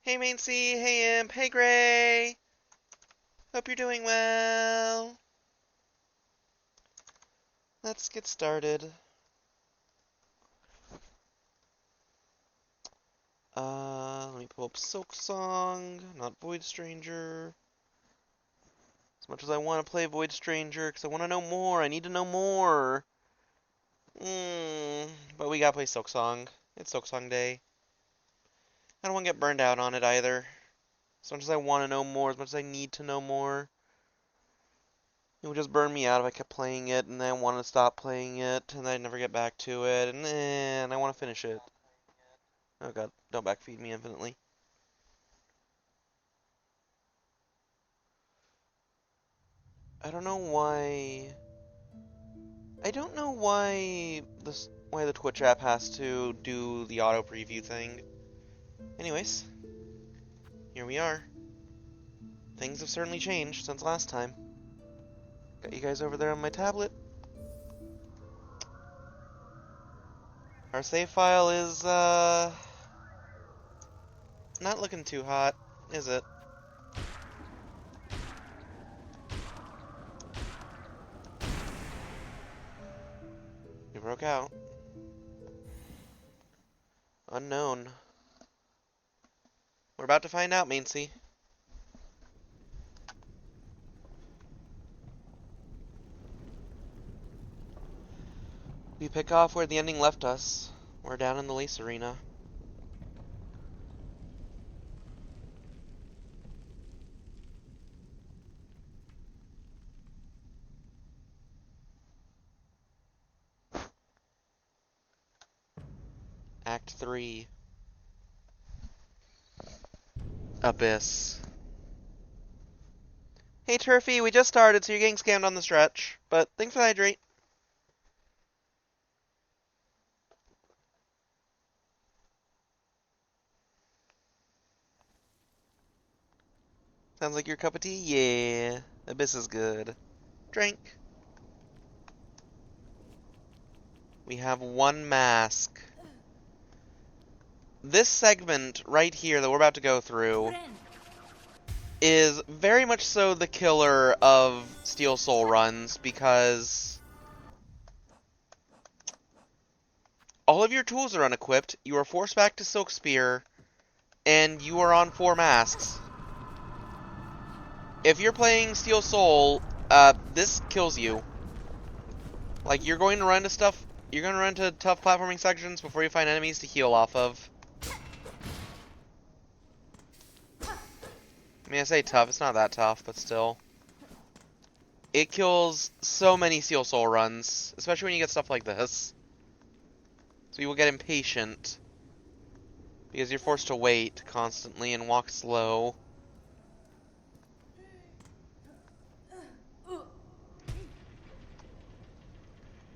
Hey Maincy, hey Imp, hey Gray! Hope you're doing well. Let's get started. Let me pull up Silksong, not Void Stranger. As much as I want to play Void Stranger, because I want to know more, I need to know more. But we gotta play Silksong. It's Silksong Day. I don't want to get burned out on it either. As much as I want to know more, as much as I need to know more. It would just burn me out if I kept playing it, and then I want to stop playing it, and I'd never get back to it, and I want to finish it. Oh god, don't backfeed me infinitely. I don't know why... I don't know why the Twitch app has to do the auto preview thing. Anyways, here we are. Things have certainly changed since last time. Got you guys over there on my tablet. Our save file is, not looking too hot, is it? We broke out. Unknown. We're about to find out, Maincy. We pick off where the ending left us. We're down in the Lace Arena. Act 3. Abyss. Hey Turfy, we just started, so you're getting scammed on the stretch. But thanks for the hydrate. Sounds like your cup of tea? Yeah. Abyss is good. Drink. We have one mask. This segment right here that we're about to go through is very much so the killer of Steel Soul runs, because all of your tools are unequipped, you are forced back to Silk Spear, and you are on 4 masks. If you're playing Steel Soul, this kills you. Like, you're going to run into tough platforming sections before you find enemies to heal off of. I mean, I say tough, it's not that tough, but still. It kills so many Steel Soul runs, especially when you get stuff like this. So you will get impatient, because you're forced to wait constantly and walk slow.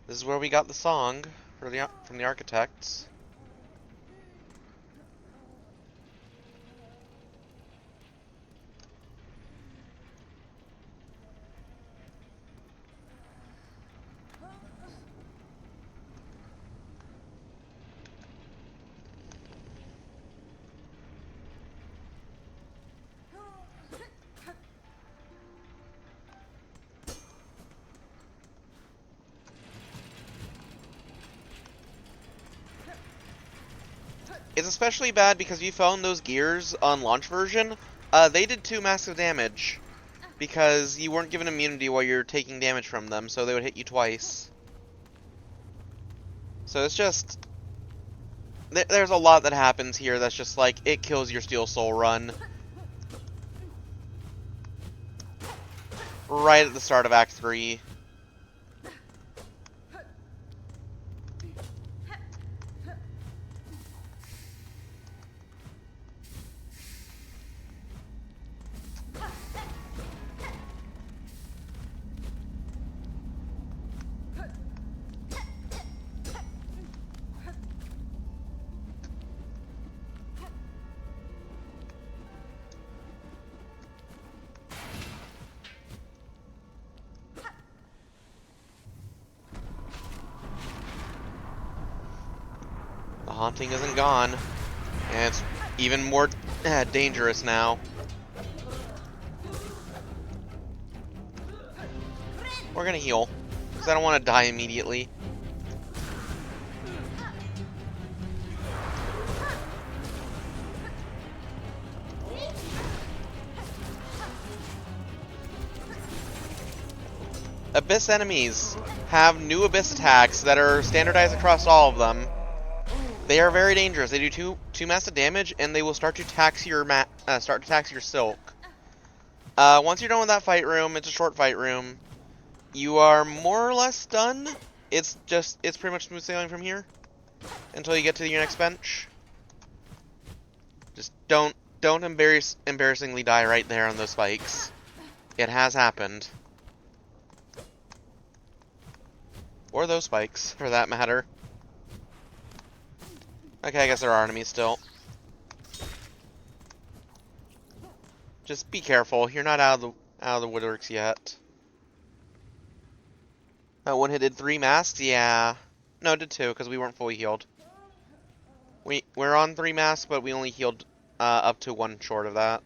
This is where we got the song from the Architects. It's especially bad because if you found those gears on launch version, they did 2 massive damage. Because you weren't given immunity while you're taking damage from them, so they would hit you twice. So it's just... There's a lot that happens here that's just like, it kills your Steel Soul run. Right at the start of Act 3. The haunting isn't gone. And it's even more dangerous now. We're gonna heal, because I don't want to die immediately. Abyss enemies have new Abyss attacks that are standardized across all of them. They are very dangerous. They do two massive damage, and they will start to tax your silk. Once you're done with that fight room, it's a short fight room. You are more or less done. It's pretty much smooth sailing from here until you get to your next bench. Just don't embarrassingly die right there on those spikes. It has happened. Or those spikes, for that matter. Okay, I guess there are enemies still. Just be careful. You're not out of the woodworks yet. That one hit did 3 masks? Yeah. No, it did 2, because we weren't fully healed. We're on 3 masks, but we only healed up to 1 short of that.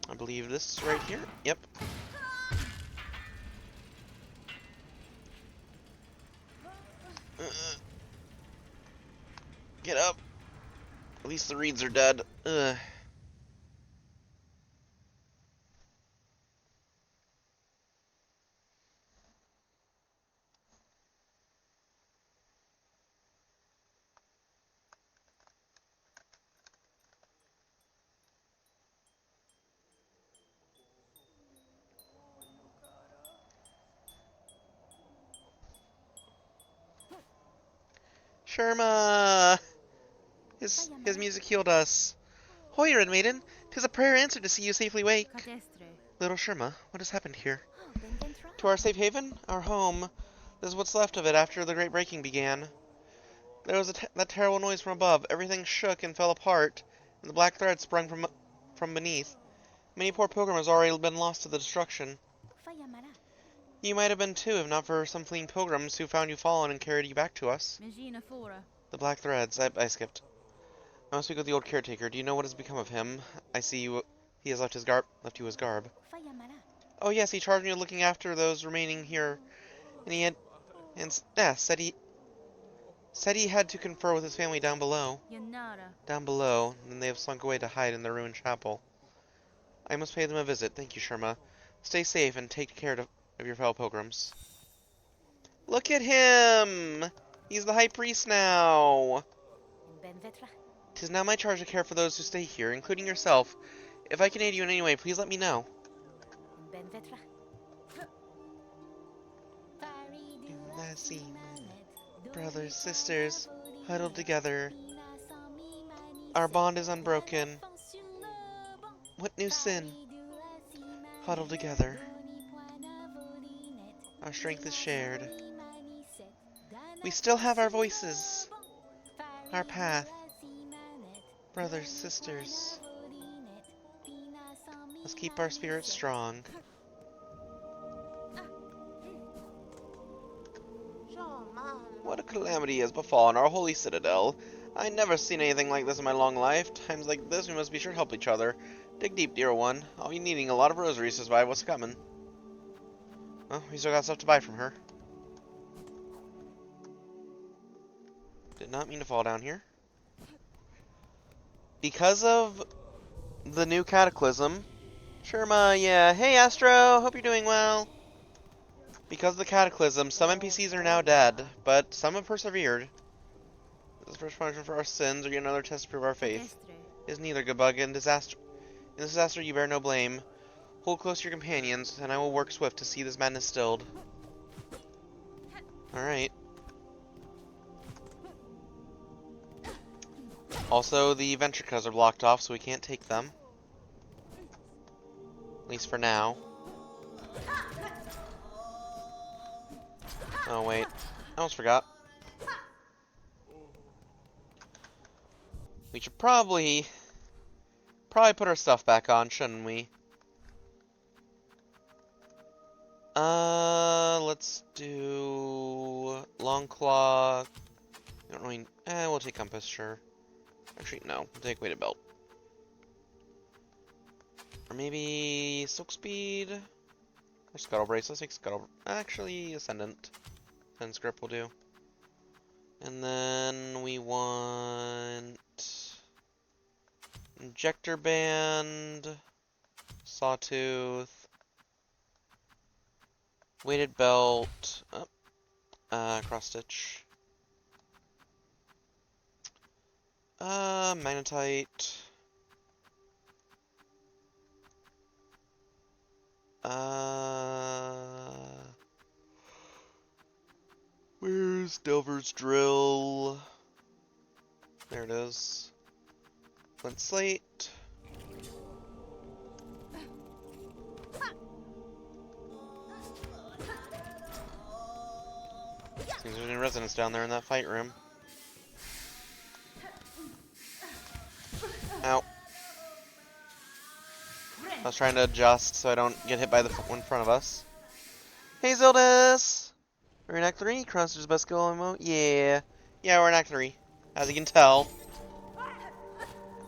I believe this is right here. Yep. Get up. At least the reeds are dead. Ugh. Sherma! His music healed us. Hoy, Red Maiden! 'Tis a prayer answered to see you safely wake. Little Sherma, what has happened here? To our safe haven? Our home. This is what's left of it after the great breaking began. There was that terrible noise from above. Everything shook and fell apart, and the black thread sprung from beneath. Many poor pilgrims have already been lost to the destruction. You might have been too, if not for some fleeing pilgrims who found you fallen and carried you back to us. The black threads. I skipped. I must speak with the old caretaker. Do you know what has become of him? I see he has left you his garb. Oh yes, he charged me with looking after those remaining here, and said he had to confer with his family down below. Down below, and they have slunk away to hide in the ruined chapel. I must pay them a visit. Thank you, Sherma. Stay safe and take care of your fellow pilgrims. Look at him! He's the high priest now! 'Tis now my charge to care for those who stay here, including yourself. If I can aid you in any way, please let me know. Brothers, sisters, huddled together. Our bond is unbroken. What new sin? Huddled together. Our strength is shared. We still have our voices. Our path. Brothers, sisters. Let's keep our spirits strong. What a calamity has befallen our holy citadel. I never seen anything like this in my long life. Times like this, we must be sure to help each other. Dig deep, dear one. I'll be needing a lot of rosaries to survive what's coming. Well, we still got stuff to buy from her. Did not mean to fall down here. Because of the new cataclysm. Sherma, yeah. Hey, Astro. Hope you're doing well. Because of the cataclysm, some NPCs are now dead, but some have persevered. This is first punishment for our sins, or yet another test to prove our faith. Is neither, good bug. In this disaster you bear no blame. Hold close to your companions, and I will work swift to see this madness stilled. Alright. Also, the Ventricas are blocked off, so we can't take them. At least for now. Oh, wait. I almost forgot. We should probably put our stuff back on, shouldn't we? Let's do Longclaw. I don't really. We'll take Compass, sure. Actually, no. We'll take weighted belt. Or maybe Silk Speed? Or Scuttle Brace. Let's take Scuttle... Actually, Ascendant. Ascendant's Grip will do. And then we want... Injector Band... Sawtooth... Weighted Belt... Cross Stitch... Magnetite... Where's Delver's Drill? There it is. Flint Slate. Seems there's any resonance down there in that fight room. Ow. I was trying to adjust so I don't get hit by the one in front of us. Hey Zildis! We're in Act 3? Cross's best skill MMO? Yeah. Yeah, we're in Act 3. As you can tell.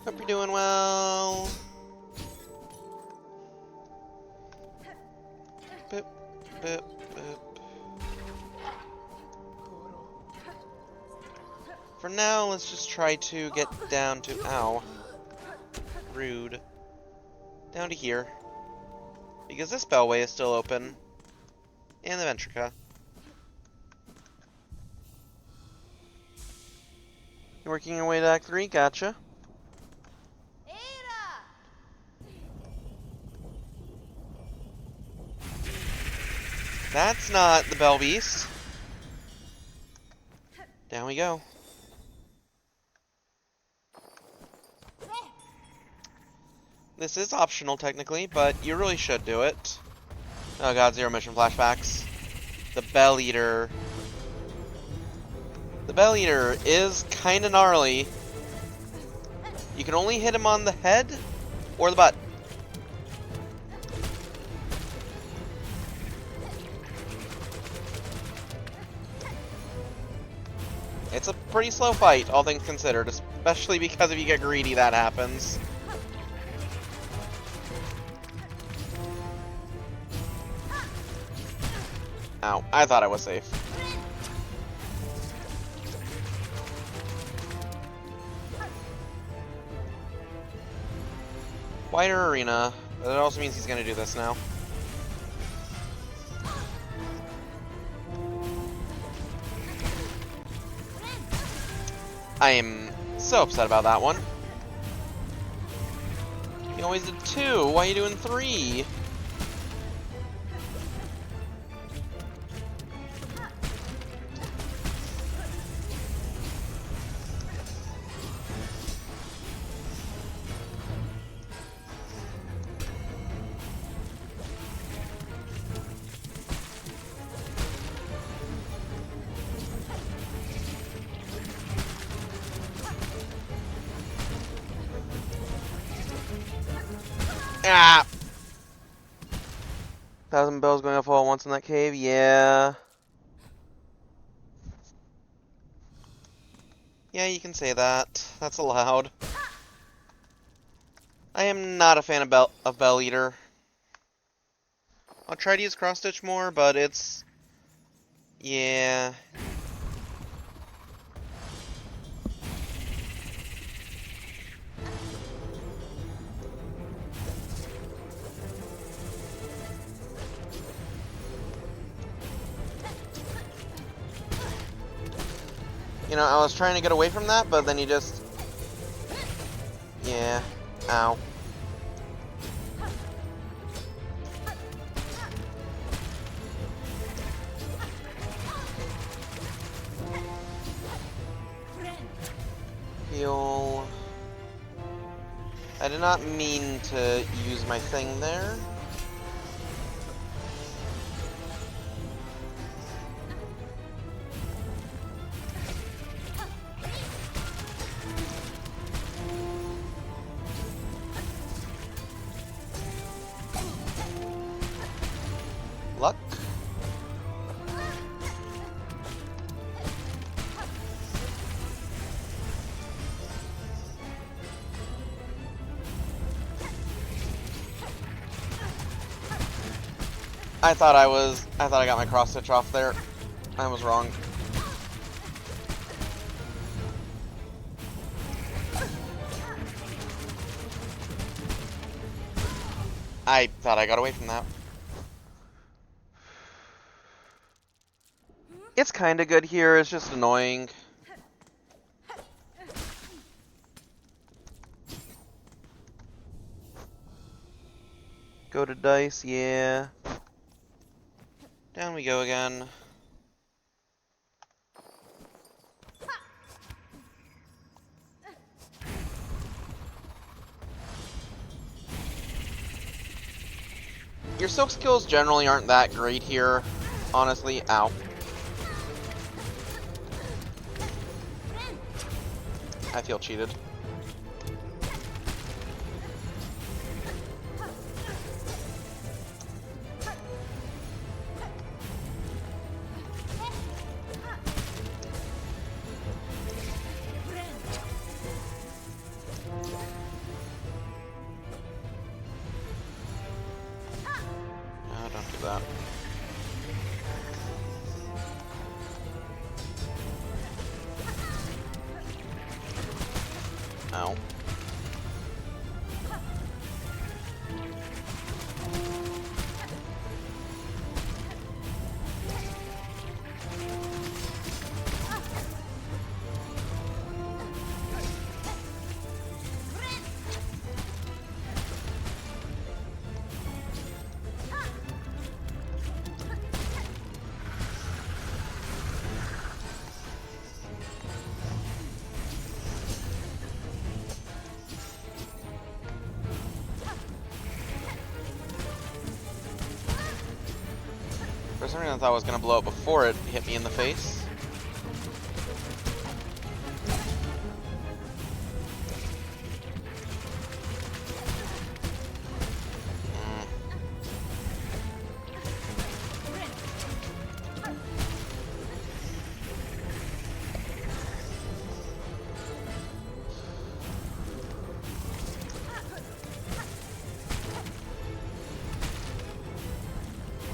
Hope you're doing well. Boop, boop, boop. For now, let's just try to get down to... Ow. Rude. Down to here. Because this bellway is still open. And the Ventrica. You're working your way to Act 3? Gotcha. That's not the Bell Beast. Down we go. This is optional, technically, but you really should do it. Oh god, zero mission flashbacks. The Bell Eater. The Bell Eater is kinda gnarly. You can only hit him on the head or the butt. It's a pretty slow fight, all things considered, especially because if you get greedy, that happens. Ow, I thought I was safe. Wider arena. That also means he's gonna do this now. I am so upset about that one. You always did 2. Why are you doing 3? Ah! 1,000 bells going off all at once in that cave? Yeah. Yeah, you can say that. That's allowed. I am not a fan of Bell Eater. I'll try to use Cross Stitch more, but it's... Yeah. You know, I was trying to get away from that, but then you just... Yeah. Ow. Heal. I did not mean to use my thing there. Luck. I thought I got my cross stitch off there. I was wrong. I thought I got away from that. It's kinda good here, it's just annoying. Go to dice, yeah. Down we go again. Your soak skills generally aren't that great here, honestly. Ow. I feel cheated. No, don't do that. Ow. For some reason I thought I was gonna blow up before it hit me in the face.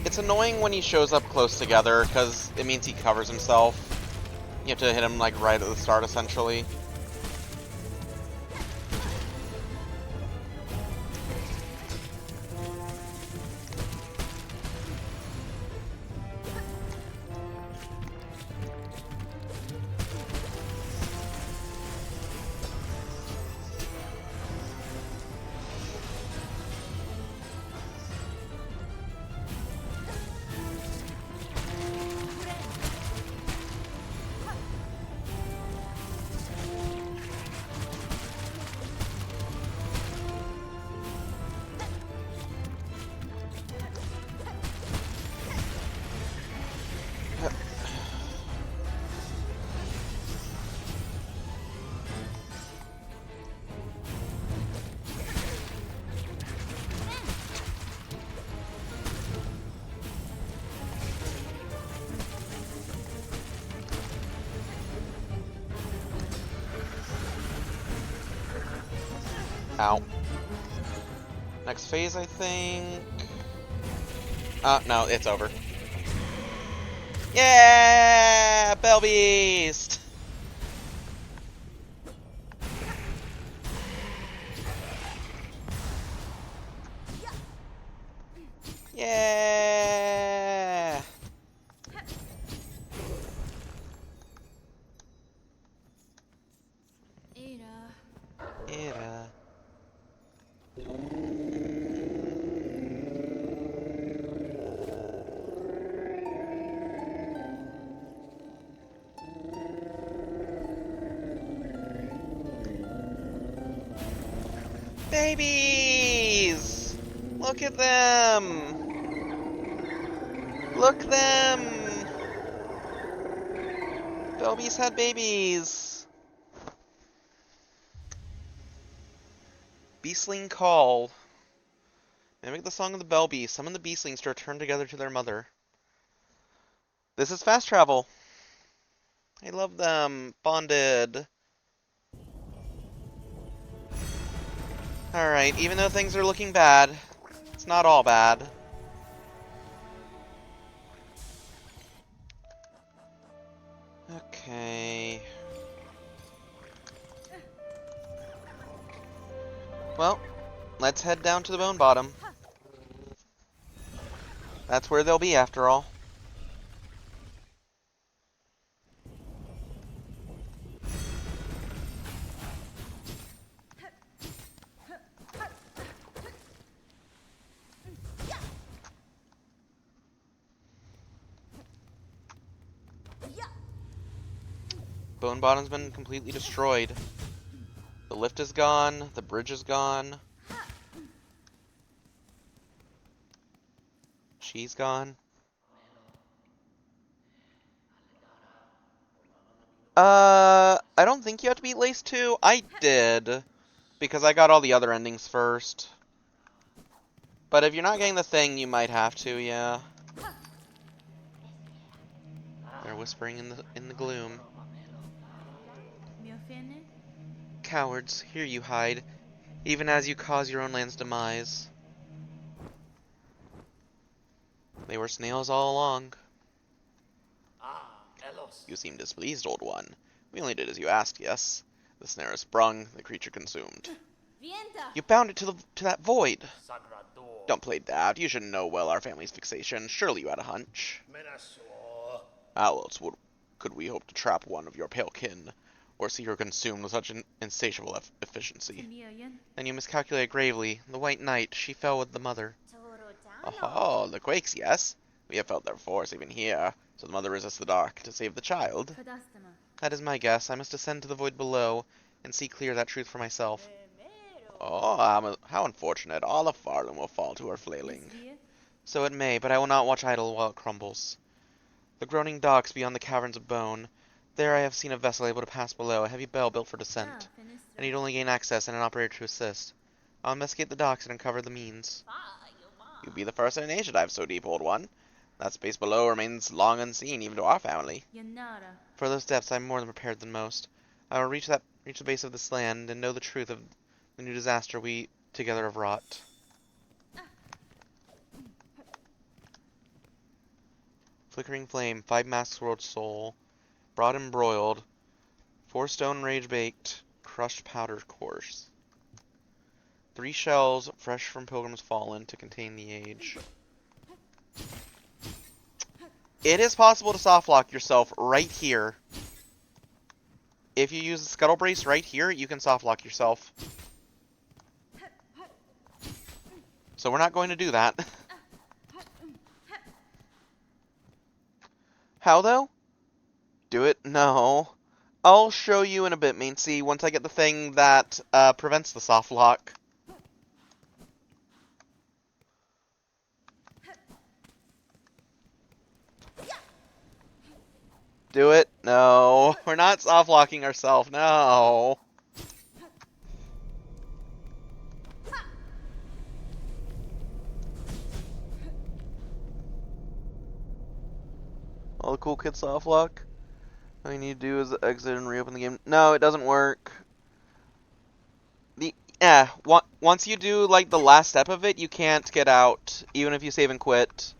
It's annoying when he shows up close together, because it means he covers himself. You have to hit him, like, right at the start, essentially. Ow. Next phase, I think. No, it's over. Yeah! Belbeast! Yeah! Era. Babies! Look at them! Look them! Belbeast had babies! Beastling Call. Mimic the song of the Belbeast. Summon the Beastlings to return together to their mother. This is fast travel. I love them. Bonded. Alright, even though things are looking bad, it's not all bad. Okay. Well, let's head down to the Bone Bottom. That's where they'll be after all. Bone Bottom's been completely destroyed. The lift is gone, the bridge is gone. She's gone. I don't think you have to beat Lace 2. I did, because I got all the other endings first. But if you're not getting the thing, you might have to, yeah. They're whispering in the gloom. Cowards, here you hide, even as you cause your own land's demise. They were snails all along. You seem displeased, old one. We only did as you asked, yes? The snare is sprung, the creature consumed. You bound it to that void. Don't play daft. You should know well our family's fixation. Surely you had a hunch. How else could we hope to trap one of your pale kin, or see her consumed with such an insatiable efficiency? Then you miscalculate gravely. The White Knight, she fell with the mother. Oh, the Quakes, yes? We have felt their force even here, so the mother resists the dark to save the child. That is my guess. I must descend to the void below, and see clear that truth for myself. Oh, how unfortunate. All of Farlem will fall to her flailing. So it may, but I will not watch idle while it crumbles. The groaning docks beyond the caverns of bone. There I have seen a vessel able to pass below, a heavy bell built for descent. I need only gain access and an operator to assist. I'll investigate the docks and uncover the means. You'll be the first in Asia to dive so deep, old one. That space below remains long unseen, even to our family. For those depths, I'm more than prepared than most. I will reach the base of this land and know the truth of the new disaster we together have wrought. Flickering flame, 5 masks world soul, broad and broiled, 4 stone rage baked, crushed powder course. 3 shells, fresh from pilgrims fallen, to contain the age. It is possible to softlock yourself right here. If you use the Scuttle Brace right here, you can softlock yourself. So we're not going to do that. How though? Do it? No. I'll show you in a bit, Maincy, once I get the thing that prevents the softlock. Do it? No. We're not soft-locking ourselves. No. All the cool kids soft-lock. All you need to do is exit and reopen the game. No, it doesn't work. Once you do, like, the last step of it, you can't get out, even if you save and quit.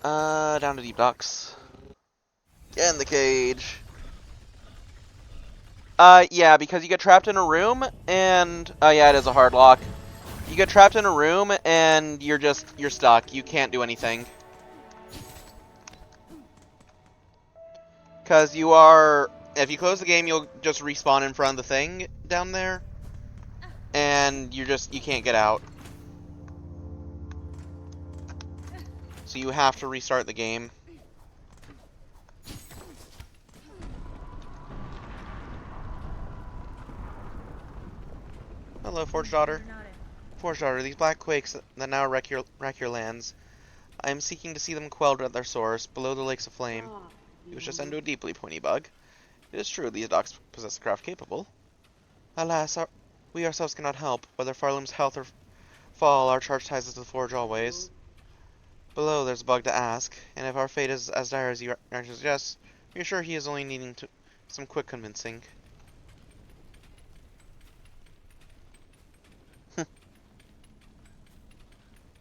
Down to deep docks. Get in the cage. Yeah, because you get trapped in a room, and... yeah, it is a hard lock. You get trapped in a room, and you're stuck. You can't do anything. Because you are... If you close the game, you'll just respawn in front of the thing down there. And you can't get out. So you have to restart the game. Hello, Forge Daughter. Forge Daughter, these black quakes that now wreck your lands. I am seeking to see them quelled at their source, below the lakes of flame. You wish to send to a deeply, pointy bug. It is true, these docks possess a craft capable. Alas, we ourselves cannot help. Whether Farlem's health or fall, our charge ties us to the Forge always. Below, there's a bug to ask, and if our fate is as dire as you suggest, we're sure he is only needing some quick convincing.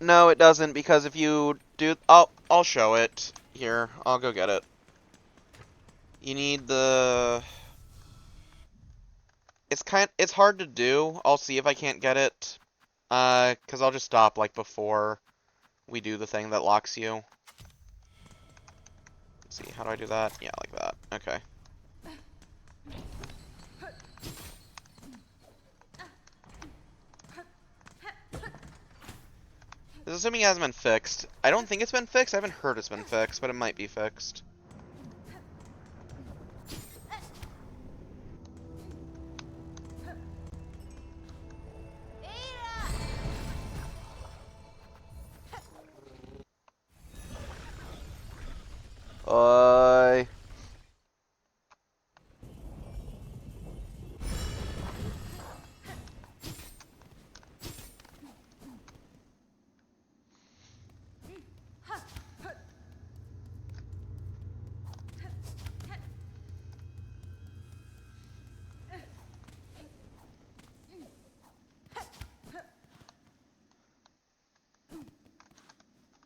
No, it doesn't, because if you do... I'll show it. Here, I'll go get it. You need the... It's hard to do. I'll see if I can't get it. Because I'll just stop, like, before we do the thing that locks you. Let's see, how do I do that? Yeah, like that. Okay. This is assuming it hasn't been fixed. I don't think it's been fixed. I haven't heard it's been fixed, but it might be fixed. Oi.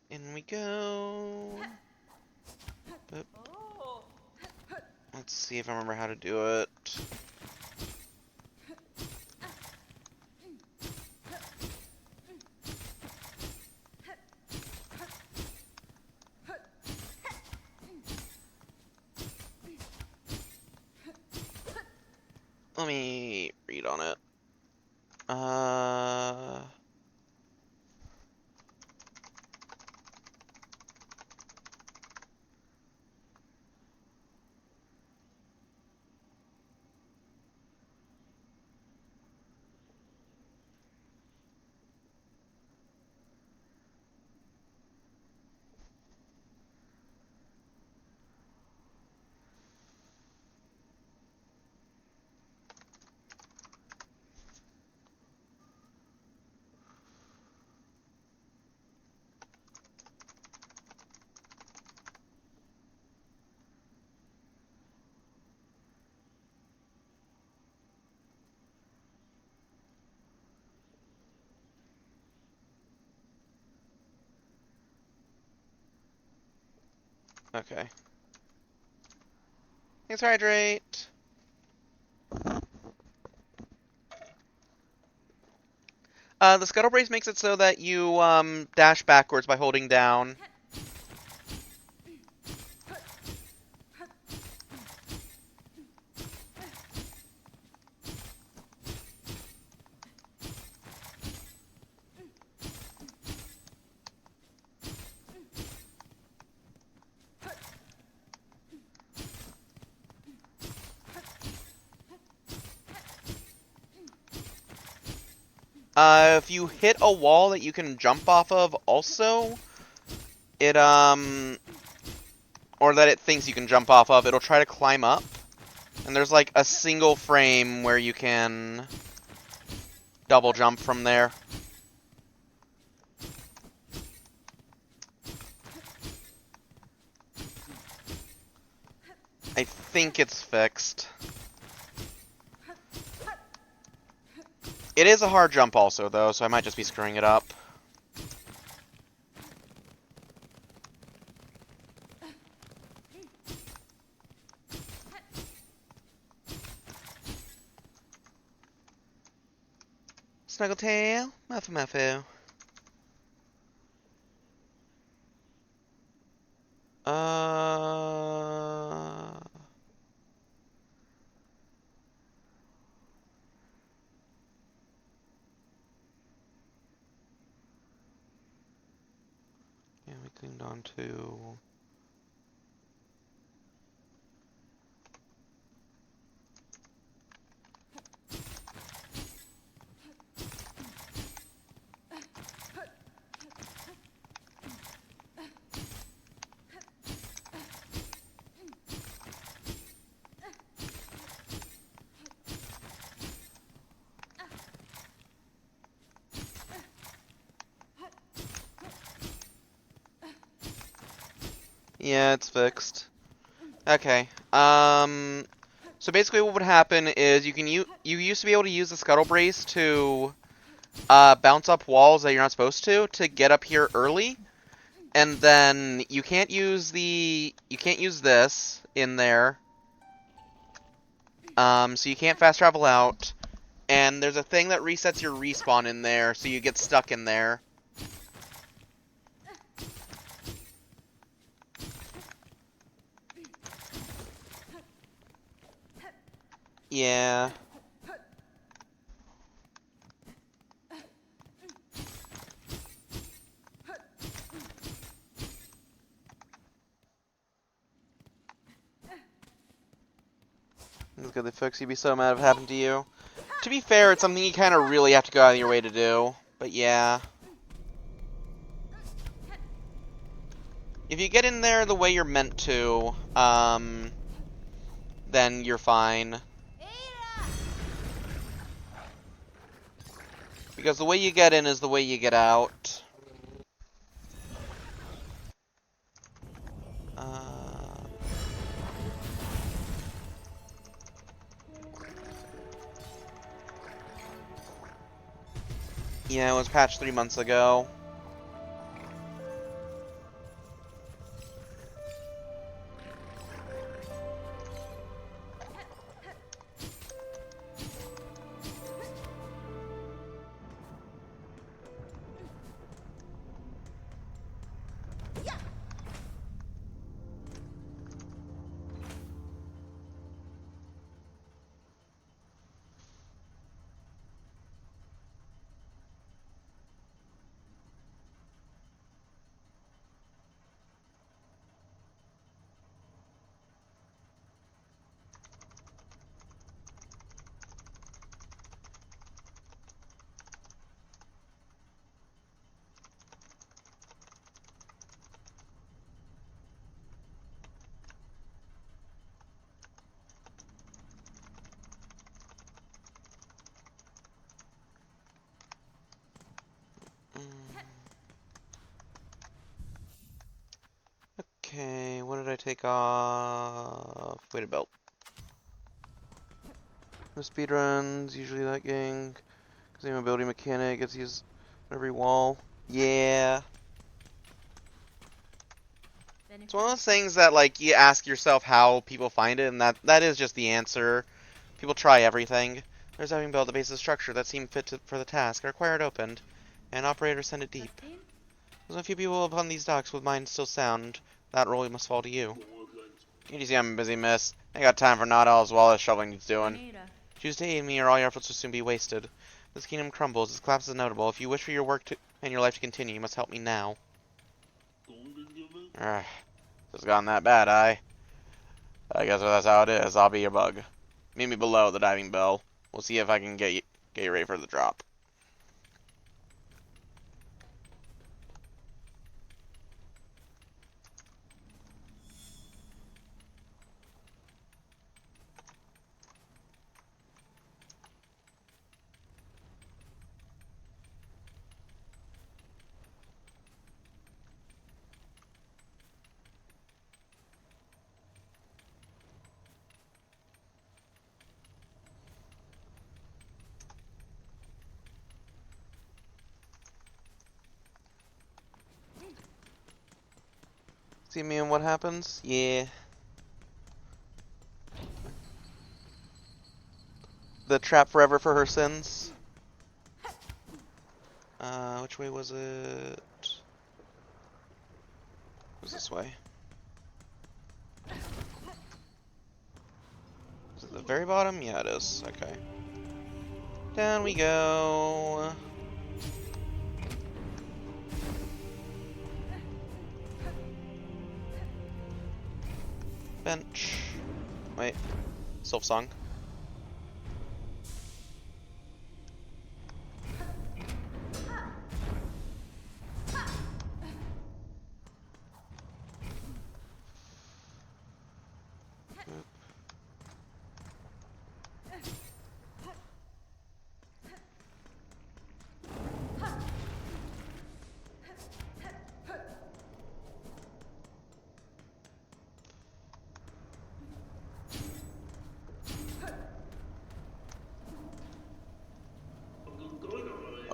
In we go. Boop. Let's see if I remember how to do it. Let me read on it. Okay. Thanks, Hydrate. The Scuttle Brace makes it so that you, dash backwards by holding down. If you hit a wall that you can jump off of also, it, or that it thinks you can jump off of, it'll try to climb up. And there's, like, a single frame where you can double jump from there. I think it's fixed. It is a hard jump also, though, so I might just be screwing it up. Snuggletail, Muffu Muffu. Yeah, we cleaned on to... Yeah, it's fixed. Okay. So basically what would happen is you used to be able to use the Scuttle Brace to bounce up walls that you're not supposed to get up here early, and then you can't use this in there. So you can't fast travel out, and there's a thing that resets your respawn in there, so you get stuck in there. Yeah. That's good, folks. You'd be so mad if it happened to you. To be fair, it's something you kind of really have to go out of your way to do. But yeah. If you get in there the way you're meant to, then you're fine. Because the way you get in is the way you get out. Yeah, it was patched 3 months ago. Okay, what did I take off? Weighted belt. The speedruns, usually that gang. Because the mobility mechanic gets used on every wall. Yeah. It's one of those things that, like, you ask yourself how people find it, and that is just the answer. People try everything. There's having built a base of structure that seemed fit for the task. Required opened. And operators send it deep. There's a few people upon these docks with minds still sound. That role must fall to you. You see I'm busy, miss. I got time for not all as well as shoveling needs doing. Choose to aid me or all your efforts will soon be wasted. This kingdom crumbles. This collapse is notable. If you wish for your work and your life to continue, you must help me now. Ugh. It's gotten that bad, I guess that's how it is. I'll be your bug. Meet me below the diving bell. We'll see if I can get you ready for the drop. See me and what happens? Yeah. The trap forever for her sins. Which way was it? It was this way. Is it the very bottom? Yeah, it is. Okay. Down we go. Bench. Wait. Silph-Song.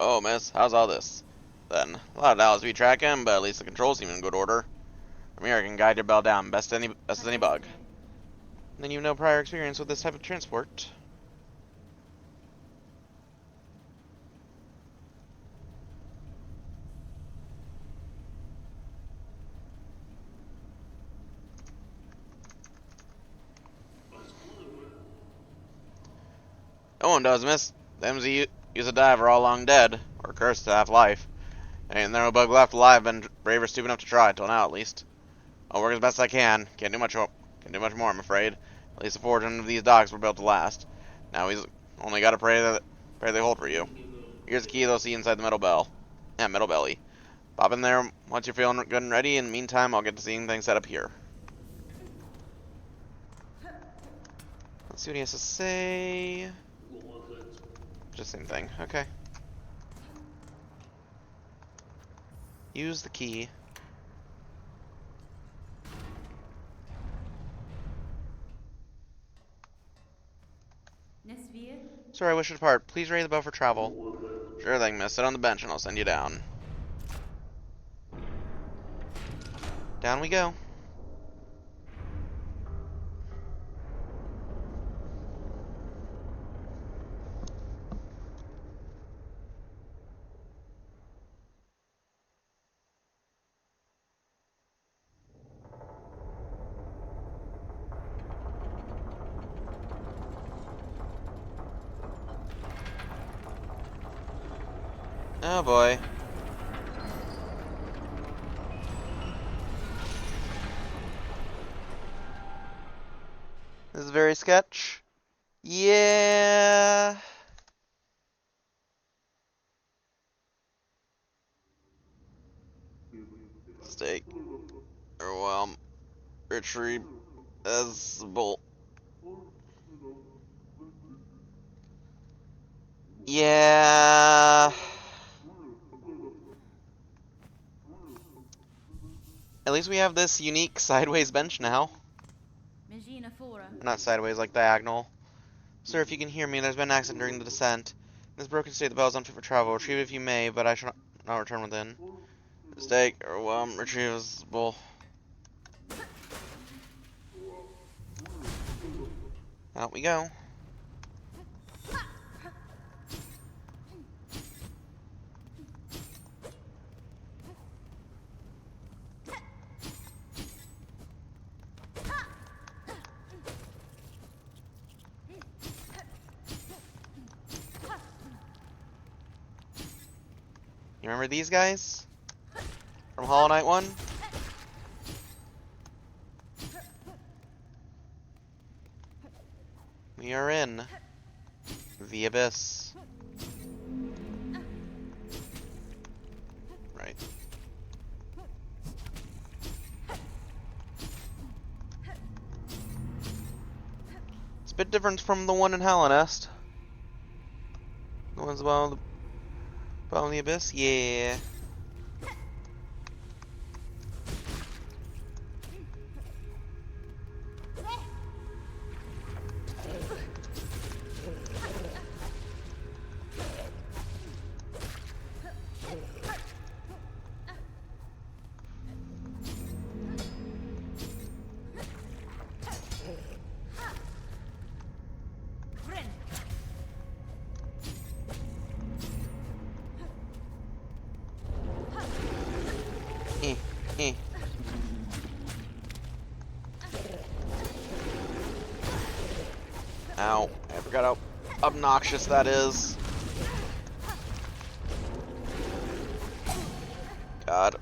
Oh, miss, how's all this? Then, a lot of dials to be tracking, but at least the controls seem in good order. From here, I can guide your bell down best as any bug. And then you have no prior experience with this type of transport. No one does, miss. Them who use a dive are all long dead, or cursed to half life. Ain't there no bug left alive been brave or stupid enough to try, till now at least. I'll work as best I can. Can't do much more, I'm afraid. At least the fortune of these docks were built to last. Now he's only got to pray they hold for you. Here's the key they'll see inside the metal bell. Yeah, metal belly. Pop in there once you're feeling good and ready. In the meantime, I'll get to seeing things set up here. Let's see what he has to say. Just same thing. Okay. Use the key. Sir, I wish to depart. Please raise the bell for travel. Sure thing, miss. Sit on the bench and I'll send you down. Down we go. Oh boy. This is very sketch. Yeah. Stake. Overwhelm. Retrieve. As bolt. Yeah. At least we have this unique sideways bench now. Not sideways, like diagonal. Sir, if you can hear me, there's been an accident during the descent. In this broken state, the bell is unfit for travel. Retrieve it if you may, but I shall not return within. Mistake, or retrievable. Out we go. You remember these guys? From Hollow Knight 1? We are in the Abyss. Right. It's a bit different from the one in Hallownest. The one's about the Abyss? Yeah. Ow. I forgot how obnoxious that is. God.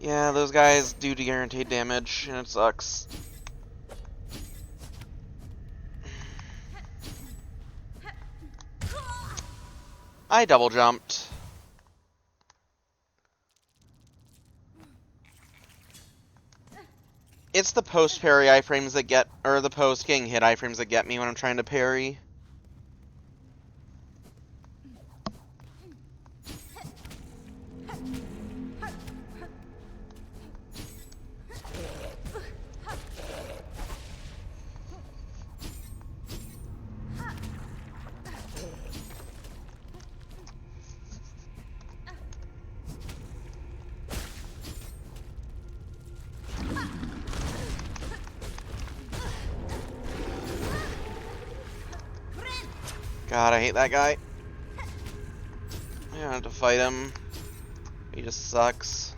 Yeah, those guys do guaranteed damage, and it sucks. I double jumped. It's the post parry iframes that get, or the post getting hit iframes that get me when I'm trying to parry. God, I hate that guy. I don't have to fight him. He just sucks.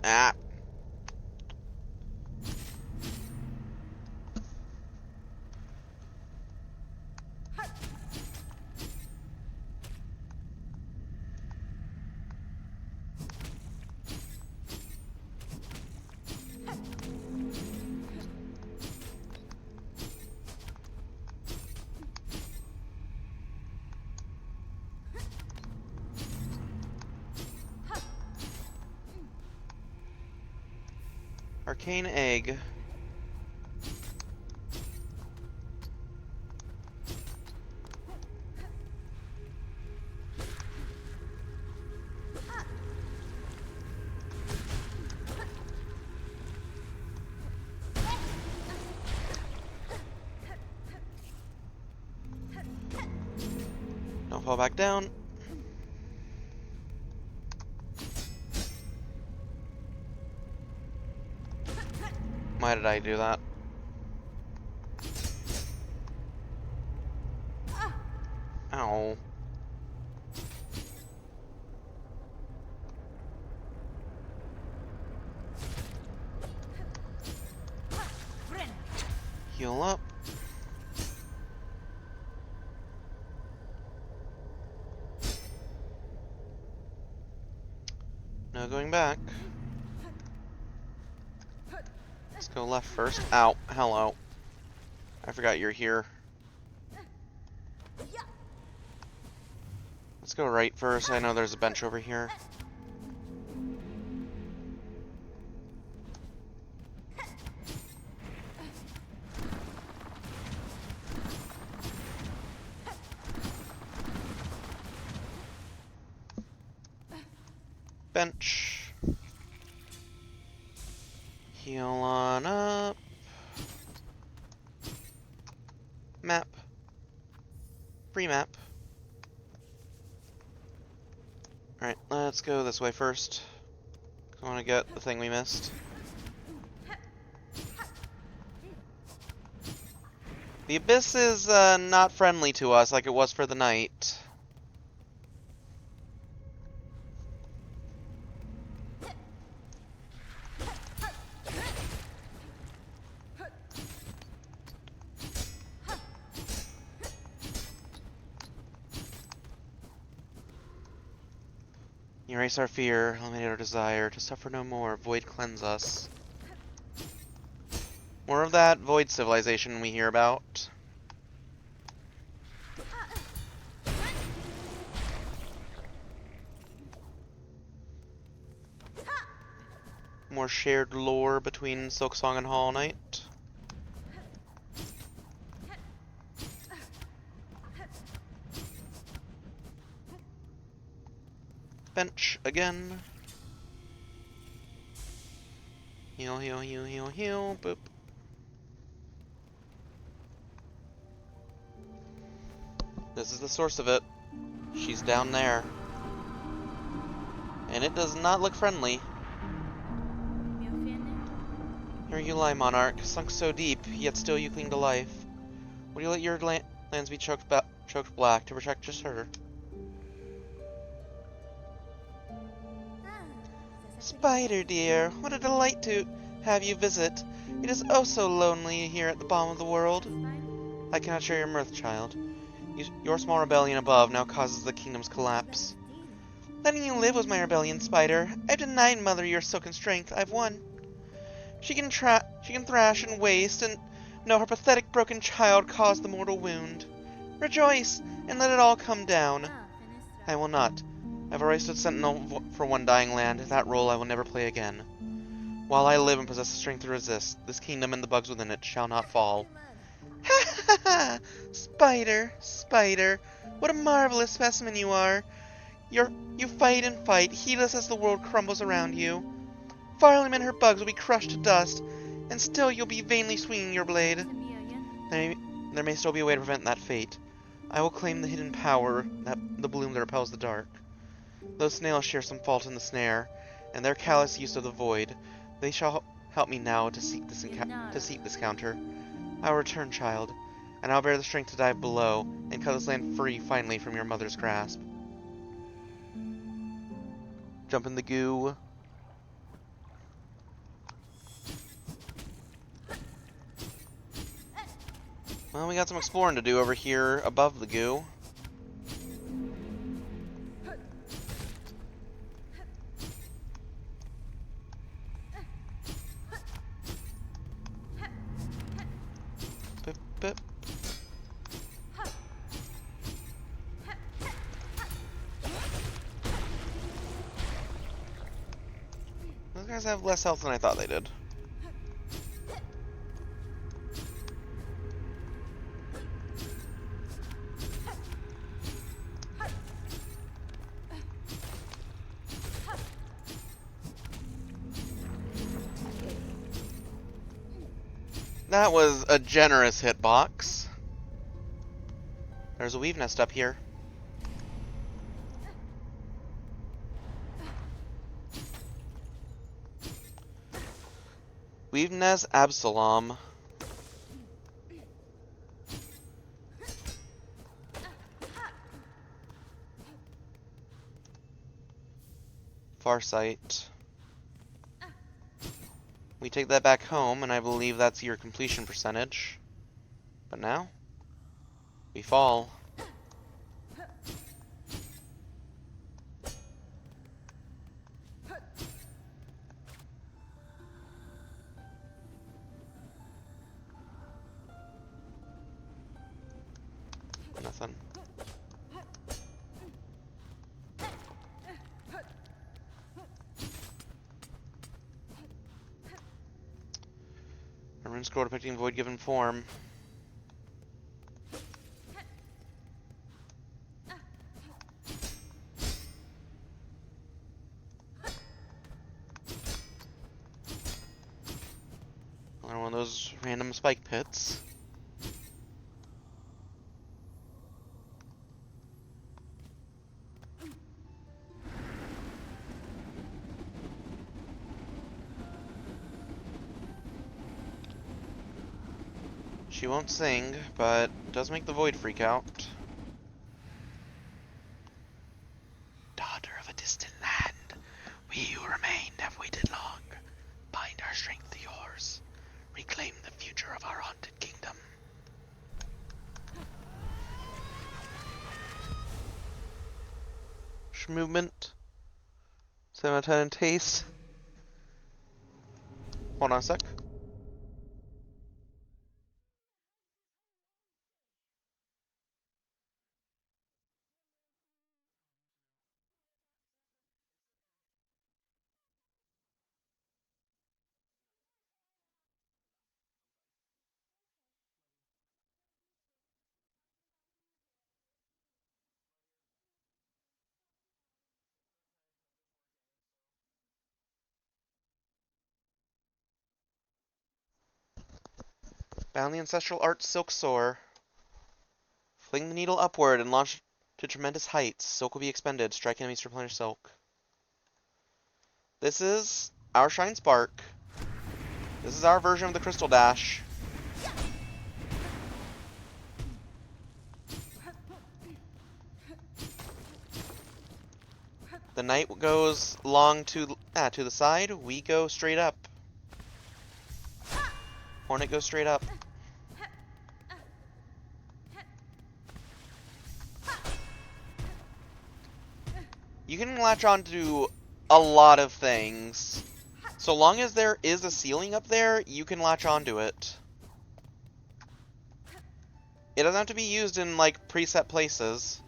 Ah. Arcane egg. Don't fall back down. Why did I do that? Ow. Heal up. No going back. Let's go left first. Ow. Hello. I forgot you're here. Let's go right first. I know there's a bench over here. Bench. Heal on up. Map. Free map. Alright, let's go this way first. I want to get the thing we missed. The Abyss is not friendly to us like it was for the night. Erase our fear, eliminate our desire, to suffer no more, void cleanse us. More of that void civilization we hear about. More shared lore between Silksong and Hollow Knight. Bench again. Heal, heal, heal, heal, heal. Boop. This is the source of it. She's down there. And it does not look friendly. Here you lie, Monarch, sunk so deep, yet still you cling to life. Would you let your lands be choked black to protect just her? Spider dear, what a delight to have you visit. It is oh so lonely here at the bottom of the world. I cannot share your mirth, child. Your small rebellion above now causes the kingdom's collapse. Letting you live was my rebellion, Spider. I've denied Mother your silken strength. I've won. She can thrash and waste, and no, her pathetic broken child caused the mortal wound. Rejoice, and let it all come down. I will not. I've already stood sentinel for one dying land. That role I will never play again. While I live and possess the strength to resist, this kingdom and the bugs within it shall not fall. Ha ha ha! Spider, spider, what a marvelous specimen you are! You fight and fight, heedless as the world crumbles around you. Farlem and her bugs will be crushed to dust, and still you'll be vainly swinging your blade. There may still be a way to prevent that fate. I will claim the hidden power, the bloom that repels the dark. Those snails share some fault in the snare, and their callous use of the void. They shall help me now to seek this counter. I will return, child, and I'll bear the strength to dive below and cut this land free finally from your mother's grasp. Jump in the goo. Well, we got some exploring to do over here above the goo. Bip, bip. Those guys have less health than I thought they did. That was a generous hitbox. There's a weave nest up here. Weave nest Absalom. Farsight. We take that back home, and I believe that's your completion percentage. But now, we fall. Nothing. A rune scroll depicting void given form. Another one of those random spike pits. She won't sing, but does make the void freak out. Daughter of a distant land, we who remained have waited long. Bind our strength to yours. Reclaim the future of our haunted kingdom. Movement. 7 out of 10 in taste. Hold on a sec. Bound the ancestral art Silk Soar. Fling the needle upward and launch to tremendous heights. Silk will be expended. Strike enemies to replenish silk. This is our Shine Spark. This is our version of the Crystal Dash. The knight goes long to the side. We go straight up. Hornet goes straight up. You can latch on to a lot of things. So long as there is a ceiling up there, you can latch onto it. It doesn't have to be used in, like, preset places.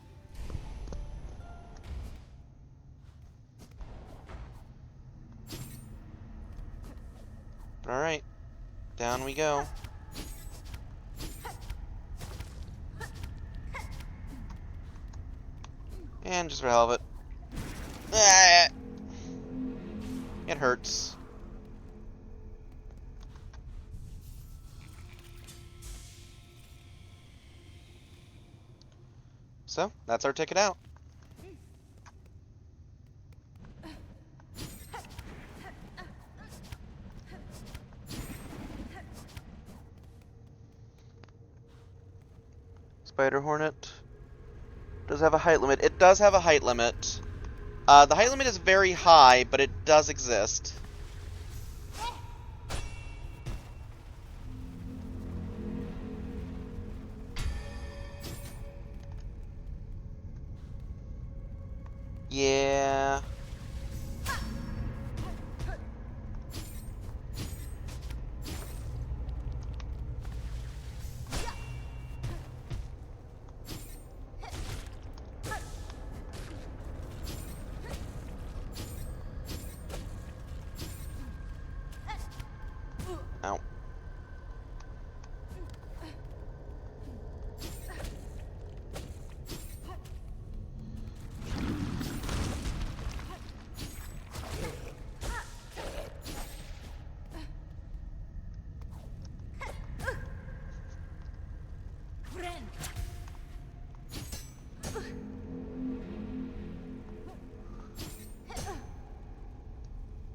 Alright, down we go. And just for the hell of it. Ah! It hurts. So, that's our ticket out. Spider Hornet does have a height limit. It does have a height limit. The height limit is very high, but it does exist. Yeah. Ow.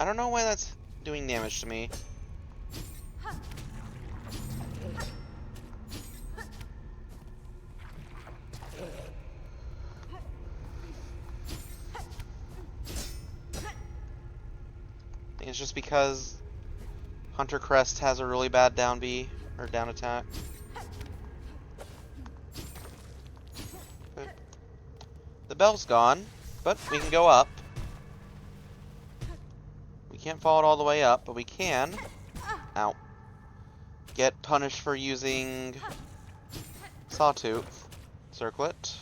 I don't know why that's doing damage to me. I think it's just because Hunter Crest has a really bad down B, or down attack. Okay. The bell's gone, but we can go up. We can't follow it all the way up, but we can, ow, get punished for using Sawtooth Circlet.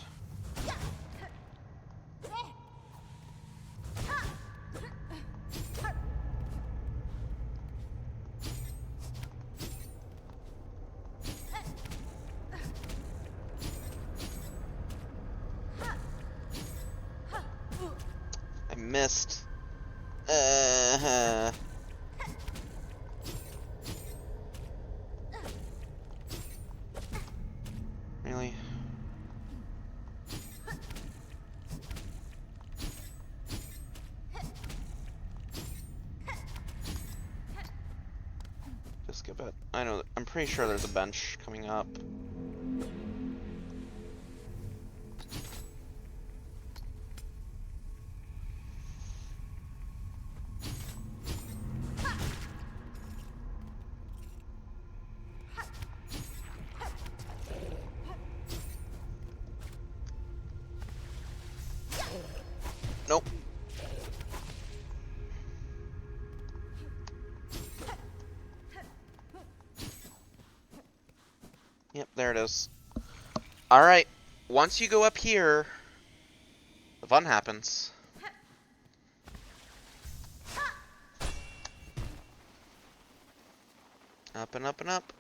I missed. Really? Just skip it. I know. I'm pretty sure there's a bench coming up. Nope. Yep, there it is. Alright, once you go up here, the fun happens. Up and up and up.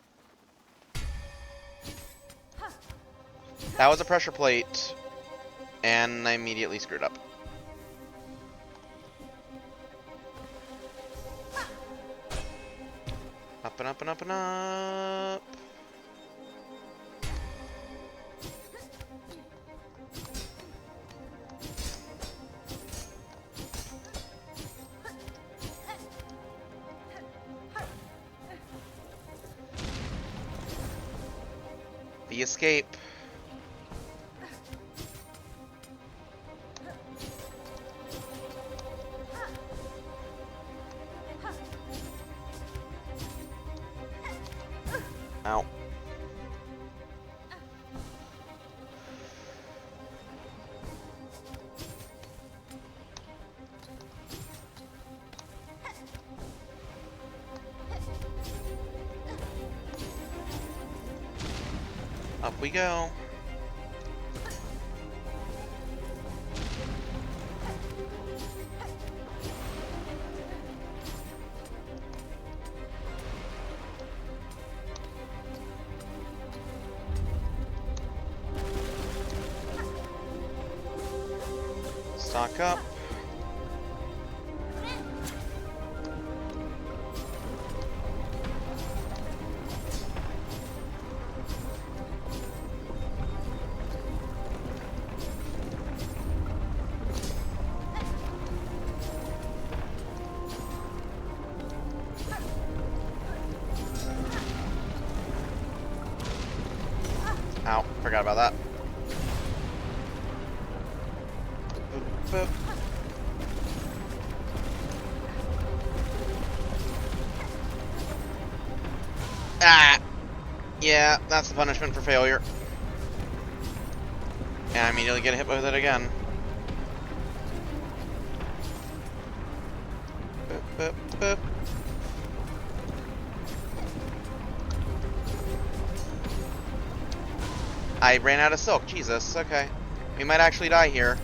That was a pressure plate, and I immediately screwed up. Up and up and up and up. The escape. Ow. Up we go. knock up. Ow, forgot about that. Boop, boop. Ah! Yeah, that's the punishment for failure. And I immediately get hit with it again. Boop, boop, boop. I ran out of silk. Jesus, okay. We might actually die here.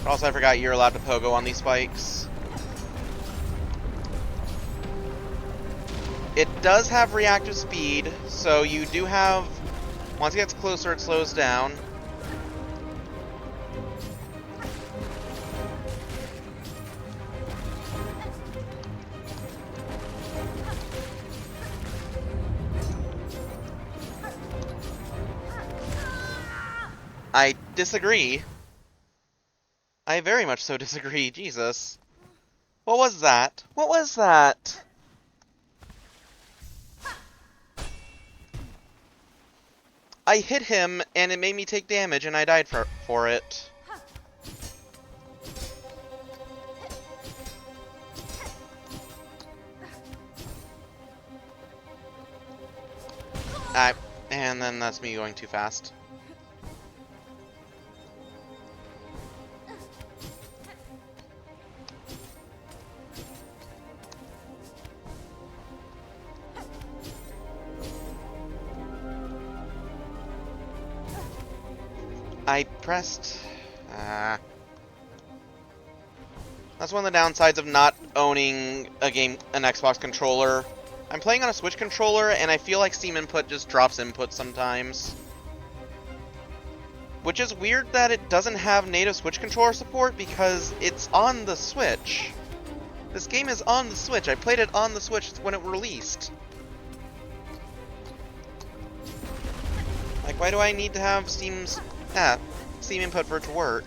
Also, I forgot you're allowed to pogo on these spikes. It does have reactive speed, so you do have... Once it gets closer, it slows down. I disagree. I very much so disagree. Jesus. What was that? What was that? I hit him, and it made me take damage, and I died for it. And then that's me going too fast. I pressed... That's one of the downsides of not owning an Xbox controller. I'm playing on a Switch controller, and I feel like Steam Input just drops input sometimes. Which is weird that it doesn't have native Switch controller support, because it's on the Switch. This game is on the Switch. I played it on the Switch when it released. Like, why do I need to have Steam Input for it to work?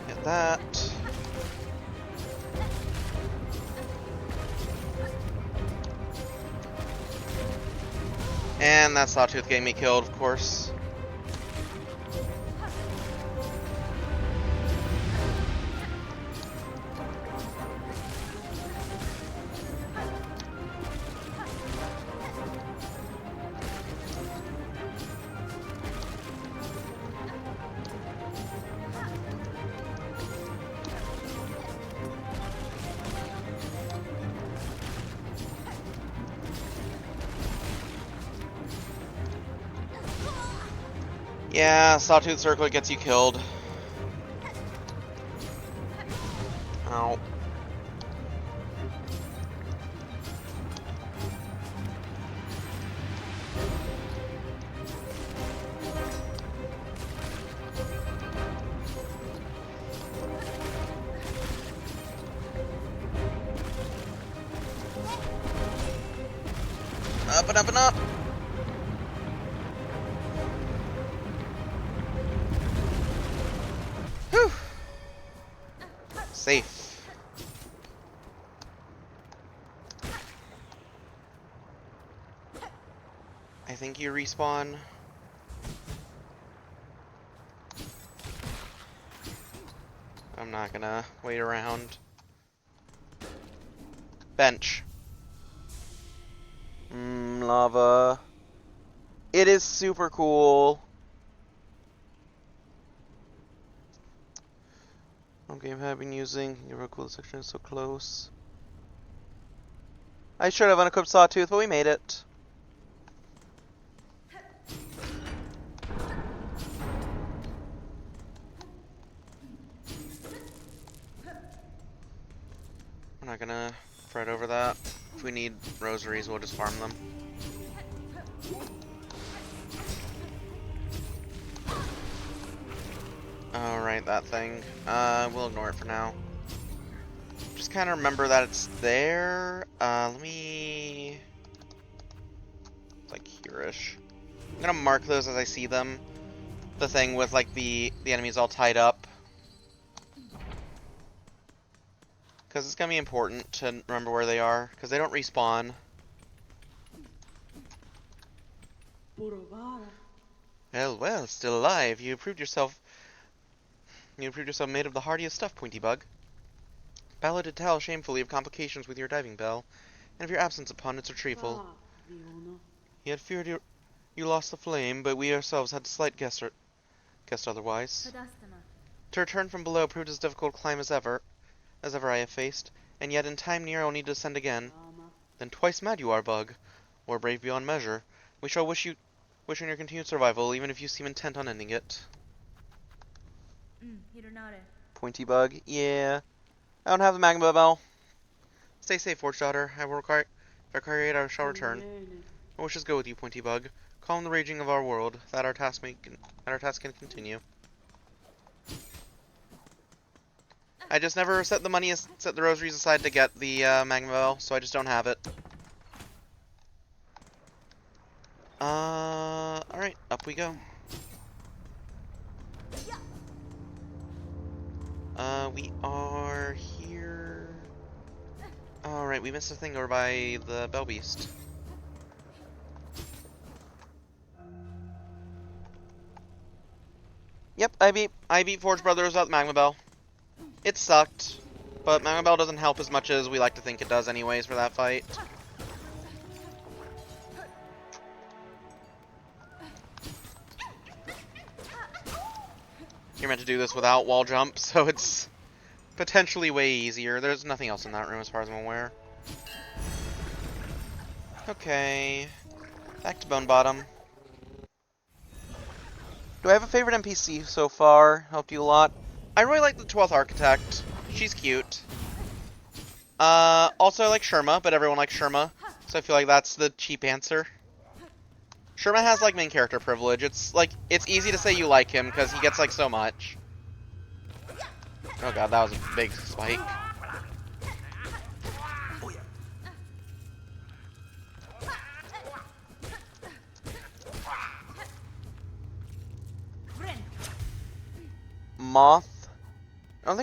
Get that. And that Sawtooth getting me killed, of course. Yeah, Sawtooth Circlet gets you killed. Ow. Up and up and up! Whew! Safe. I think you respawn. I'm not gonna wait around. Bench. Lava. It is super cool. What game have I been using? You're cool, the section is so close. I should have unequipped Sawtooth, but we made it. I'm not gonna fret over that. If we need rosaries, we'll just farm them. Alright, that thing. We'll ignore it for now. Just kind of remember that it's there. Let me... It's like here-ish. I'm gonna mark those as I see them. The thing with, like, the enemies all tied up. Because it's gonna be important to remember where they are. Because they don't respawn. Well, still alive. You proved yourself made of the hardiest stuff, Pointy Bug. Bella did tell shamefully of complications with your diving bell, and of your absence upon its retrieval. He had feared you lost the flame, but we ourselves had slight guessed otherwise. To return from below proved as difficult a climb as ever I have faced, and yet in time near I will need to ascend again. Then twice mad you are, Bug, or brave beyond measure. We shall wish on your continued survival, even if you seem intent on ending it. Pointy Bug, yeah. I don't have the magma bell. Stay safe, Forge Daughter. If I require aid, I shall return. My wishes go with you, Pointy Bug. Calm the raging of our world, that our task can continue. I just never set the rosaries aside to get the magma bell, so I just don't have it. Alright, up we go. We are here. Alright, we missed a thing over by the Bell Beast. Yep, I beat Forge Brothers without Magma Bell. It sucked, but Magma Bell doesn't help as much as we like to think it does anyways for that fight. You're meant to do this without wall jump, so it's potentially way easier. There's nothing else in that room as far as I'm aware. Okay, back to Bone Bottom. Do I have a favorite NPC so far? Helped you a lot. I really like the 12th Architect. She's cute. Also I like Sherma, but everyone likes Sherma, so I feel like that's the cheap answer. Sherma has, like, main character privilege. It's easy to say you like him, because he gets, like, so much. Oh god, that was a big spike. Moth? I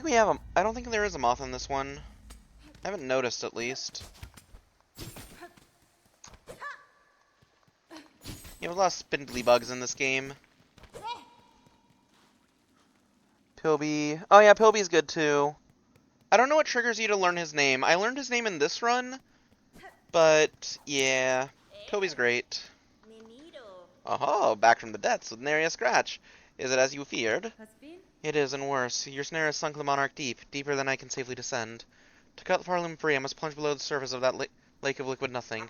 don't think there is a moth on this one. I haven't noticed, at least. You have a lot of spindly bugs in this game. Pilby. Oh yeah, Pilby's good too. I don't know what triggers you to learn his name. I learned his name in this run, but yeah, Pilby's great. Oh, back from the depths with nary a scratch. Is it as you feared? It is, and worse. Your snare has sunk the monarch deep, deeper than I can safely descend. To cut the Farloom free, I must plunge below the surface of that lake of liquid nothing.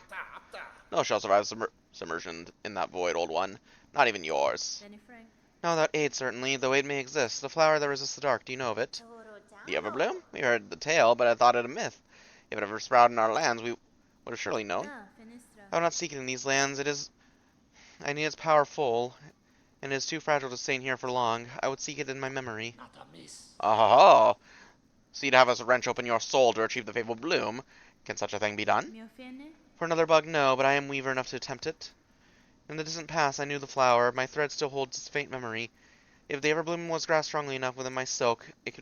No shall survive submersion in that void, old one. Not even yours. No, without aid, certainly, though aid may exist. The flower that resists the dark, do you know of it? The Everbloom? We heard the tale, but I thought it a myth. If it ever sprouted in our lands, we would have surely known. I would not seek it in these lands. I need its power full, and it is too fragile to stay in here for long. I would seek it in my memory. Oh, so you'd have us wrench open your soul to retrieve the fabled bloom. Can such a thing be done? For another bug, no, but I am weaver enough to attempt it. In the distant past, I knew the flower. My thread still holds its faint memory. If the Everbloom was grasped strongly enough within my silk, it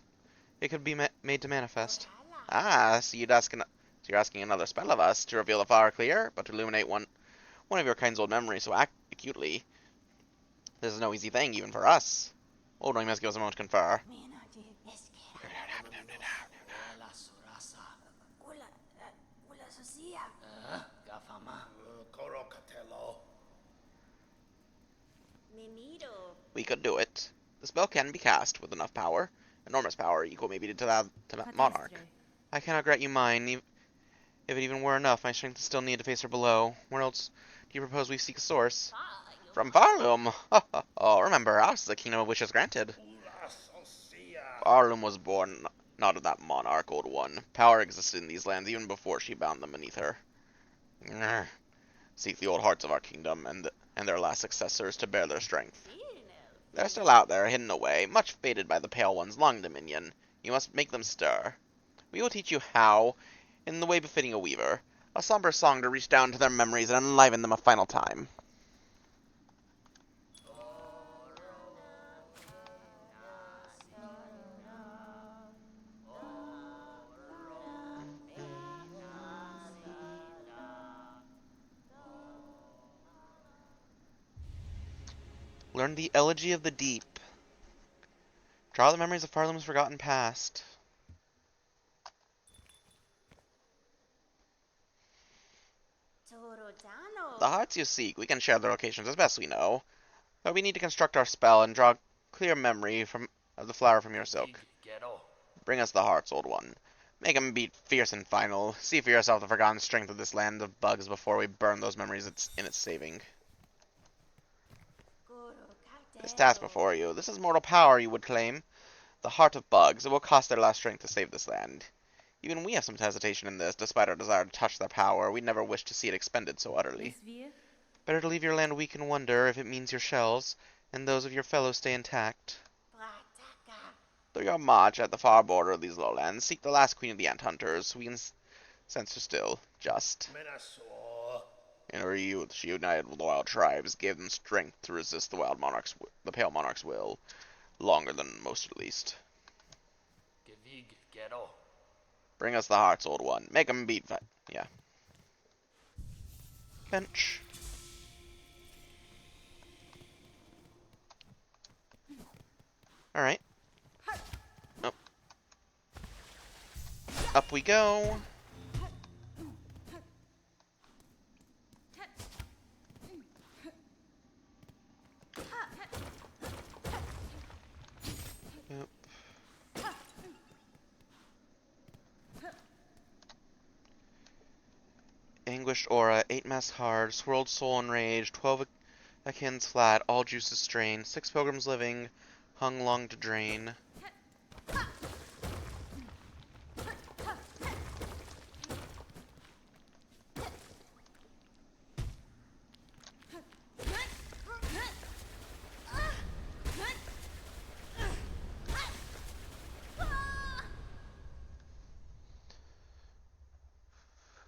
could be made to manifest. Ah, so you're asking another spell of us to reveal the flower clear, but to illuminate one of your kind's old memories so acutely. This is no easy thing, even for us. Old Ring must give us a moment to confer. We could do it. The spell can be cast with enough power. Enormous power, equal maybe to that monarch. I cannot grant you mine, if it even were enough. My strength is still needed to face her below. Where else do you propose we seek a source? From Varlum! Oh, remember, ours is the kingdom of wishes granted. Varlum was born not of that monarch, old one. Power existed in these lands even before she bound them beneath her. Seek the old hearts of our kingdom and their last successors to bear their strength. They're still out there, hidden away, much faded by the Pale One's long dominion. You must make them stir. We will teach you how, in the way befitting a weaver. A somber song to reach down to their memories and enliven them a final time. Learn the Elegy of the Deep. Draw the memories of Farlum's forgotten past. The hearts you seek, we can share their locations as best we know. But we need to construct our spell and draw clear memory of the flower from your silk. Bring us the hearts, old one. Make 'em beat fierce and final. See for yourself the forgotten strength of this land of bugs before we burn those memories in its saving. This task before you, this is mortal power, you would claim. The heart of bugs, it will cost their last strength to save this land. Even we have some hesitation in this, despite our desire to touch their power. We never wish to see it expended so utterly. Better to leave your land weak in wonder, if it means your shells, and those of your fellows stay intact. Through your march at the far border of these lowlands, seek the last queen of the ant hunters. We can sense her still, just. In her youth, she united with the wild tribes, gave them strength to resist the Pale Monarch's will, longer than most at least. Bring us the hearts, old one. Make 'em beat. Yeah. Bench. Alright. Nope. Up we go. Yep. Anguished aura, 8 mass hard, swirled soul enraged, 12 akins flat, all juices strained, 6 pilgrims living, hung long to drain.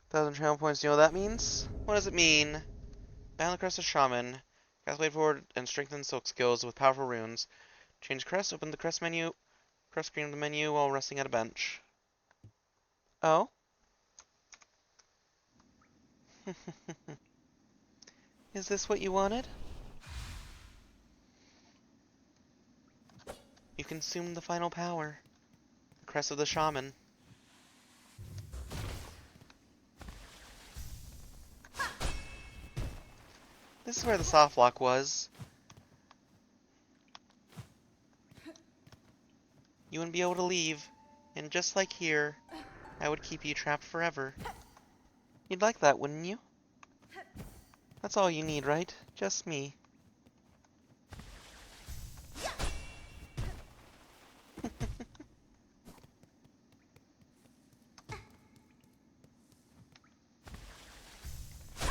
Thousand channel points, you know what that means? What does it mean? Battle the Crest of Shaman. Cast Blade Forward and strengthen silk skills with powerful runes. Change crest, open the crest menu. Crest screen of the menu while resting at a bench. Oh? Is this what you wanted? You consumed the final power. The crest of the shaman. This is where the soft lock was. You wouldn't be able to leave, and just like here, I would keep you trapped forever. You'd like that, wouldn't you? That's all you need, right? Just me.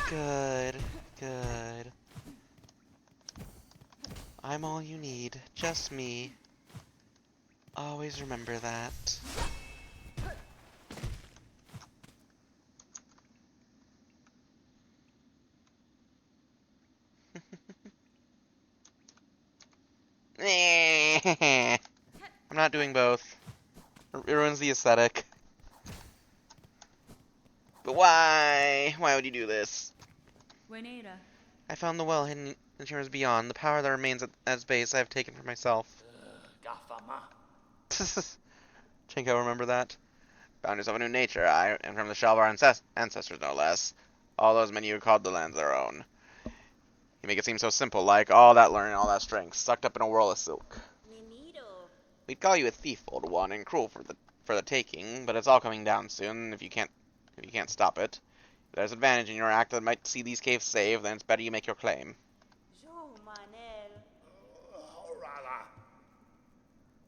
Good, good. I'm all you need, just me. Always remember that. I'm not doing both. It ruins the aesthetic. But why? Why would you do this? I found the well hidden in the chambers beyond. The power that remains at base I have taken for myself. Chenko, remember that? Found yourself a new nature, and from the shell of our ancestors, no less. All those men you called the lands their own. You make it seem so simple, like all that learning, all that strength, sucked up in a whirl of silk. We'd call you a thief, old one, and cruel for the taking, but it's all coming down soon if you can't stop it. If there's advantage in your act that might see these caves saved, then it's better you make your claim.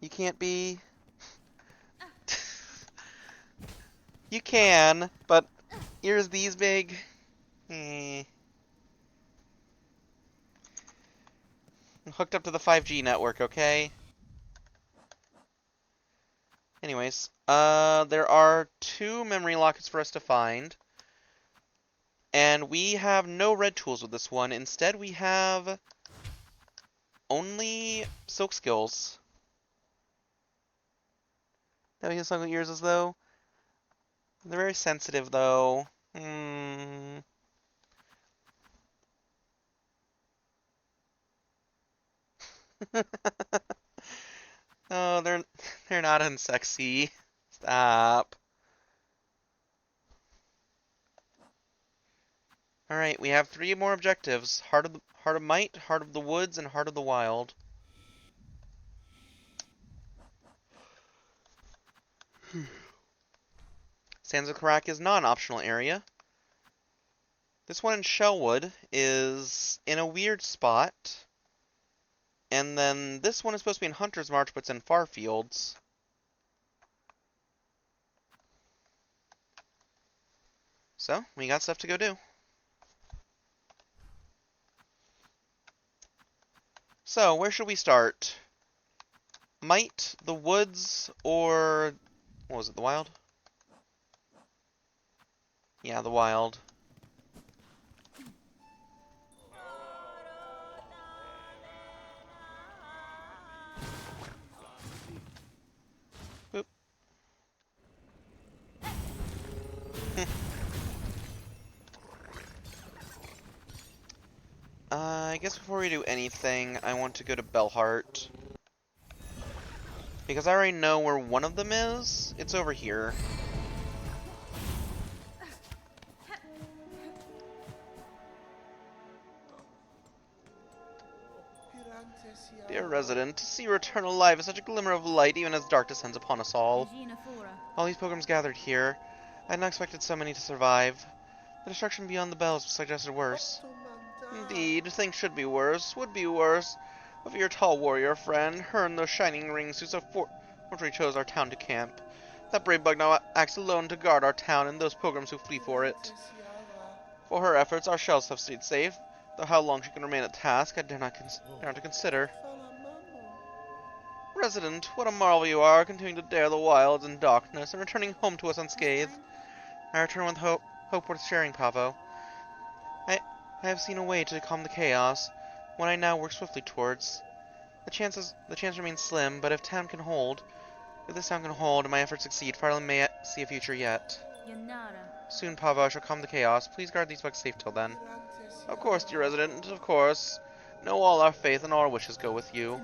You can't be... You can, but ears these big? I'm hooked up to the 5G network, okay? Anyways, there are 2 memory lockets for us to find. And we have no red tools with this one. Instead, we have only silk skills. That makes some ears as though. They're very sensitive, though. Oh, they're not unsexy. Stop. Alright, we have 3 more objectives. Heart of Might, Heart of the Woods, and Heart of the Wild. Sands of Karak is not an optional area. This one in Shellwood is in a weird spot. And then this one is supposed to be in Hunter's March, but it's in Farfields. So, we got stuff to go do. So, where should we start? Might, the Woods, or... what was it, the Wild? Yeah, the Wild. Boop. I guess before we do anything, I want to go to Bellheart. Because I already know where one of them is. It's over here. Dear resident, to see you return alive is such a glimmer of light, even as dark descends upon us all. All these pilgrims gathered here. I had not expected so many to survive. The destruction beyond the bells suggested worse. Indeed, things should be worse, would be worse. But for your tall warrior friend, her and those shining rings who so fortunately chose our town to camp. That brave bug now acts alone to guard our town and those pilgrims who flee for it. For her efforts, our shells have stayed safe, though how long she can remain at task, I dare not to consider. Resident, what a marvel you are, continuing to dare the wilds and darkness, and returning home to us unscathed. I return with hope worth sharing, Pavo. I have seen a way to calm the chaos, one I now work swiftly towards. The chance remains slim, but if this town can hold, and my efforts succeed, Farland may see a future yet. Soon, Pavo, I shall calm the chaos. Please guard these bugs safe till then. Of course, dear resident, of course. Know all our faith and all our wishes go with you.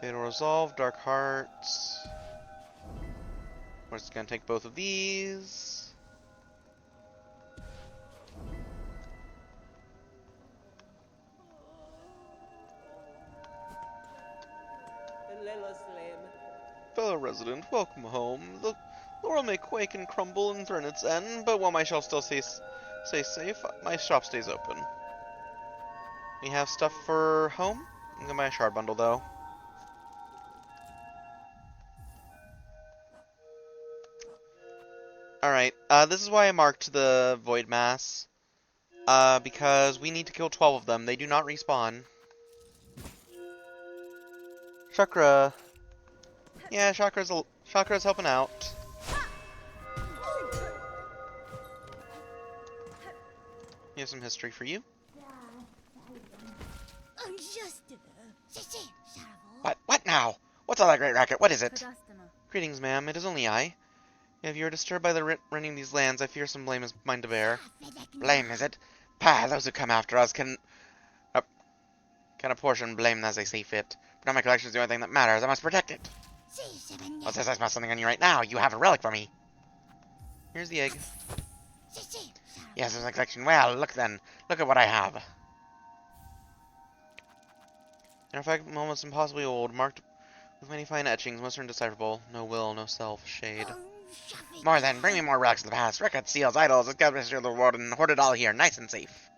Fatal Resolve, Dark Hearts. We're just gonna take both of these. Fellow resident, welcome home. The world may quake and crumble and turn its end, but while my shelf still stays safe, my shop stays open. We have stuff for home. I'm gonna buy a shard bundle though. Alright, this is why I marked the Void Mass. Because we need to kill 12 of them. They do not respawn. Chakra. Yeah, Chakra's helping out. Here's some history for you. What now? What's all that great racket? What is it? Greetings, ma'am. It is only I. If you are disturbed by the renting these lands, I fear some blame is mine to bear. Blame, is it? Pah, those who come after us can apportion blame as they see fit. But now my collection is the only thing that matters. I must protect it. What's this? I smell something on you right now. You have a relic for me. Here's the egg. Yes, there's a collection. Well, look then. Look at what I have. In fact, almost impossibly old, marked with many fine etchings, most are indecipherable. No will, no self, shade. More then, bring me more relics of the past. Records, seals, idols, escaped of the world, and hoard it all here, nice and safe.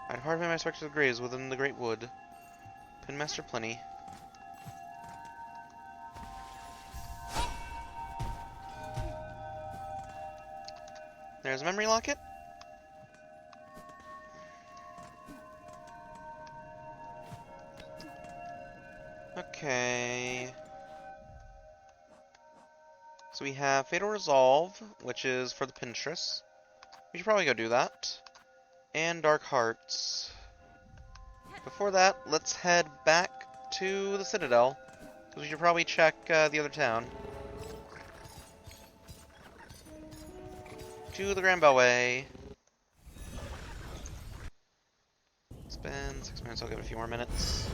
I'd hard my spectral graves within the great wood. Pinmaster plenty. There's a memory locket. Okay. So we have Fatal Resolve, which is for the Pinstress. We should probably go do that. And Dark Hearts. Before that, let's head back to the Citadel, because we should probably check the other town. To the Grand Beltway. Spend 6 minutes, I'll give it a few more minutes.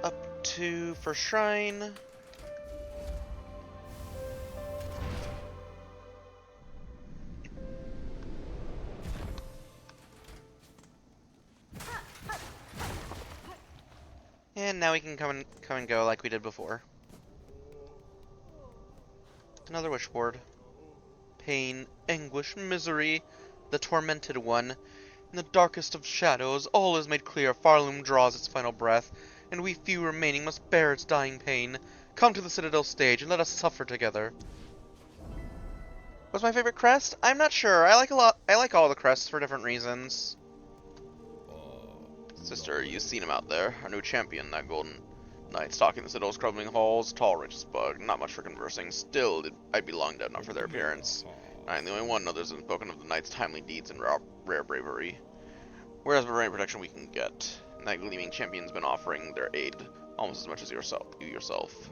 Up to First Shrine. And now we can come and go like we did before. Another wish board. Pain, anguish, misery, the tormented one. In the darkest of shadows, all is made clear. Farloom draws its final breath, and we few remaining must bear its dying pain. Come to the Citadel stage and let us suffer together. What's my favorite crest? I'm not sure. I like all the crests for different reasons. Sister, you've seen him out there. Our new champion, that golden knight stalking the Citadel's crumbling halls. Tall, rich as bug. Not much for conversing. Still, I'd be long dead not for their appearance. I am the only one others have spoken of the knight's timely deeds and rare bravery. Whereas rain protection we can get. And that gleaming champion's been offering their aid almost as much as you yourself.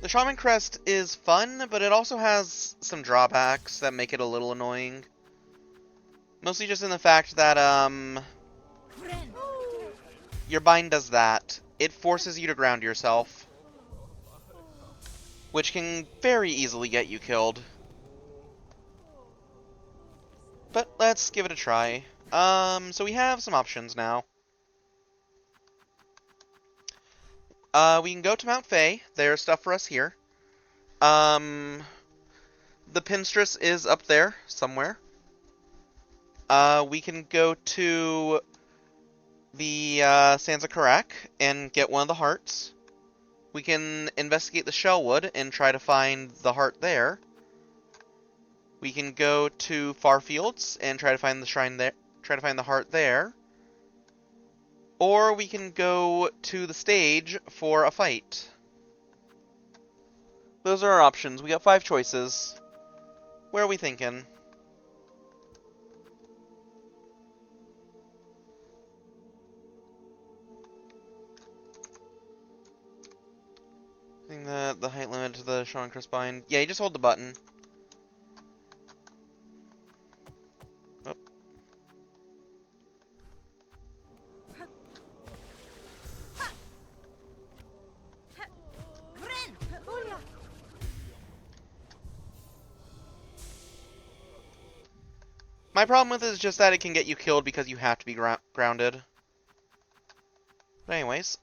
The Shaman Crest is fun, but it also has some drawbacks that make it a little annoying. Mostly just in the fact that, your bind does that. It forces you to ground yourself, which can very easily get you killed. But let's give it a try. So we have some options now. We can go to Mount Fae. There's stuff for us here. The Pinstress is up there somewhere. We can go to the Sansa Karak and get one of the hearts. We can investigate the Shellwood and try to find the heart there. We can go to Farfields and try to find the shrine there. Try to find the heart there. Or we can go to the stage for a fight. Those are our options. We got 5 choices. Where are we thinking? I think the height limit to the Shaman Crest bind. Yeah, you just hold the button. Oh. My problem with it is just that it can get you killed because you have to be grounded. But anyways,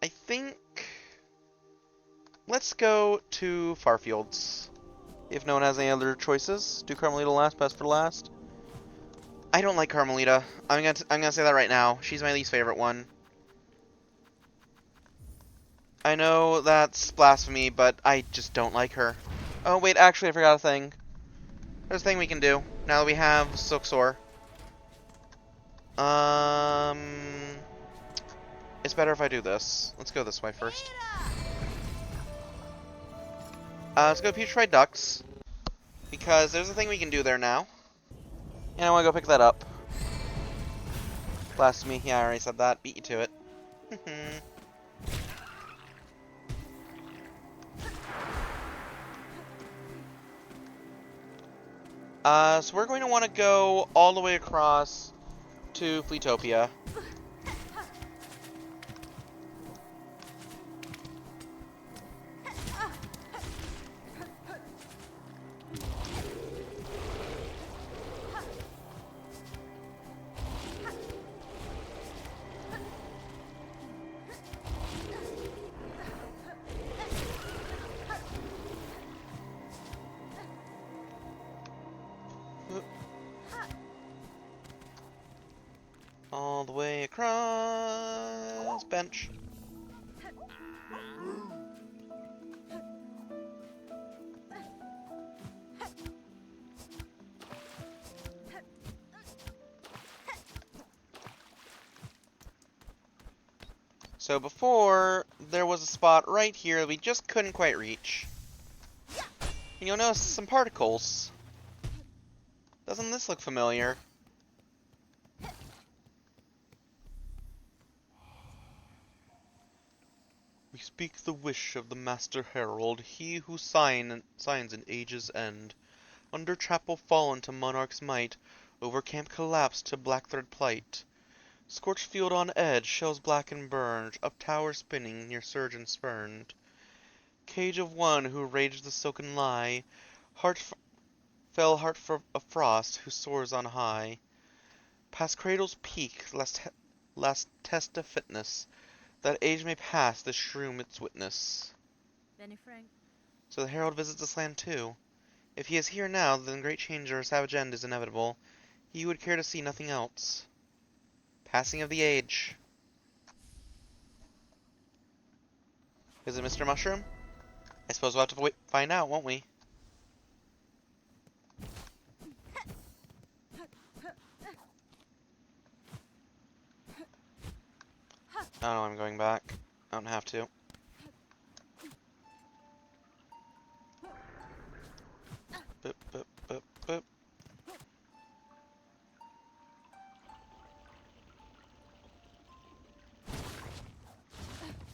I think let's go to Farfields. If no one has any other choices, do Carmelita last, best for last. I don't like Carmelita. I'm gonna say that right now. She's my least favorite one. I know that's blasphemy, but I just don't like her. Oh wait, actually I forgot a thing. There's a thing we can do now that we have Silksor. It's better if I do this. Let's go this way first. Let's go Putrefied Ducts, because there's a thing we can do there now. And I want to go pick that up. Blasphemy. Yeah, I already said that. Beat you to it. So we're going to want to go all the way across to Fleetopia. All the way across bench. So before, there was a spot right here that we just couldn't quite reach. And you'll notice some particles. Doesn't this look familiar? We speak the wish of the Master Herald, he who signs an age's end. Under chapel fallen to monarch's might, over camp collapsed to Blackthread plight. Scorched field on edge, shells black and burned, up tower spinning, near surgeon spurned. Cage of one who raged the silken lie, fell heart of frost, who soars on high. Past cradle's peak, last test of fitness, that age may pass, the shroom its witness. Benny Frank. So the herald visits this land too. If he is here now, then great change or savage end is inevitable. He would care to see nothing else. Passing of the age. Is it Mr. Mushroom? I suppose we'll have to find out, won't we? Oh no, I'm going back. I don't have to. Boop, boop, boop, boop.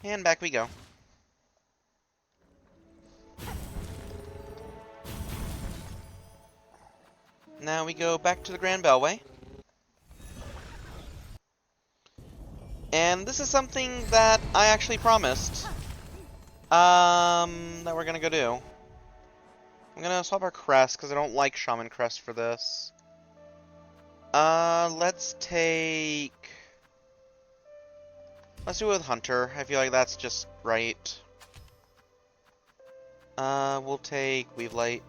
And back we go. Now we go back to the Grand Bellway. And this is something that I actually promised. That we're gonna go do. I'm gonna swap our crest, because I don't like Shaman Crest for this. Let's take... Let's do it with Hunter. I feel like that's just right. We'll take Weavelight.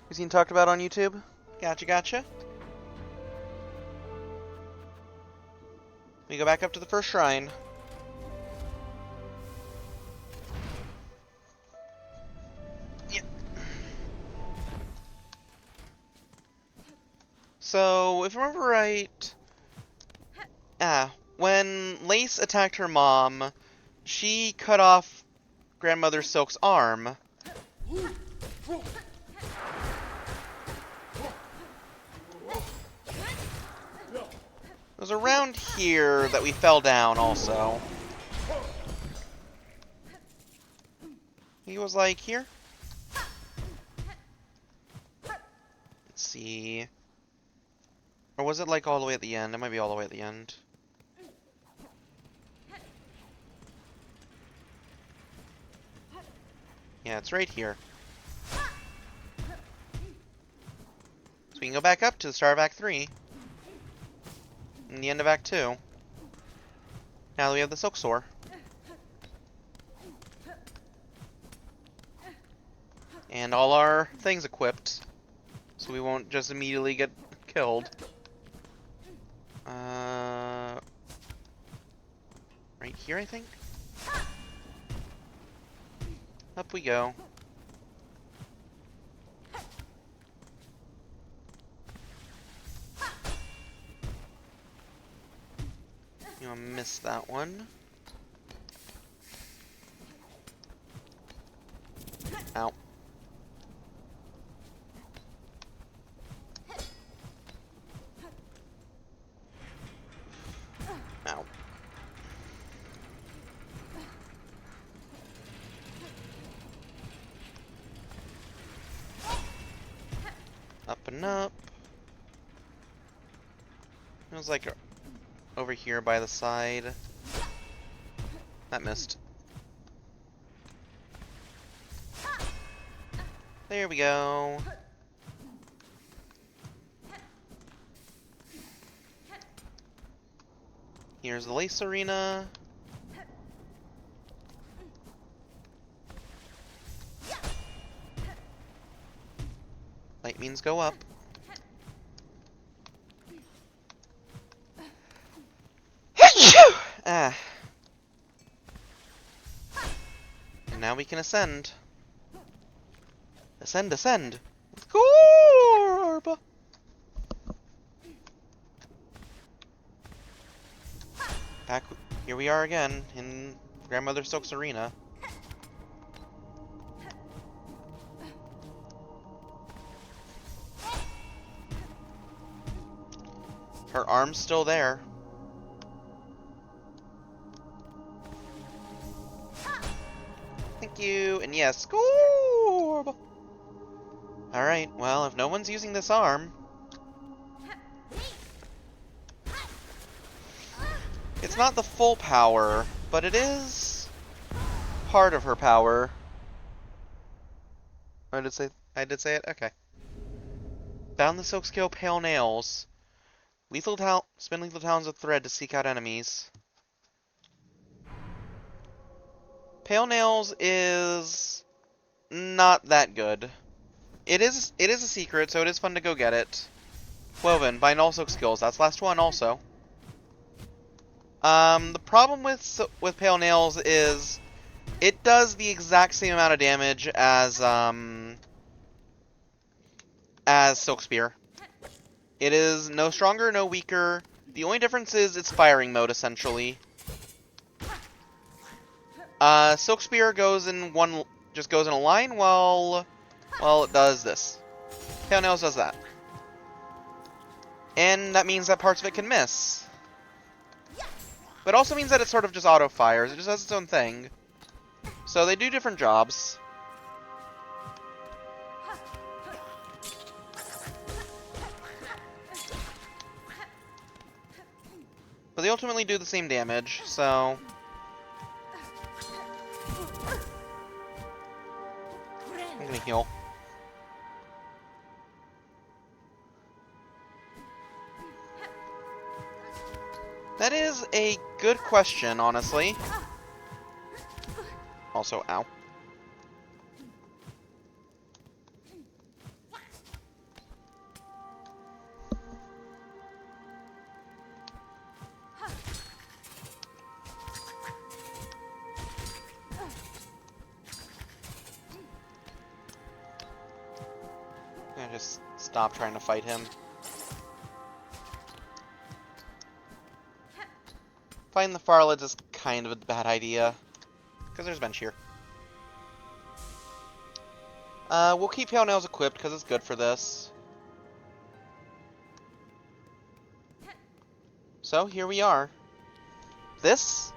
You seen talked about on YouTube? Gotcha, gotcha. We go back up to the first shrine. Yep. So, if I remember right... when Lace attacked her mom, she cut off Grandmother Silk's arm. It was around here that we fell down also. He was like here. Let's see. Or was it like all the way at the end? It might be all the way at the end. Yeah, it's right here. So we can go back up to the start of Act 3. And the end of Act 2. Now that we have the Silk Sword. And all our things equipped. So we won't just immediately get killed. Right here, I think? Up we go. You know, missed that one. Ow. Ow. Up and up. It was like over here by the side. That missed. There we go. Here's the lace arena. Light means go up. Ah. And now we can ascend. Ascend, ascend. Scorb! Back here we are again in Grandmother Stokes Arena. Her arm's still there. Thank you, and yes, Scorb! Alright, well, if no one's using this arm... It's not the full power, but it is part of her power. I did say it? Okay. Bound the silk scale pale nails. Spin lethal talons of thread to seek out enemies. Pale nails is not that good. It is a secret, so it is fun to go get it. Woven, bind all silk skills. That's last one also. The problem with Pale Nails is it does the exact same amount of damage as Silk Spear. It is no stronger, no weaker. The only difference is its firing mode, essentially. Silk Spear goes in just goes in a line while it does this. Pale Nails does that. And that means that parts of it can miss. But it also means that it sort of just auto-fires. It just has its own thing. So they do different jobs. But they ultimately do the same damage, so... I'm gonna heal. That is a good question, honestly. Also, ow. I'm gonna just stop trying to fight him. Fighting the Farlids is kind of a bad idea, because there's bench here. We'll keep Pale Nails equipped, because it's good for this. So, here we are. This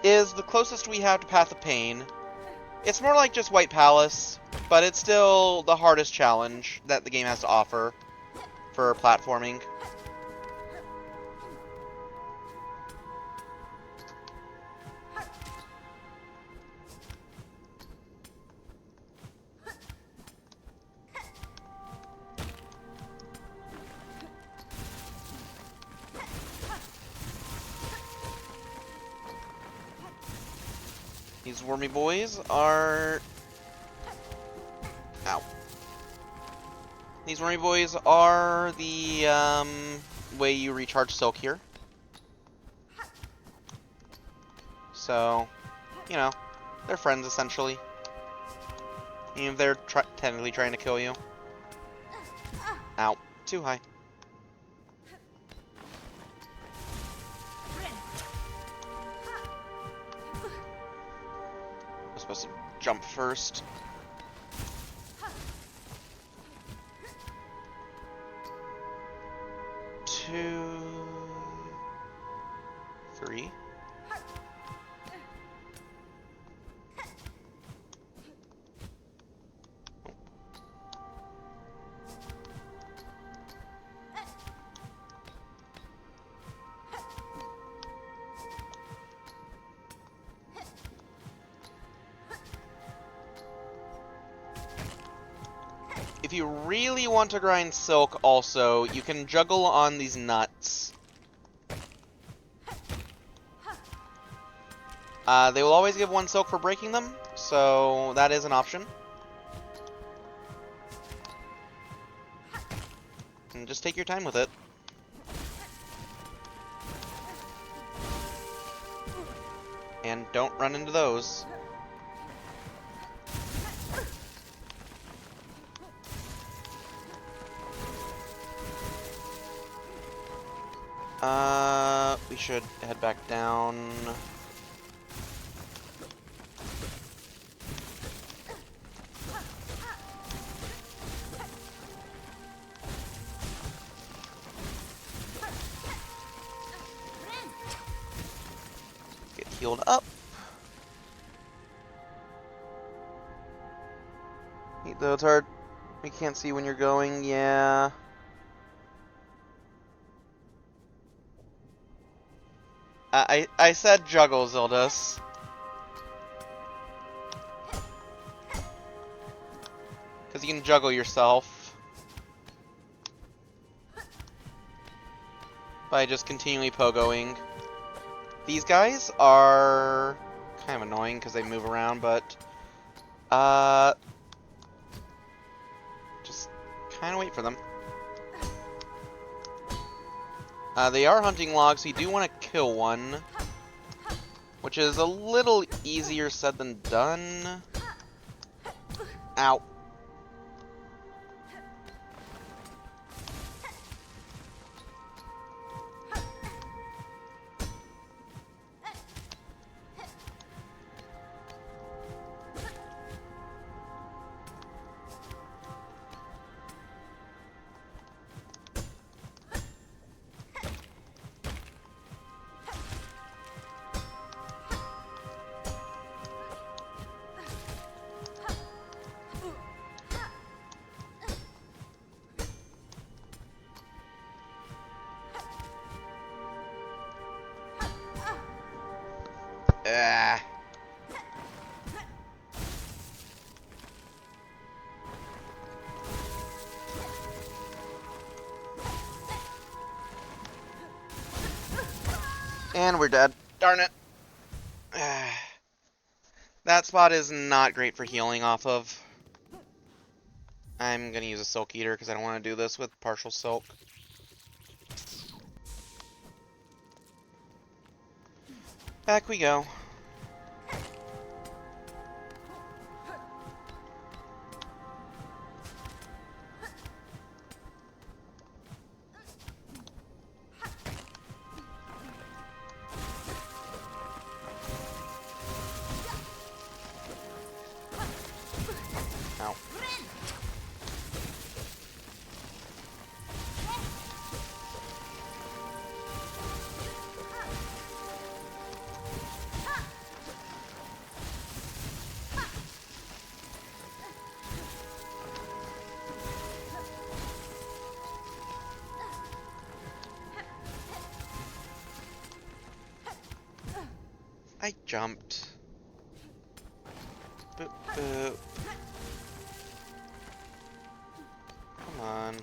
is the closest we have to Path of Pain. It's more like just White Palace, but it's still the hardest challenge that the game has to offer for platforming. These wormy boys are... Ow. These wormy boys are the way you recharge Silk here. So, you know, they're friends essentially. Even if they're technically trying to kill you. Ow. Too high. Supposed to jump first. Two, three. If you really want to grind silk also, you can juggle on these nuts. They will always give 1 silk for breaking them, so that is an option. And just take your time with it. And don't run into those. We should head back down. Get healed up. Though it's hard. We can't see when you're going, yeah. I said juggle, Xildis. Because you can juggle yourself by just continually pogoing. These guys are kind of annoying because they move around, but just kind of wait for them. They are hunting logs, so you do want to kill one, which is a little easier said than done. Ow. And we're dead. Darn it. That spot is not great for healing off of. I'm gonna use a Silk Eater because I don't want to do this with partial Silk. Back we go. Ow. I jumped. Boop, boop. Come on.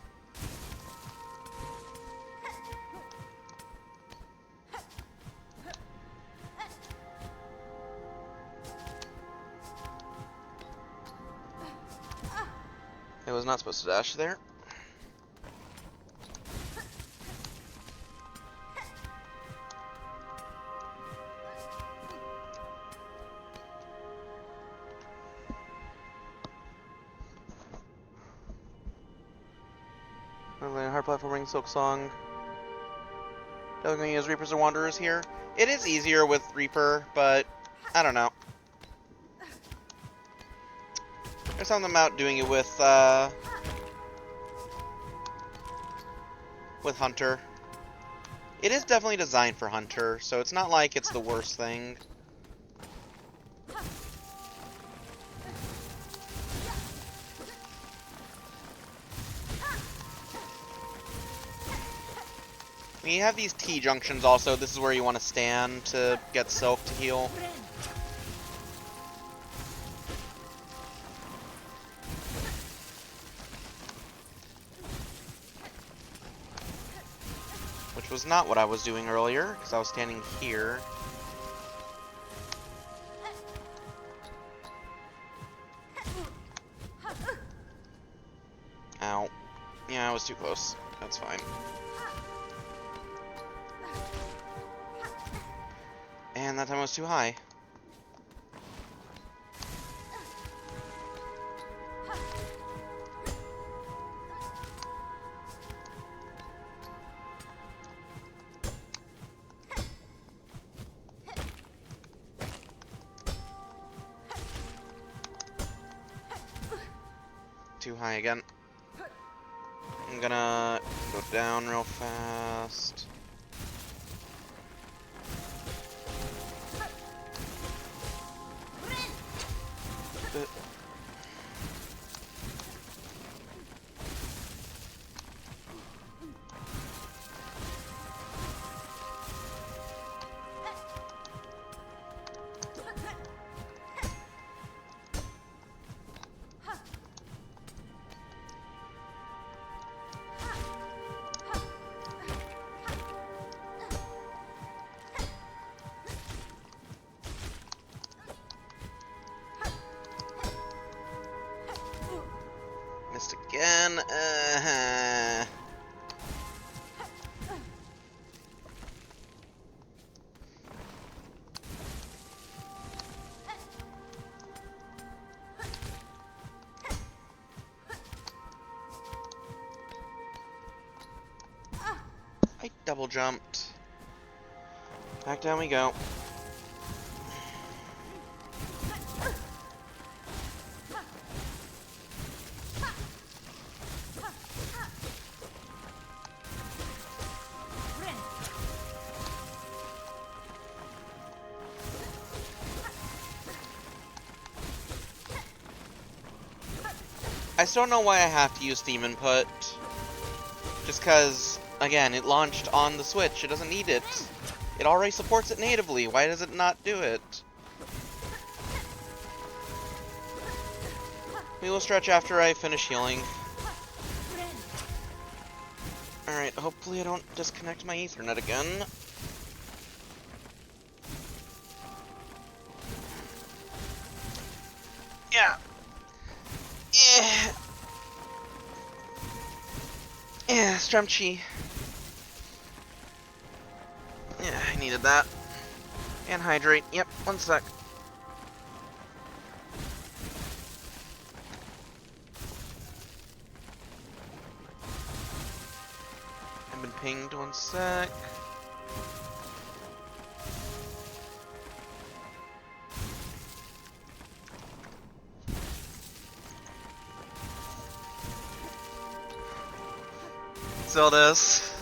I was not supposed to dash there. Hard platforming Silk Song. Definitely gonna use Reapers or Wanderers here. It is easier with Reaper, but I don't know. There's something about doing it with Hunter. It is definitely designed for Hunter, so it's not like it's the worst thing. When you have these T-junctions also, this is where you want to stand to get Silk to heal. Which was not what I was doing earlier, because I was standing here. Ow. Yeah, I was too close. That's fine. And that time I was too high. Too high again. I'm gonna go down real fast. Missed again. I double jumped. Back down we go. I still don't know why I have to use Theme Input. Just because, again, it launched on the Switch. It doesn't need it. It already supports it natively. Why does it not do it? We will stretch after I finish healing. Alright, hopefully I don't disconnect my Ethernet again. Yeah. Yeah. Yeah, Strumchi. Yeah, I needed that. And hydrate. Yep, one sec. I've been pinged, one sec. Zildus.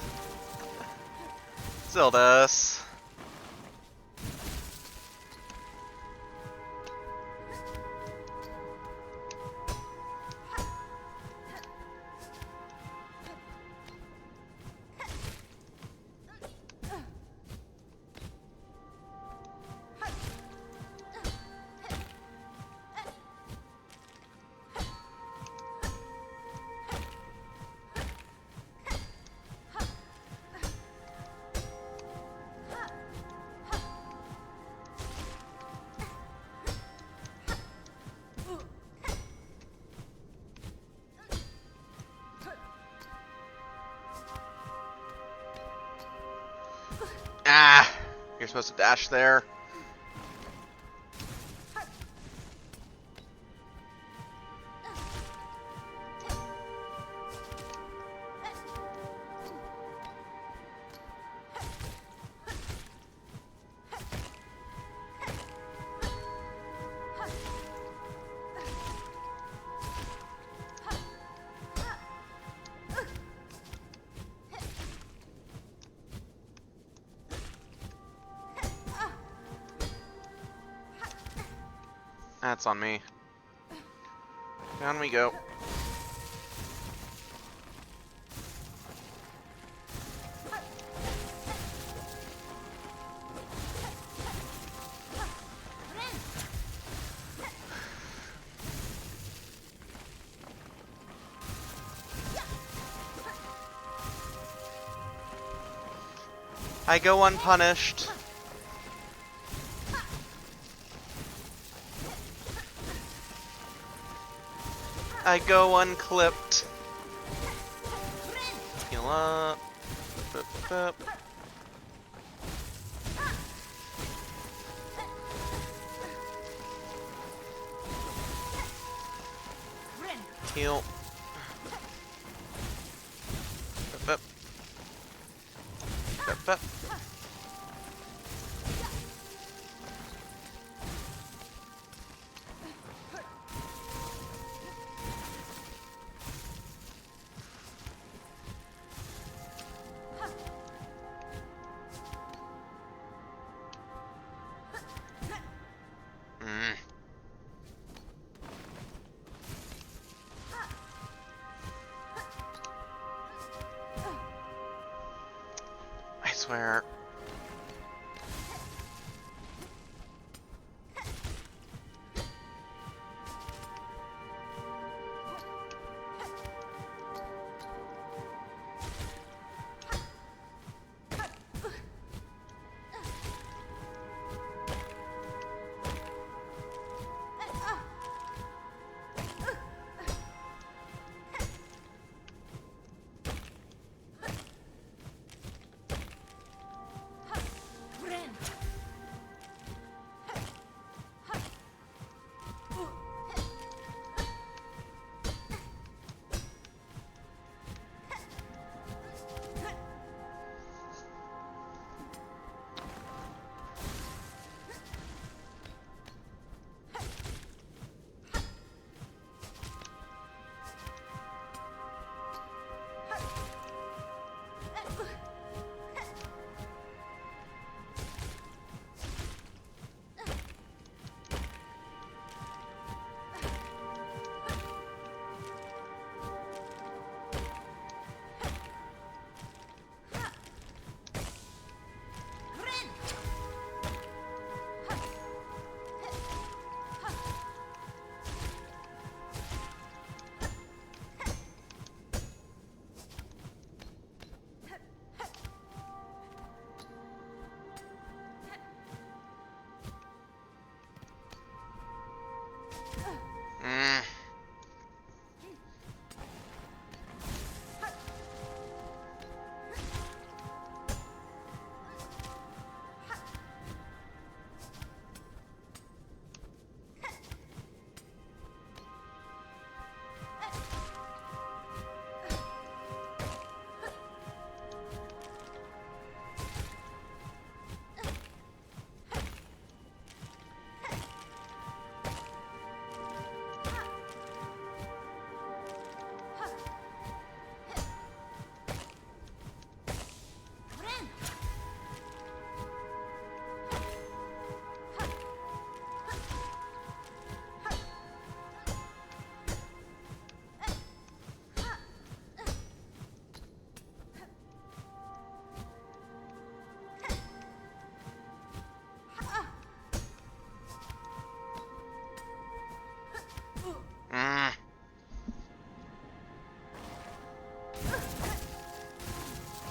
Zildus. Ah! You're supposed to dash there. That's on me. Down we go. I go unpunished. I go unclipped. Heal up. Up. Heal. Up. Up. I swear.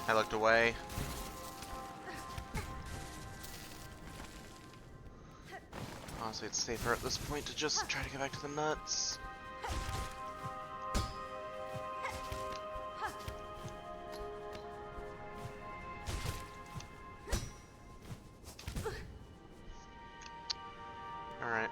I looked away. Honestly, it's safer at this point to just try to get back to the nuts. Alright.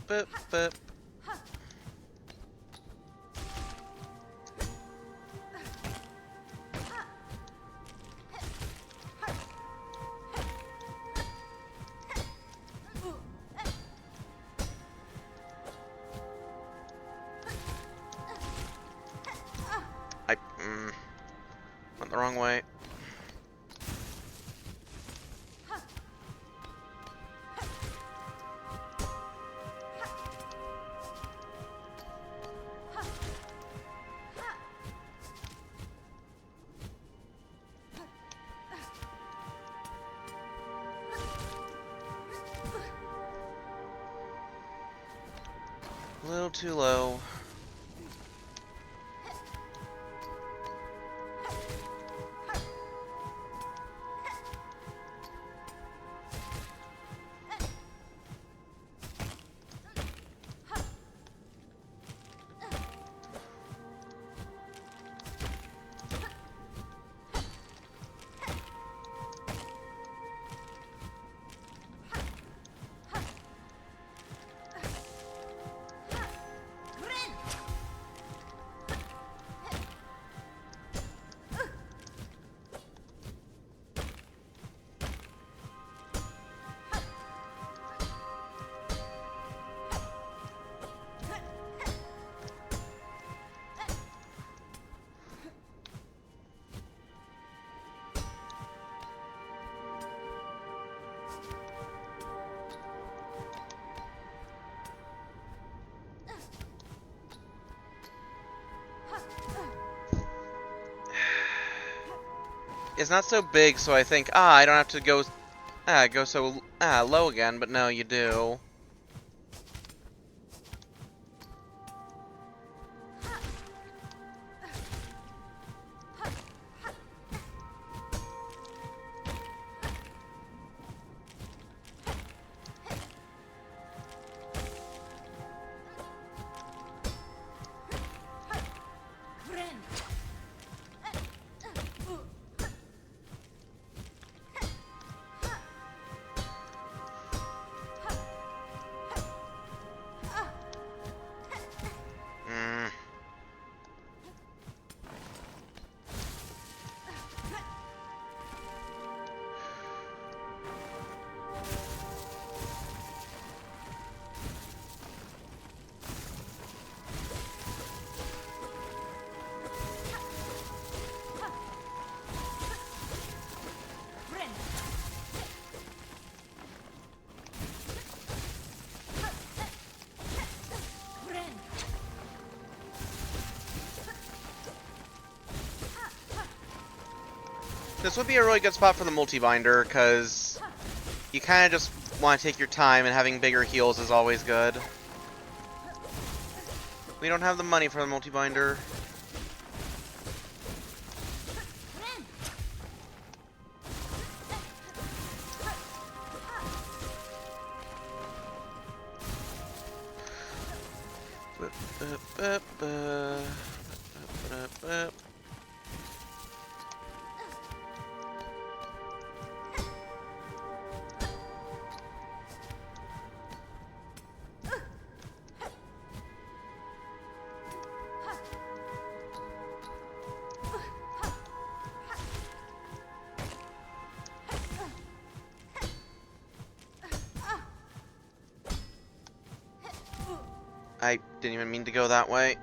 boop, boop. Went the wrong way. A little too low. It's not so big, so I think, I don't have to go so low again, but no, you do. This would be a really good spot for the multi-binder, because you kind of just want to take your time, and having bigger heals is always good. We don't have the money for the multi-binder. I didn't even mean to go that way.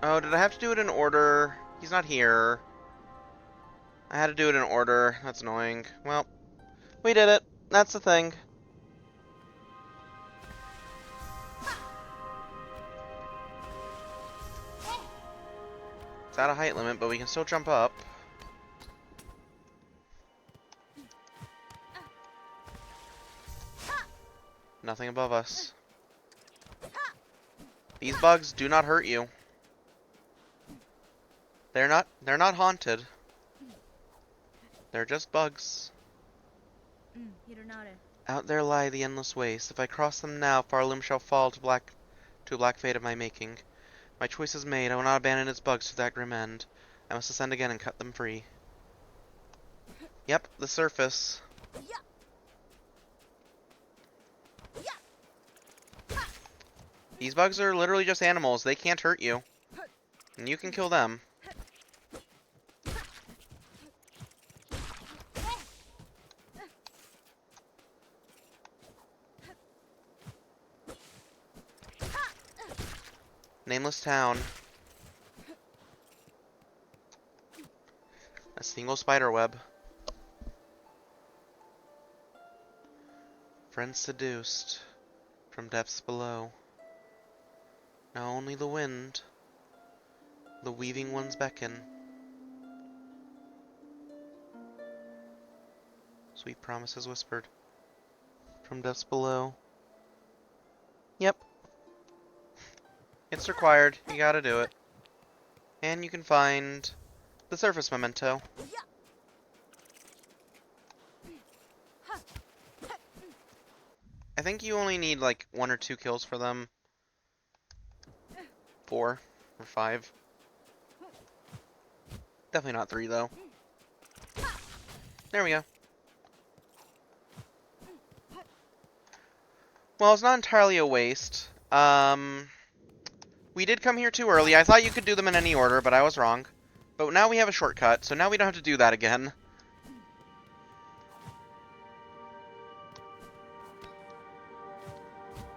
Oh, did I have to do it in order? He's not here. I had to do it in order. That's annoying. Well, we did it. That's the thing. It's out of height limit, but we can still jump up. Nothing above us. These bugs do not hurt you. They're not haunted. They're just bugs. Out there lie the endless wastes. If I cross them now, Farloom shall fall to a black fate of my making. My choice is made. I will not abandon its bugs to that grim end. I must ascend again and cut them free. Yep, the surface. These bugs are literally just animals. They can't hurt you. And you can kill them. Nameless town. A single spider web. Friends seduced from depths below. Now only the wind, the weaving ones beckon. Sweet promises whispered from depths below. Yep. It's required. You gotta do it. And you can find the surface memento. I think you only need like 1 or 2 kills for them. 4 or 5. Definitely not 3 though. There we go. Well, it's not entirely a waste. We did come here too early. I thought you could do them in any order, but I was wrong. But now we have a shortcut, so now we don't have to do that again.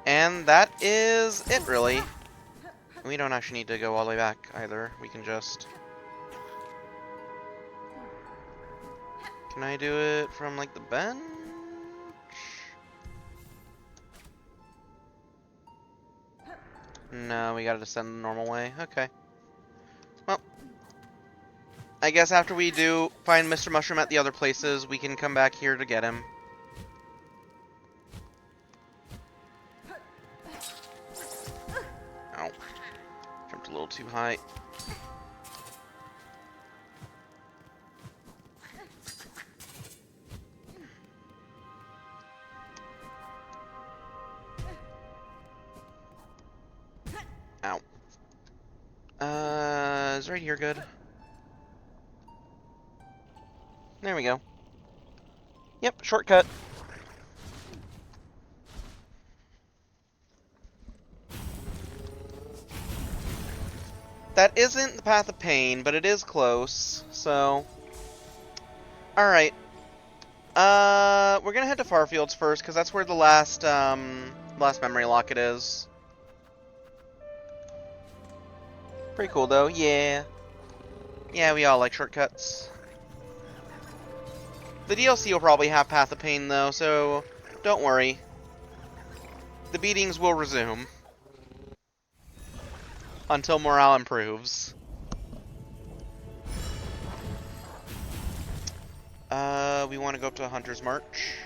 And that is it, really. We don't actually need to go all the way back, either. We can just... Can I do it from, like, the bench? No, we gotta descend the normal way. Okay. Well, I guess after we do find Mr. Mushroom at the other places, we can come back here to get him. Ow. Jumped a little too high. Ow. Is right here good? There we go. Yep, shortcut. That isn't the Path of Pain, but it is close, so... Alright. We're gonna head to Farfields first, because that's where the last memory locket is. Pretty cool, though. Yeah. Yeah, we all like shortcuts. The DLC will probably have Path of Pain, though, so don't worry. The beatings will resume. Until morale improves. We want to go up to Hunter's March.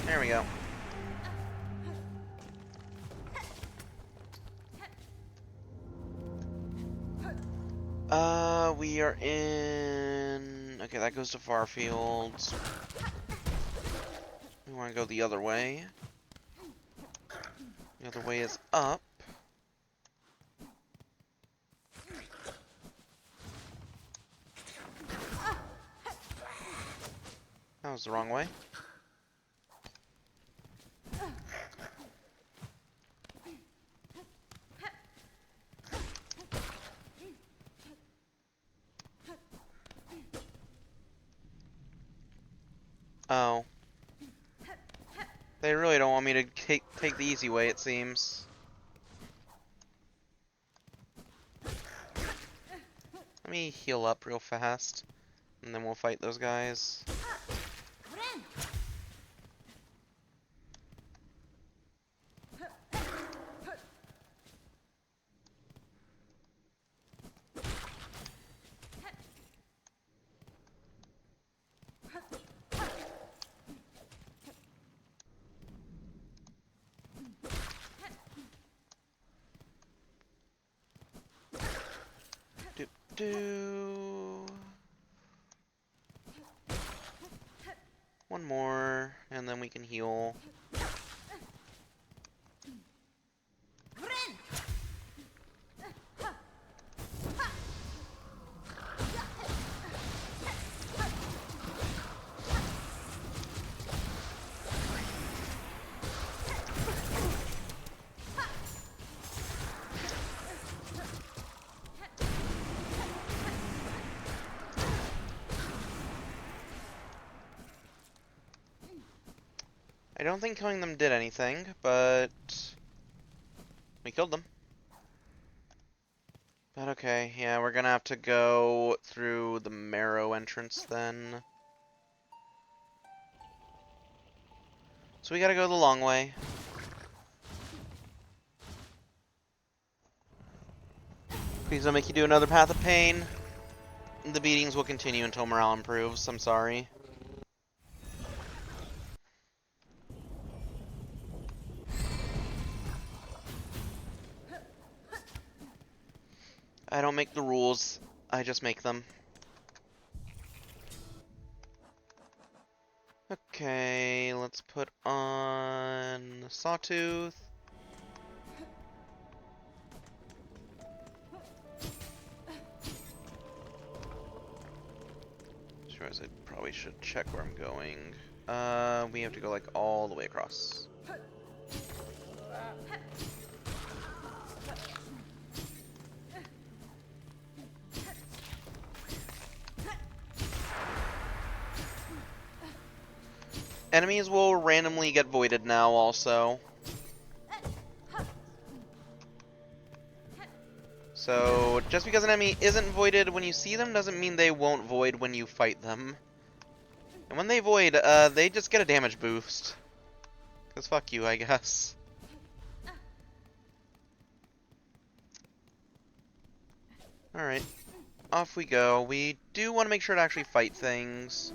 There we go. We are in... Okay, that goes to Farfields. We want to go the other way. The other way is up. That was the wrong way. Oh. They really don't want me to take the easy way, it seems. Let me heal up real fast, and then we'll fight those guys. One more, and then we can heal. I don't think killing them did anything, but we killed them. But okay, yeah, we're gonna have to go through the Marrow entrance then. So we gotta go the long way. Please don't make you do another Path of Pain. The beatings will continue until morale improves, I'm sorry. I don't make the rules, I just make them. Okay, let's put on Sawtooth. Sure, as I probably should check where I'm going. We have to go like all the way across. Enemies will randomly get voided now, also. So, just because an enemy isn't voided when you see them doesn't mean they won't void when you fight them. And when they void, they just get a damage boost. Because fuck you, I guess. Alright, off we go. We do want to make sure to actually fight things.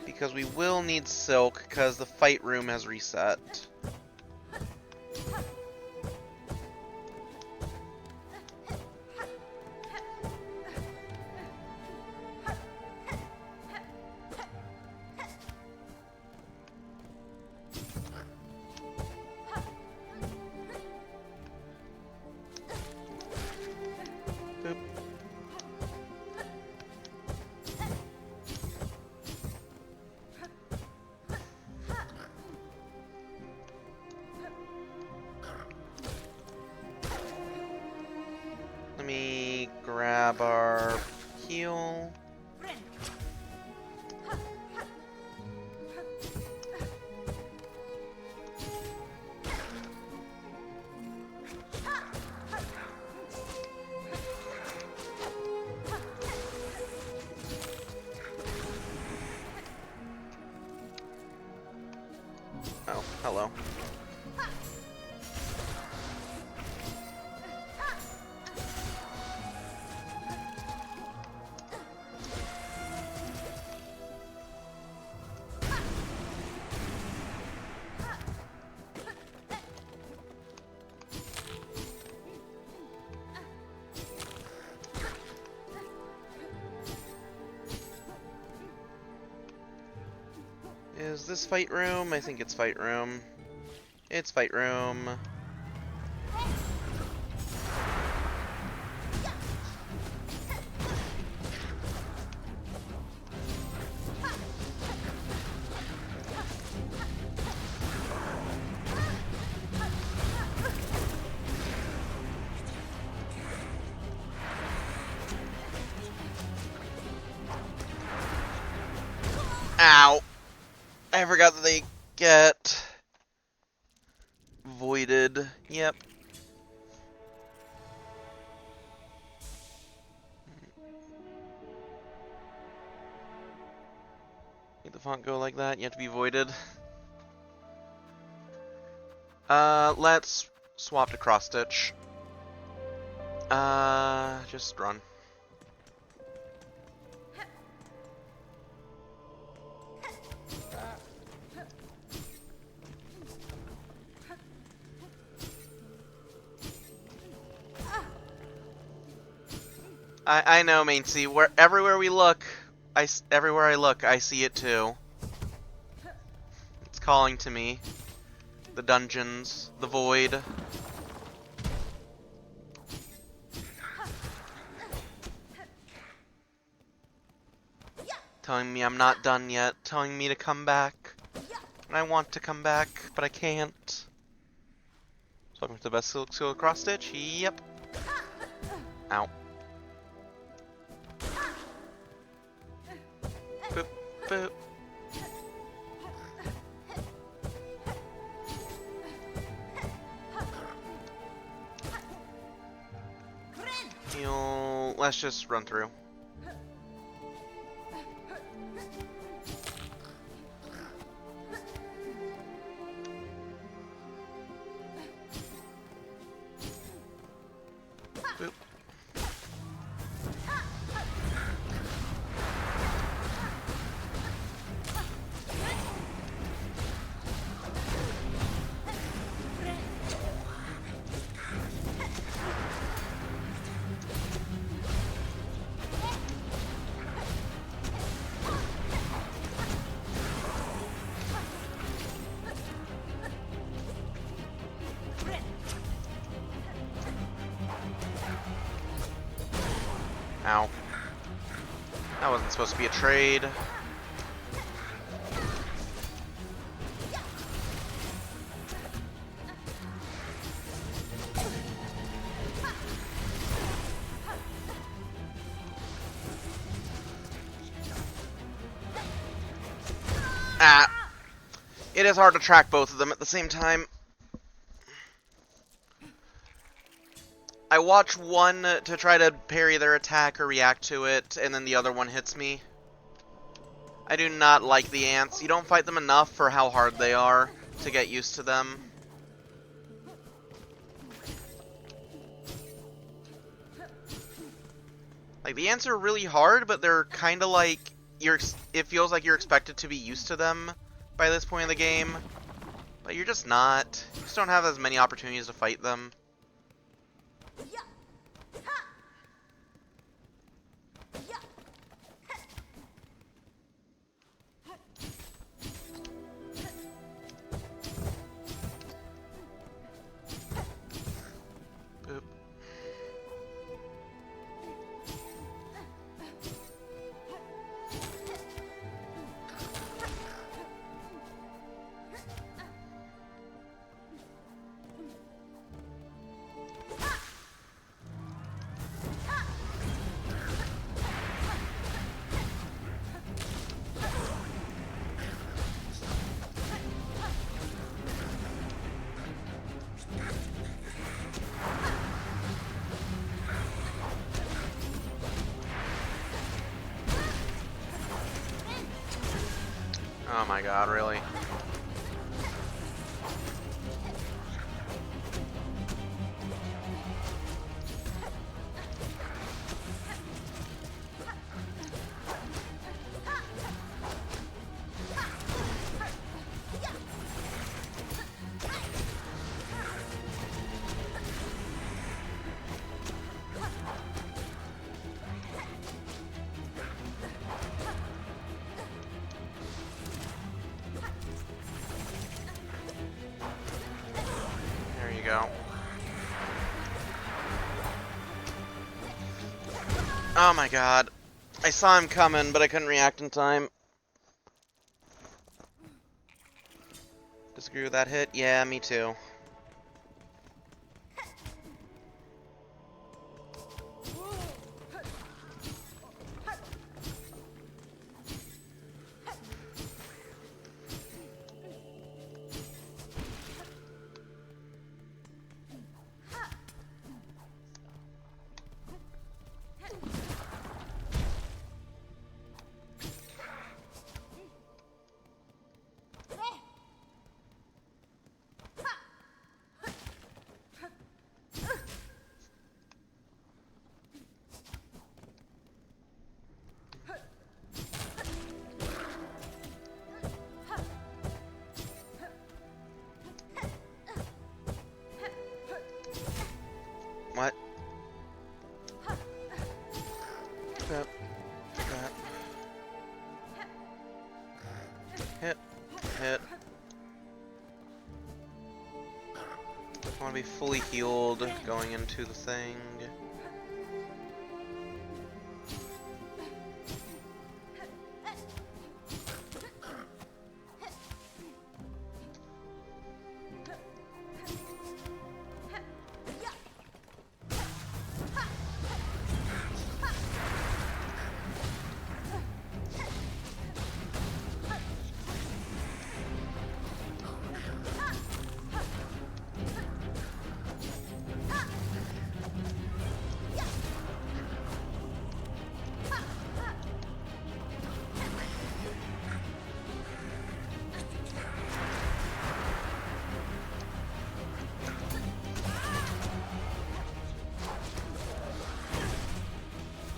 Because we will need Silk, because the fight room has reset. Boop. Let me grab our heal. Oh, hello. Is this fight room? I think it's fight room. It's fight room. Ow! I forgot that they get voided. Yep. Make the font go like that. You have to be voided. Let's swap to cross stitch. Just run. I know, Maincy. Everywhere we look, everywhere I look, I see it too. It's calling to me. The dungeons, the void. Telling me I'm not done yet. Telling me to come back. And I want to come back, but I can't. So welcome to the best skill cross stitch. Yep. Ow. Boop, boop. Let's just run through. Boop. Ow. That wasn't supposed to be a trade. Ah. It is hard to track both of them at the same time. I watch one to try to parry their attack or react to it, and then the other one hits me. I do not like the ants. You don't fight them enough for how hard they are to get used to them. Like, the ants are really hard, but they're kind of like... it feels like you're expected to be used to them by this point in the game. But you're just not. You just don't have as many opportunities to fight them. Boop. Oh my god, really? go. Oh my god. I saw him coming, but I couldn't react in time. Disagree with that hit? Yeah, me too. What? Yep. Yep. Hit. Hit. I want to be fully healed going into the thing.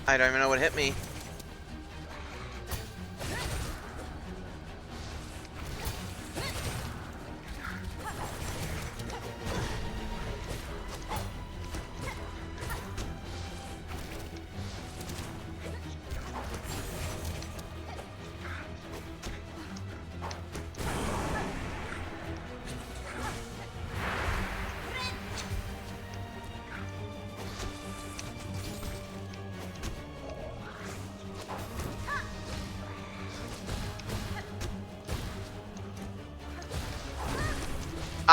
I don't even know what hit me.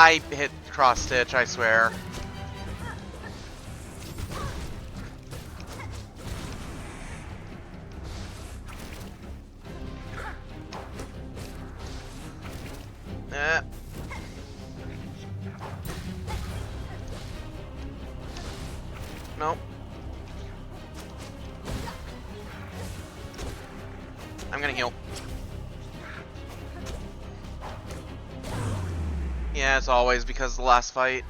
I hit cross stitch, I swear. Nope. I'm gonna heal. Yeah, as always, because of the last fight.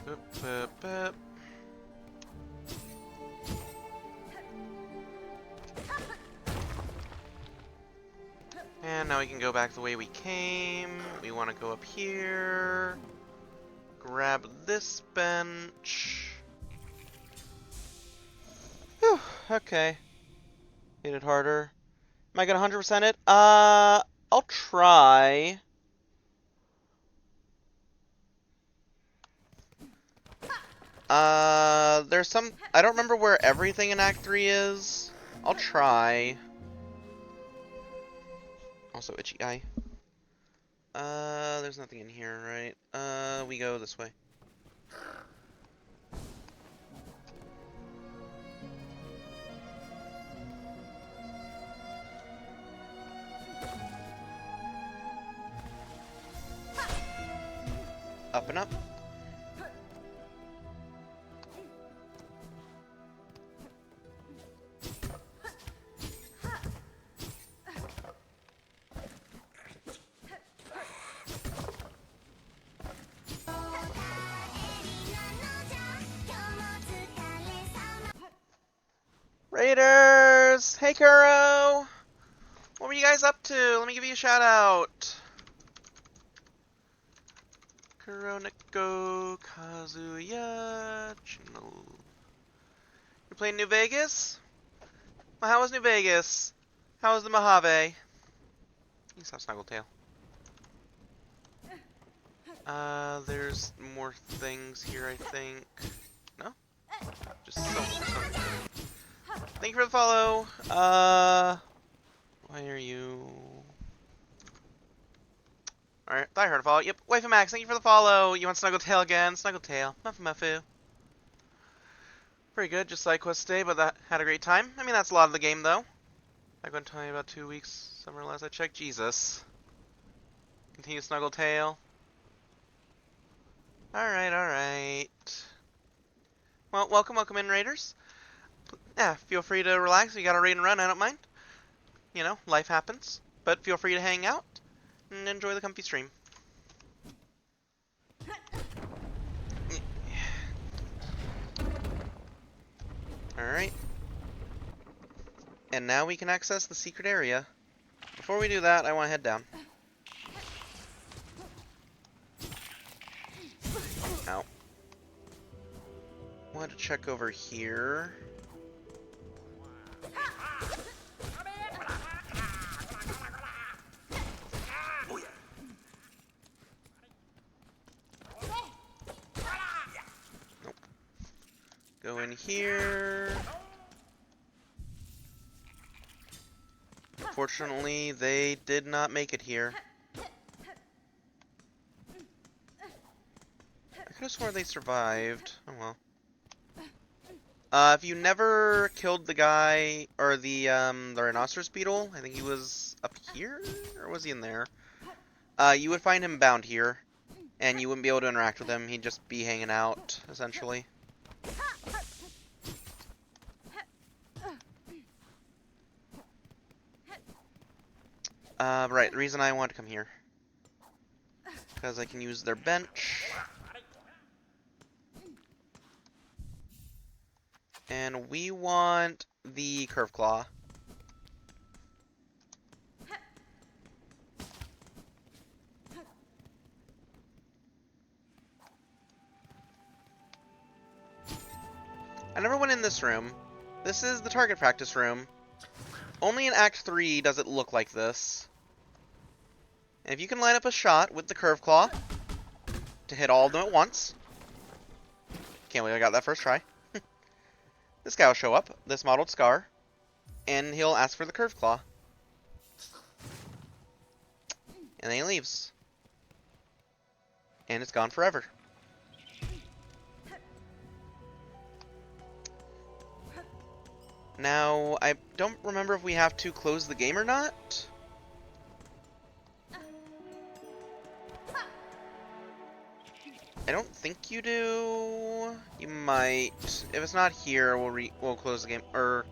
Boop, boop, boop. And now we can go back the way we came. We want to go up here. Grab this bench. Whew, okay. Hit it harder. Am I gonna 100% it? I'll try. There's some... I don't remember where everything in Act 3 is. I'll try. Also, itchy eye. There's nothing in here, right? We go this way. Up and up. Raiders! Hey, Kuro! What were you guys up to? Let me give you a shout out. Kuroneko Kazuya Chino. You're playing New Vegas? Well, how was New Vegas? How was the Mojave? You saw Snuggletail. There's more things here, I think. No? Just so. Thank you for the follow. Why are you? Alright, I heard a follow. Yep, Waifu Max, thank you for the follow. You want Snuggletail again? Snuggletail. Mufu. Pretty good, just side quest today, but that had a great time. I mean, that's a lot of the game, though. I couldn't tell you about 2 weeks, summer last I checked. Jesus. Continue Snuggletail. Alright. Well, welcome in, Raiders. Yeah, feel free to relax. If you got a raid and run, I don't mind. You know, life happens. But feel free to hang out and enjoy the comfy stream. Alright. And now we can access the secret area. Before we do that, I want to head down. Ow. I wanted to check over here. Nope. Go in here. Unfortunately, they did not make it here. I could have sworn they survived. Oh well. If you never killed the guy, or the rhinoceros beetle, I think he was up here? Or was he in there? You would find him bound here. And you wouldn't be able to interact with him. He'd just be hanging out, essentially. Right, the reason I want to come here. Because I can use their bench. And we want the Curve Claw. I never went in this room. This is the target practice room. Only in Act 3 does it look like this. And if you can line up a shot with the Curve Claw to hit all of them at once. Can't believe I got that first try. This guy will show up, this modeled Scar, and he'll ask for the Curve Claw. And then he leaves. And it's gone forever. Now, I don't remember if we have to close the game or not. I don't think you do. You might. If it's not here, we'll close the game or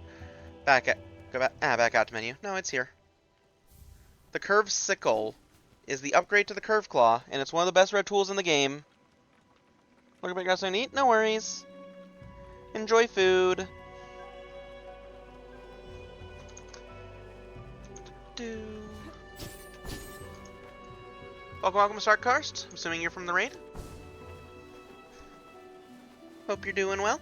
back out to menu. No, it's here. The Curve Sickle is the upgrade to the Curve Claw, and it's one of the best red tools in the game. Look at my grass I need. No worries. Enjoy food. Welcome, Starkkarst. I'm assuming you're from the raid. Hope you're doing well.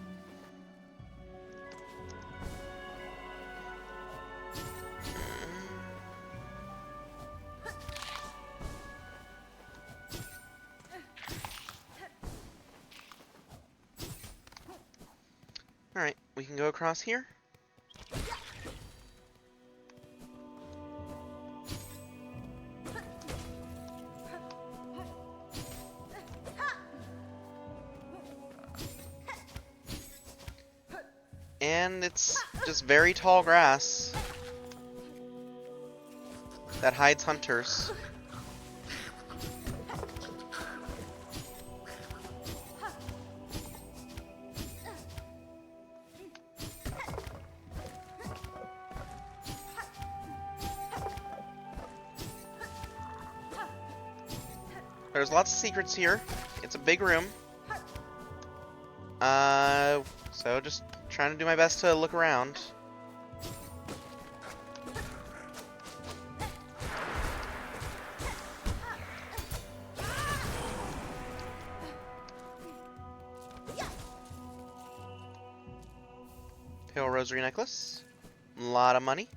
Alright, we can go across here. And it's just very tall grass that hides hunters. There's lots of secrets here. It's a big room. So just trying to do my best to look around. Pale Rosary Necklace. A lot of money.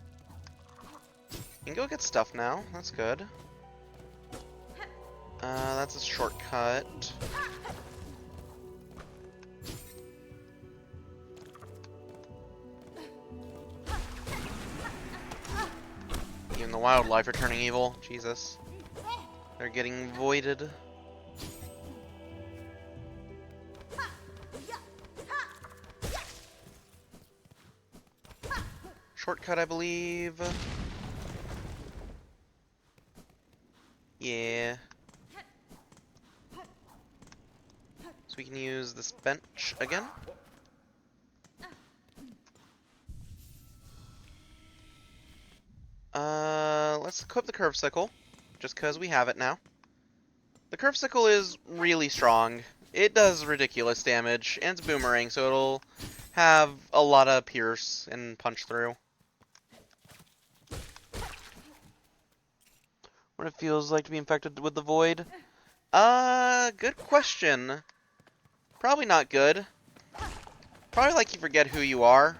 You can go get stuff now. That's good. That's a shortcut. Even the wildlife are turning evil. Jesus. They're getting voided. Shortcut, I believe. Yeah. So we can use this bench again. Let's equip the Curve Sickle, just because we have it now. The Curve Sickle is really strong. It does ridiculous damage, and it's boomerang, so it'll have a lot of pierce and punch through. What it feels like to be infected with the Void? Good question. Probably not good. Probably like you forget who you are.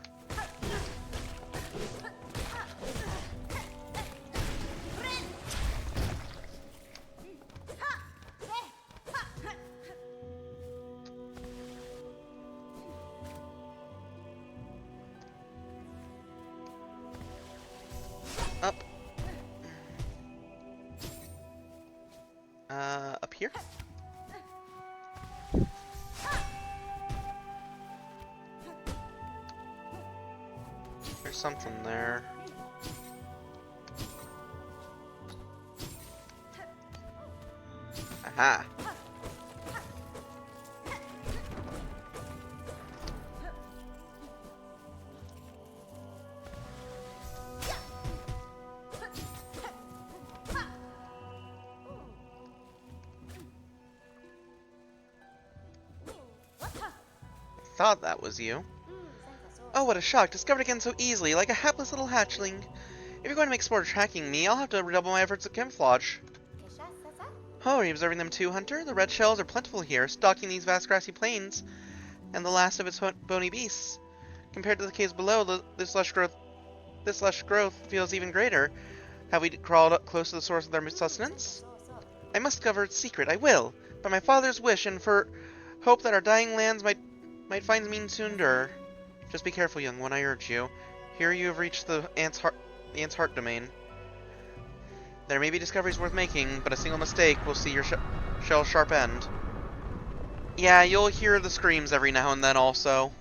Up. Up here? There's something there. Aha. Thought that was you. Oh, what a shock. Discovered again so easily, like a hapless little hatchling. If you're going to make sport of tracking me, I'll have to redouble my efforts at camouflage. Oh, are you observing them too, Hunter? The red shells are plentiful here, stalking these vast grassy plains, and the last of its bony beasts. Compared to the caves below, this lush growth feels even greater. Have we crawled up close to the source of their sustenance? I must discover its secret. I will, by my father's wish, and for hope that our dying lands might find means to endure. Just be careful, young one, I urge you. Here you have reached the ant's heart domain. There may be discoveries worth making, but a single mistake will see your shell's sharp end. Yeah, you'll hear the screams every now and then also.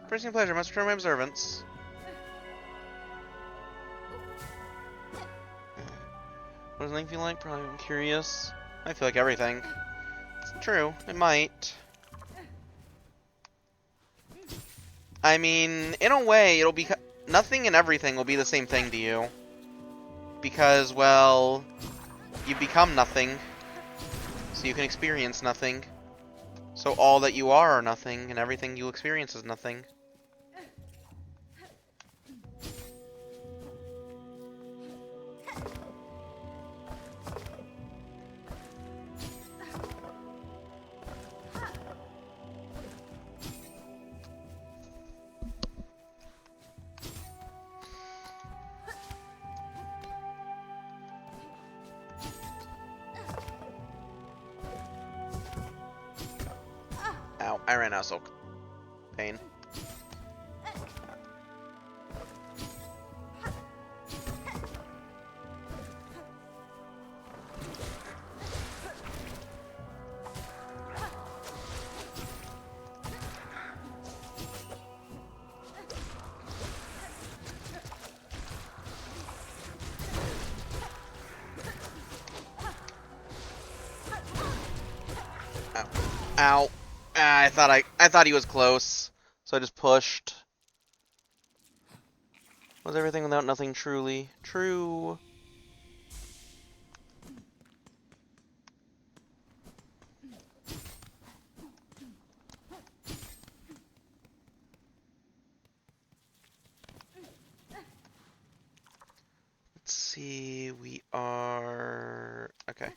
Personal pleasure, must return my observance. What does anything feel like? Probably I'm curious. I feel like everything. It's true, it might. I mean, in a way, it'll be... Nothing and everything will be the same thing to you. Because, well, you become nothing. So you can experience nothing. So all that you are nothing, and everything you experience is nothing. Ow, I ran out of soul pain. Ow. Ow. I thought he was close, so I just pushed. Was everything without nothing truly true? Let's see, we are... Okay.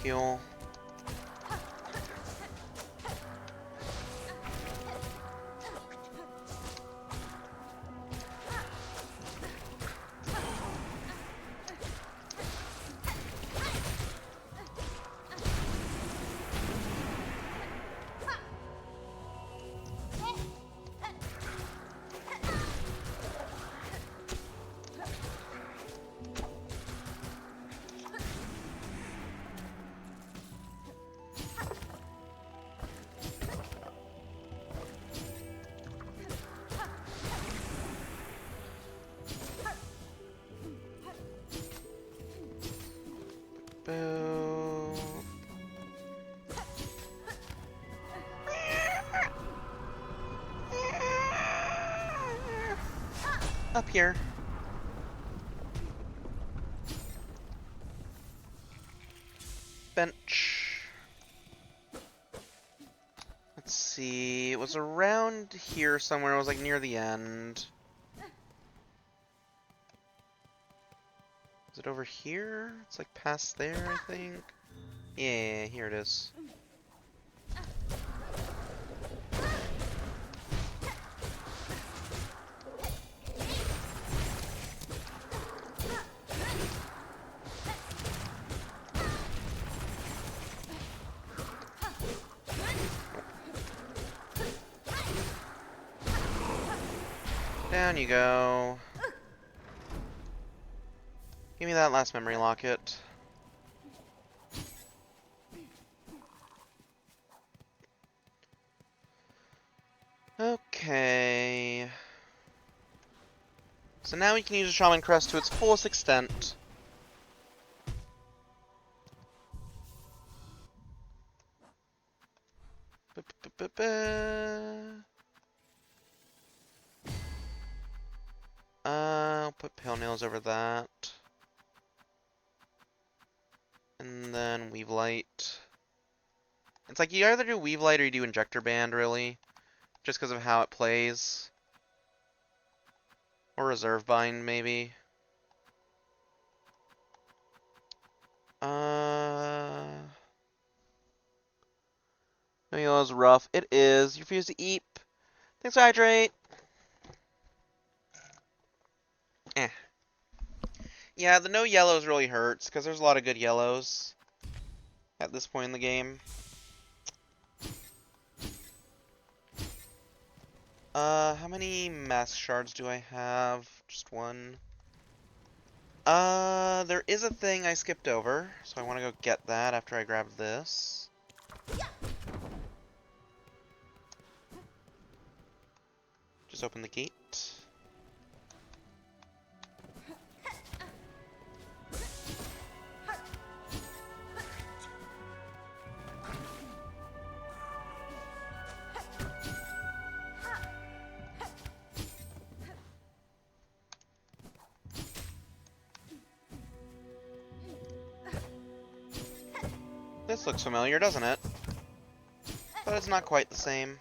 fuel. Boo. Up here. Bench. Let's see. It was around here somewhere. It was like near the end. Is it over here? It's like past there, I think. Yeah, here it is. Down you go. Give me that last memory locket. Okay. So now we can use a Shaman Crest to its fullest extent. I'll put Pale Nails over that. And then Weave Light. It's like you either do Weave Light or you do Injector Band, really. Just because of how it plays. Or Reserve Bind, maybe. No yellow's rough. It is. You refuse to eat. Thanks, Hydrate. Eh. Yeah, the no yellows really hurts, because there's a lot of good yellows at this point in the game. How many mask shards do I have? Just one. There is a thing I skipped over, so I want to go get that after I grab this. Just open the gate. This looks familiar, doesn't it? But it's not quite the same.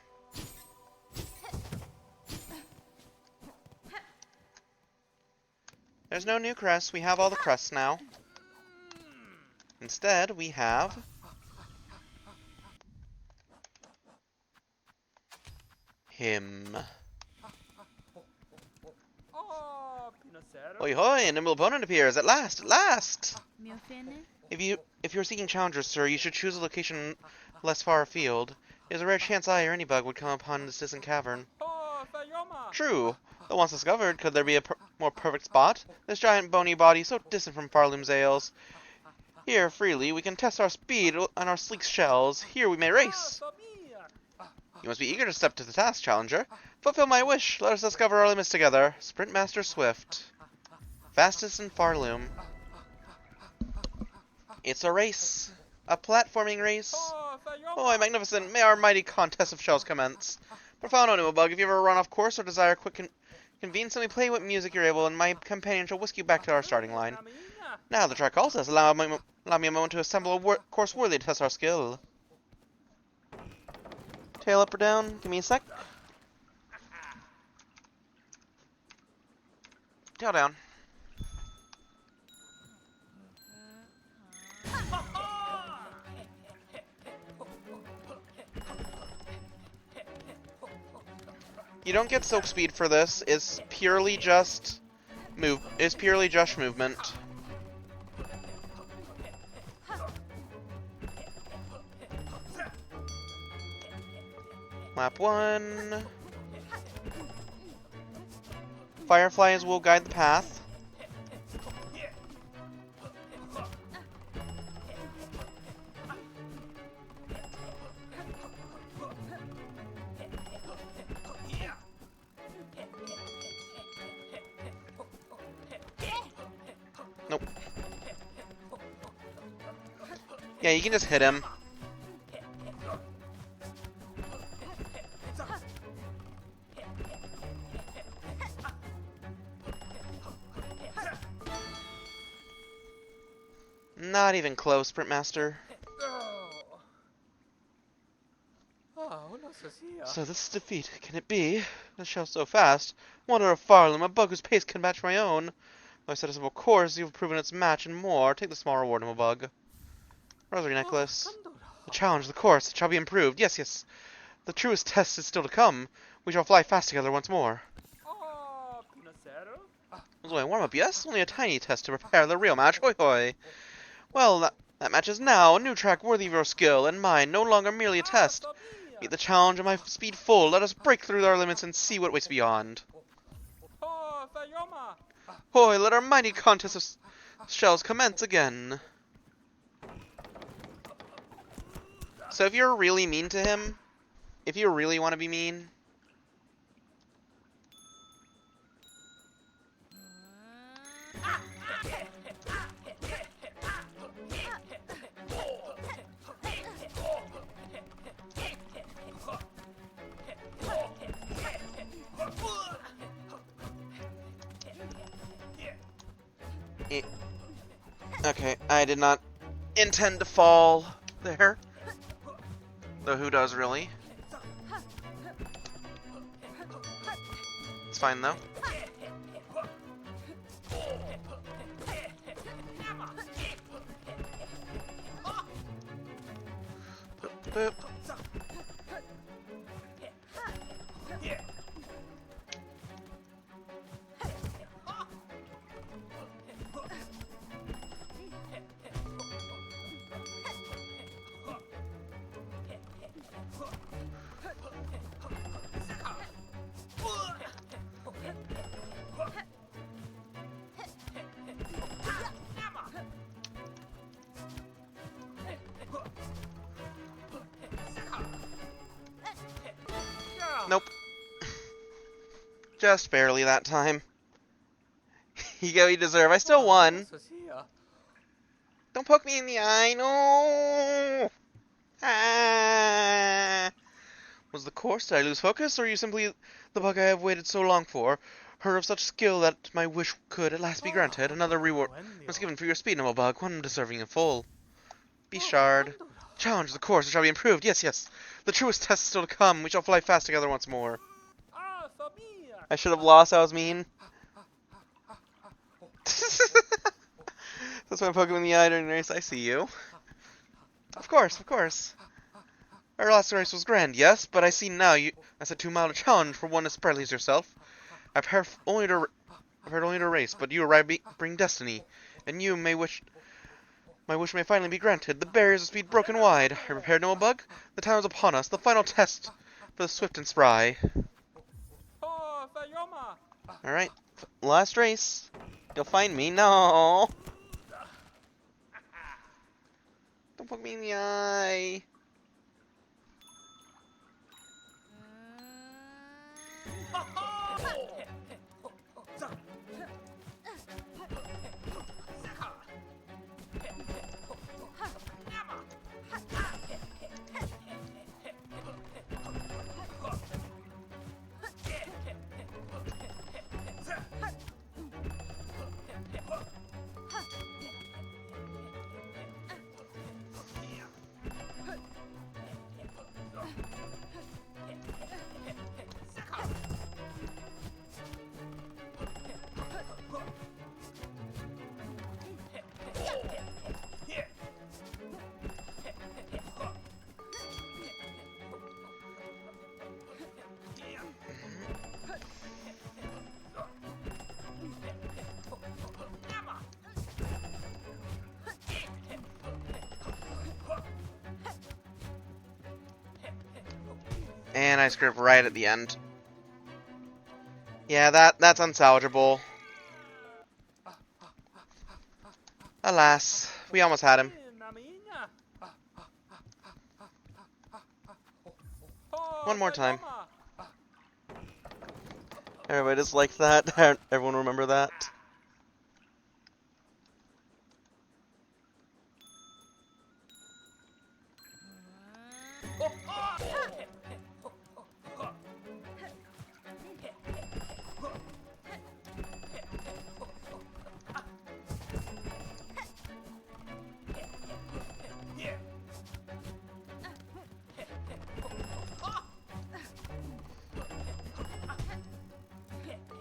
There's no new crests. We have all the crests now. Instead, we have him. Hoi hoi, a nimble opponent appears at last, at last! If you're seeking challengers, sir, you should choose a location less far afield. There's a rare chance I or any bug would come upon this distant cavern. True. Though once discovered, could there be a more perfect spot? This giant bony body so distant from Farloom's ales. Here, freely, we can test our speed and our sleek shells. Here we may race. You must be eager to step to the task, challenger. Fulfill my wish. Let us discover our limits together. Sprint Master Swift. Fastest in Farloom. It's a race. A platforming race. Oh, magnificent. May our mighty contest of shells commence. Profound Bug, if you ever run off course or desire quick convenience, simply play what music you're able, and my companion shall whisk you back to our starting line. Now the track calls us. Allow me a moment to assemble a course worthy to test our skill. Tail up or down? Give me a sec. Tail down. You don't get Silk Speed for this. It's purely just movement. Lap 1. Fireflies will guide the path. Nope. Yeah, you can just hit him. Not even close, Sprintmaster. So this is defeat. Can it be? The shell so fast. Wonder of Farlam, a bug whose pace can match my own. My set of course, you've proven its match and more. Take the small reward, Bug. Rosary necklace. The challenge, the course, it shall be improved. Yes, yes. The truest test is still to come. We shall fly fast together once more. Was only a warm-up, yes? Only a tiny test to prepare the real match. Hoi hoi. Well, that match is now. A new track worthy of your skill and mine. No longer merely a test. Meet the challenge of my speed full. Let us break through our limits and see what waits beyond. Hoi, let our mighty contest of shells commence again. So if you're really mean to him, if you really want to be mean, okay, I did not intend to fall there. Though who does, really? It's fine, though. Boop, boop. Nope. Just barely that time. You go, you deserve. I still won. Don't poke me in the eye, no! Ah! Was the course? Did I lose focus, or are you simply the bug I have waited so long for? Her of such skill that my wish could at last be granted. Another reward was given for your speed, noble bug, one deserving in full. Be shard. Challenge the course, it shall be improved. Yes, yes. The truest test is still to come. We shall fly fast together once more. I should have lost. I was mean. That's why I'm poking in the eye during the race. I see you. Of course, of course. Our last race was grand, yes, but I see now that's a too mild a challenge for one as sprightly as yourself. I've heard only to race, but you arrive bring destiny, and you may wish. My wish may finally be granted. The barriers of speed broken wide. Are you prepared, Noah Bug? The time is upon us. The final test for the swift and spry. Alright. Last race. You'll find me. No. Don't poke me in the eye. And I screwed up right at the end. Yeah, that's unsalvageable. Alas, we almost had him. One more time. Everybody just likes that. Everyone remember that?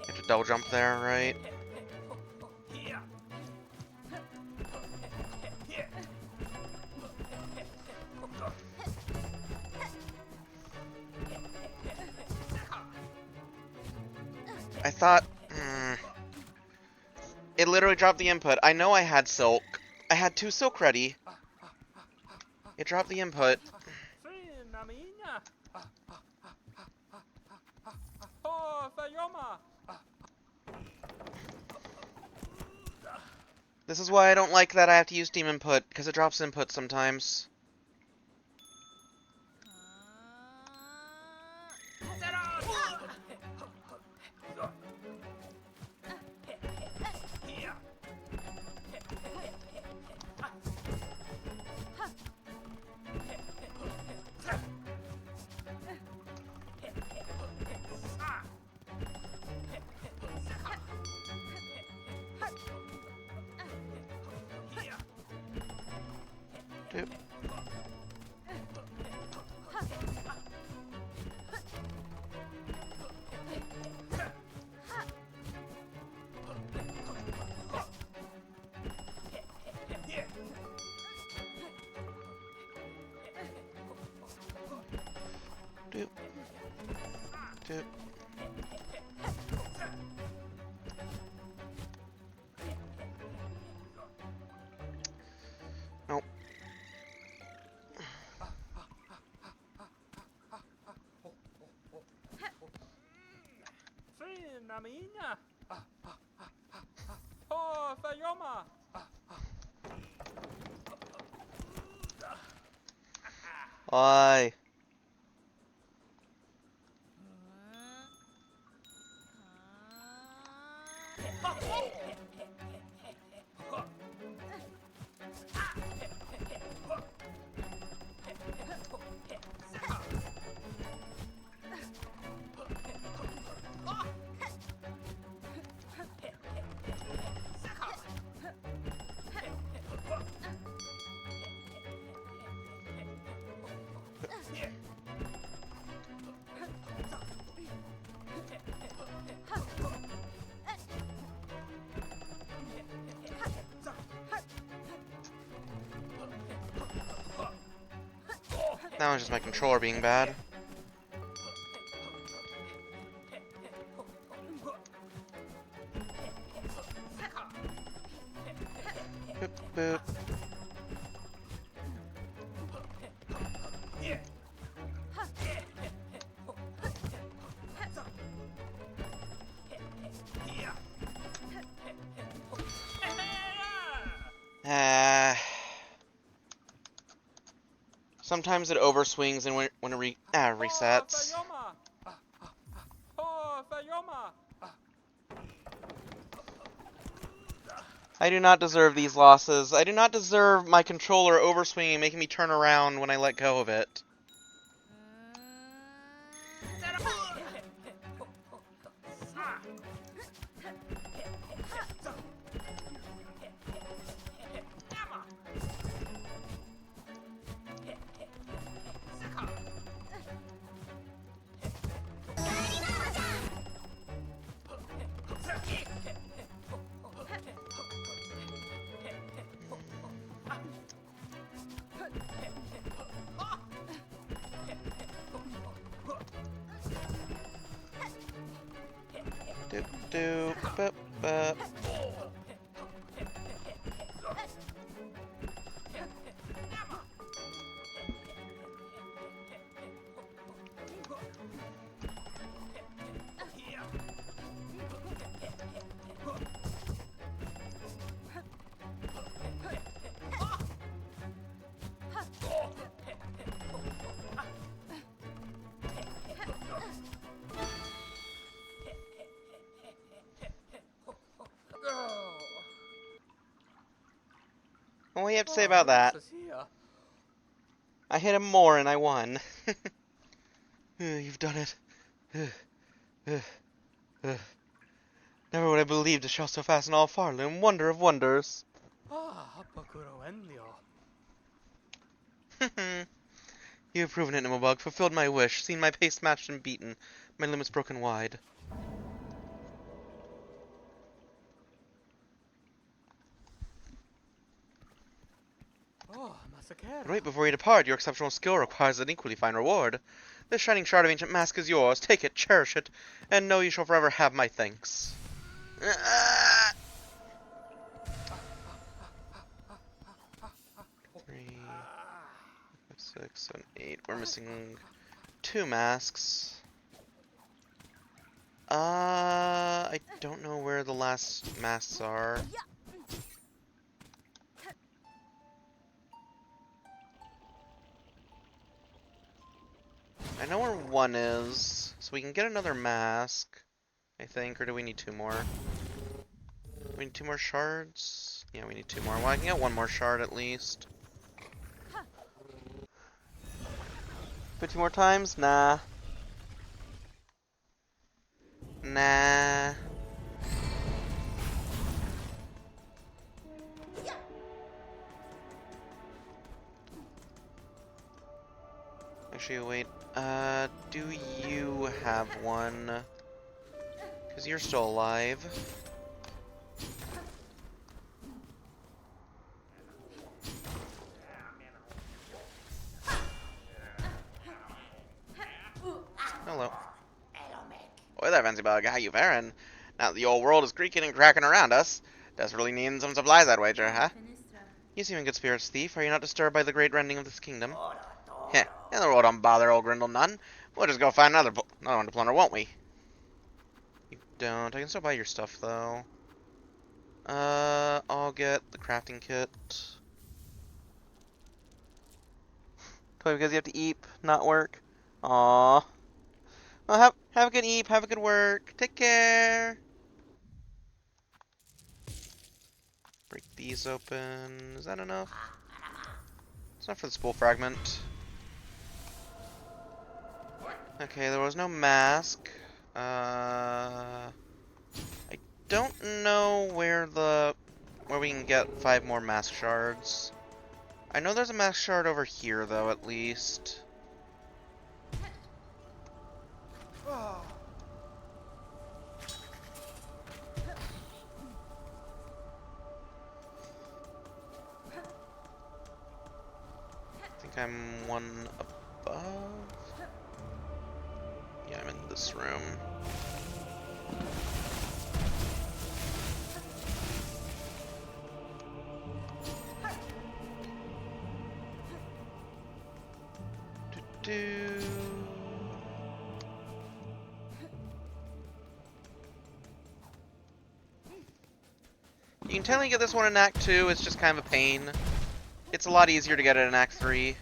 Get a double jump there, right? I thought... It literally dropped the input. I know I had Silk. I had 2 Silk ready. It dropped the input. This is why I don't like that I have to use Steam input, because it drops input sometimes. Doop. Doop. Doop. Nope. Why? That was just my controller being bad. Boop, boop. Sometimes it overswings and when it resets. I do not deserve these losses. I do not deserve my controller overswinging, making me turn around when I let go of it. Doop doop boop boop. What do you have to say about that? I hit him more and I won. You've done it. Never would I believe to shot so fast in all Farloom. Wonder of wonders. You have proven it, Nimblebug. Fulfilled my wish. Seen my pace matched and beaten. My limits broken wide. But wait, before you depart, your exceptional skill requires an equally fine reward. This shining shard of ancient mask is yours. Take it, cherish it, and know you shall forever have my thanks. 3, 5, 6, 7, 8. We're missing 2 masks. I don't know where the last masks are. I know where 1 is, so we can get another mask, I think, or do we need 2 more? We need 2 more shards? Yeah, we need 2 more. Well, I can get 1 more shard at least. 50 more times? Nah. Nah. Actually, wait. Do you have one? Because you're still alive. Hello. Oi there, Fancy Bug. How you faring? Now that the old world is creaking and cracking around us, desperately needing some supplies, I'd wager, huh? You seem in good spirits, thief. Are you not disturbed by the great rending of this kingdom? Heh, in the world don't bother, old Grindle none. We'll just go find another one to plunder, won't we? You don't. I can still buy your stuff, though. I'll get the crafting kit. Probably because you have to eat, not work. Aww. Well, have a good eat, have a good work. Take care. Break these open. Is that enough? It's enough for the spool fragment. Okay, there was no mask. I don't know where we can get 5 more mask shards. I know there's a mask shard over here, though, at least. I think I'm one above. Yeah, I'm in this room. Do. You can totally get this one in Act 2, it's just kind of a pain. It's a lot easier to get it in Act 3.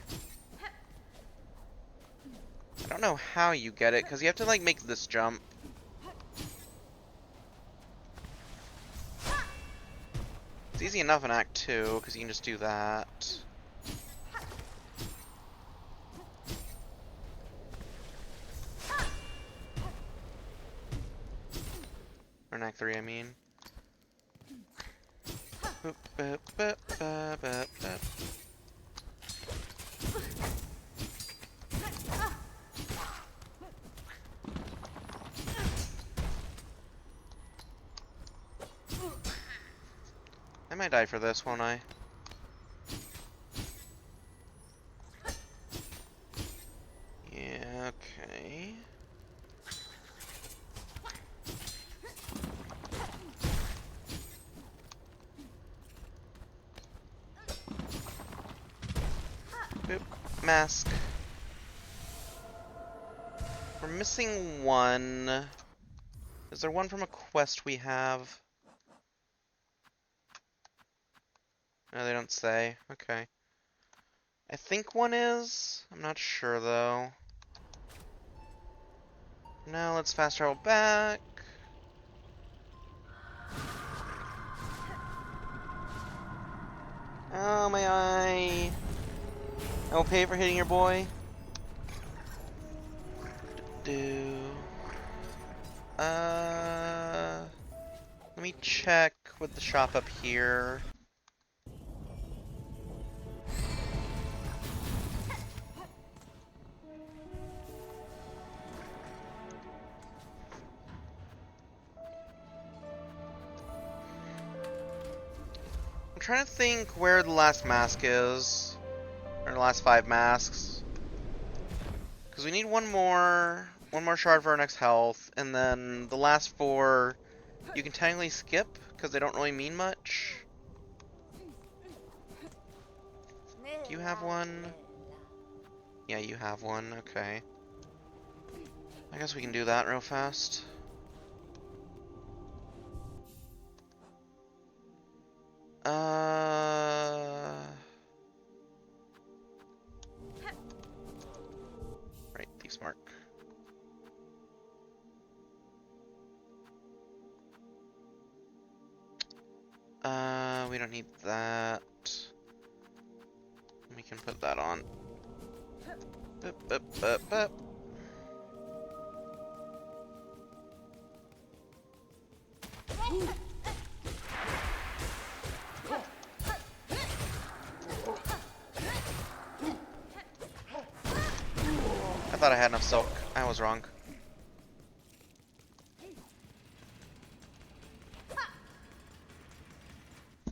I don't know how you get it, because you have to, like, make this jump. It's easy enough in Act 2, because you can just do that. Or in Act 3, I mean. I might die for this, won't I? Yeah, okay. Boop. Mask. We're missing one. Is there one from a quest we have? No, they don't say. Okay. I think one is. I'm not sure, though. Now let's fast travel back. Oh, my eye. I will pay for hitting your boy. Let me check with the shop up here. I'm trying to think where the last mask is. Or the last 5 masks. Because we need one more shard for our next health, and then the last 4 you can technically skip, because they don't really mean much. Do you have one? Yeah, you have one, okay. I guess we can do that real fast. Right, Thieves Mark. We don't need that. We can put that on. Bup, bup, bup, bup. I thought I had enough silk. I was wrong.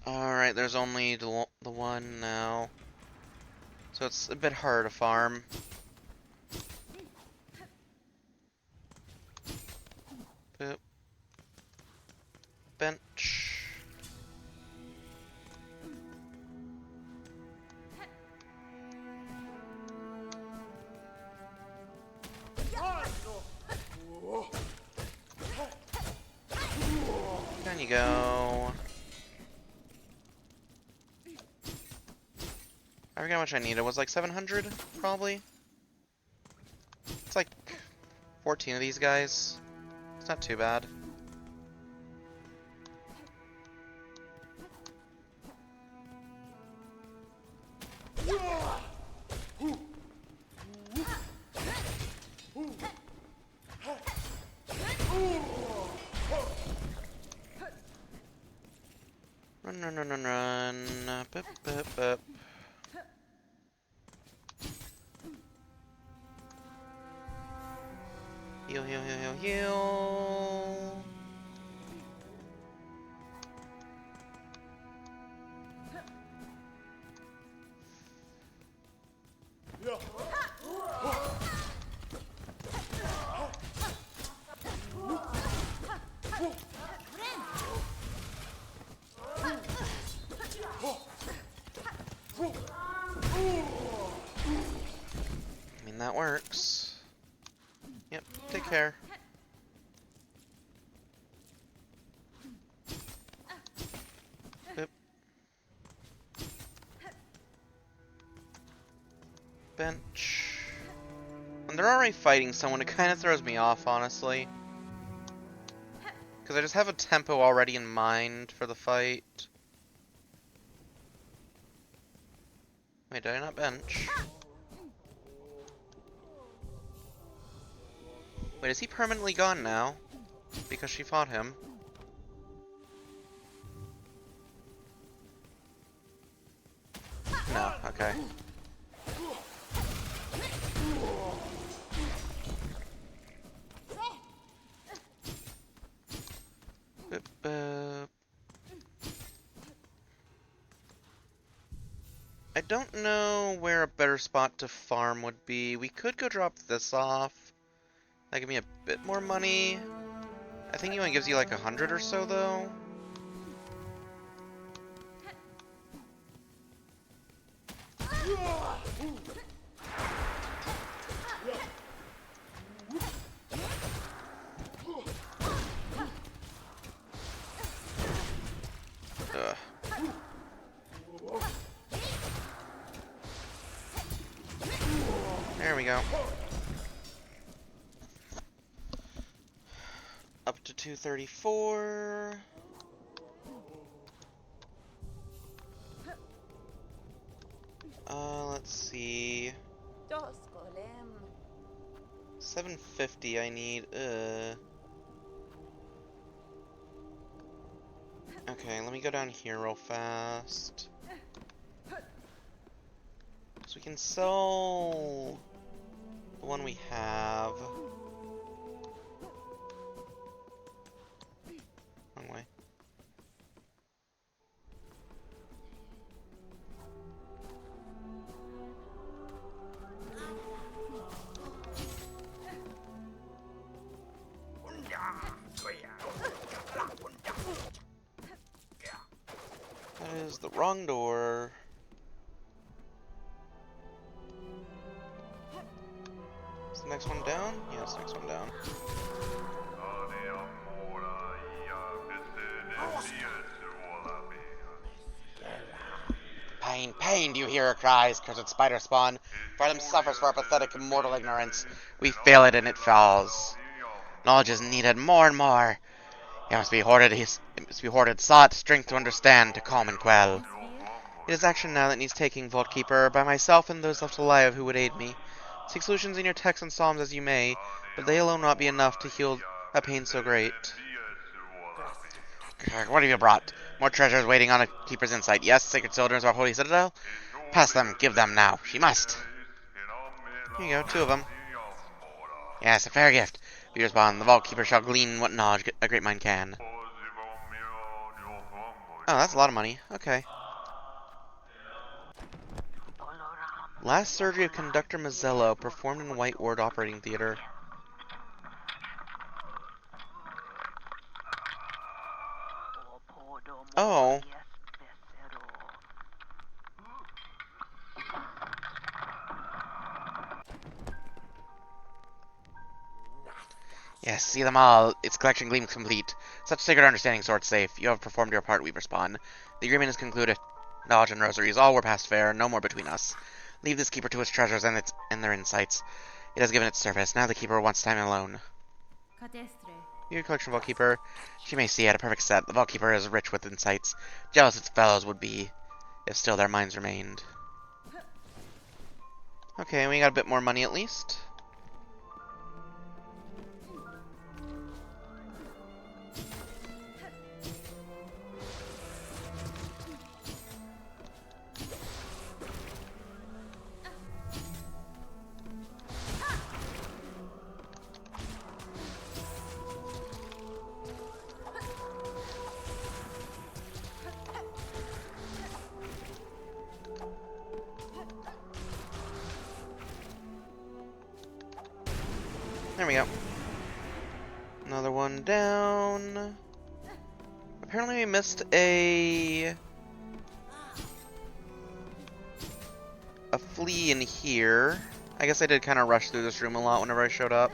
Alright, there's only the one now. So it's a bit harder to farm. Boop. Bench. Down you go. I forget how much I needed. It was like 700, probably. It's like 14 of these guys. It's not too bad. Run, run, run, run, run. Bup, bup, bup. Heal, heal, heal, heal, heal. I mean, that works. Yep, take care. Boop. Bench. When they're already fighting someone, it kind of throws me off, honestly. Because I just have a tempo already in mind for the fight. Wait, did I not bench? Wait, is he permanently gone now? Because she fought him. No, okay. Boop, boop. I don't know where a better spot to farm would be. We could go drop this off. That give me a bit more money. I think he only gives you like 100 or so, though. Ugh. There we go. Up to 234. Let's see. 750 I need. Okay, let me go down here real fast. So we can sell the one we have. Wrong way. That is the wrong door. Is the next one down? Yes, next one down. Pain, pain, do you hear her cries, cursed spider spawn? Fathom suffers for our pathetic immortal ignorance. We fail it and it falls. Knowledge is needed more and more. It must be hoarded, sought, strength to understand, to calm and quell. It is action now that needs taking, Vault Keeper, by myself and those left alive who would aid me. Seek solutions in your texts and psalms as you may, but they alone not be enough to heal a pain so great. What have you brought? More treasures waiting on a keeper's insight. Yes, sacred soldiers of our holy citadel? Pass them, give them now. She must. Here you go, 2 of them. Yes, a fair gift. We respond, the Vault Keeper shall glean what knowledge a great mind can. Oh, that's a lot of money. Okay. Last surgery of Conductor Mazzello, performed in White Ward Operating Theater. Oh. Yes, see them all. Its collection gleams complete. Such sacred understanding sword safe. You have performed your part, we respond. The agreement is concluded. Knowledge and rosaries, all were past fair, no more between us. Leave this keeper to its treasures and their insights. It has given its service. Now the keeper wants time alone. Your collection, Vault Keeper. She may see it, a perfect set. The Vault Keeper is rich with insights. Jealous its fellows would be, if still their minds remained. Okay, we got a bit more money at least. There we go. Another one down. Apparently we missed a flea in here. I guess I did kind of rush through this room a lot whenever I showed up.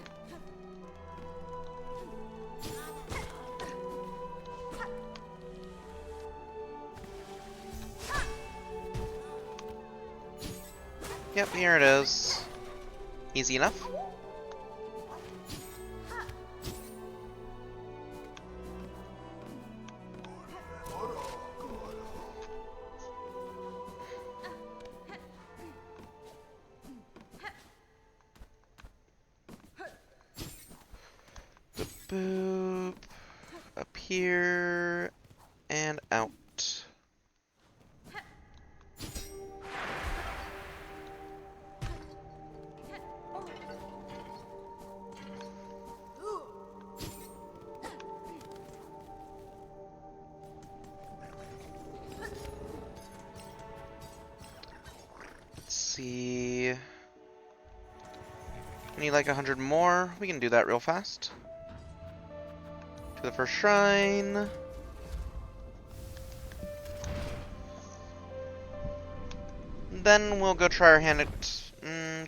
Yep, here it is. Easy enough. Boop. Up here. And out. Let's see. We need like 100 more. We can do that real fast. To the first shrine. Then we'll go try our hand at...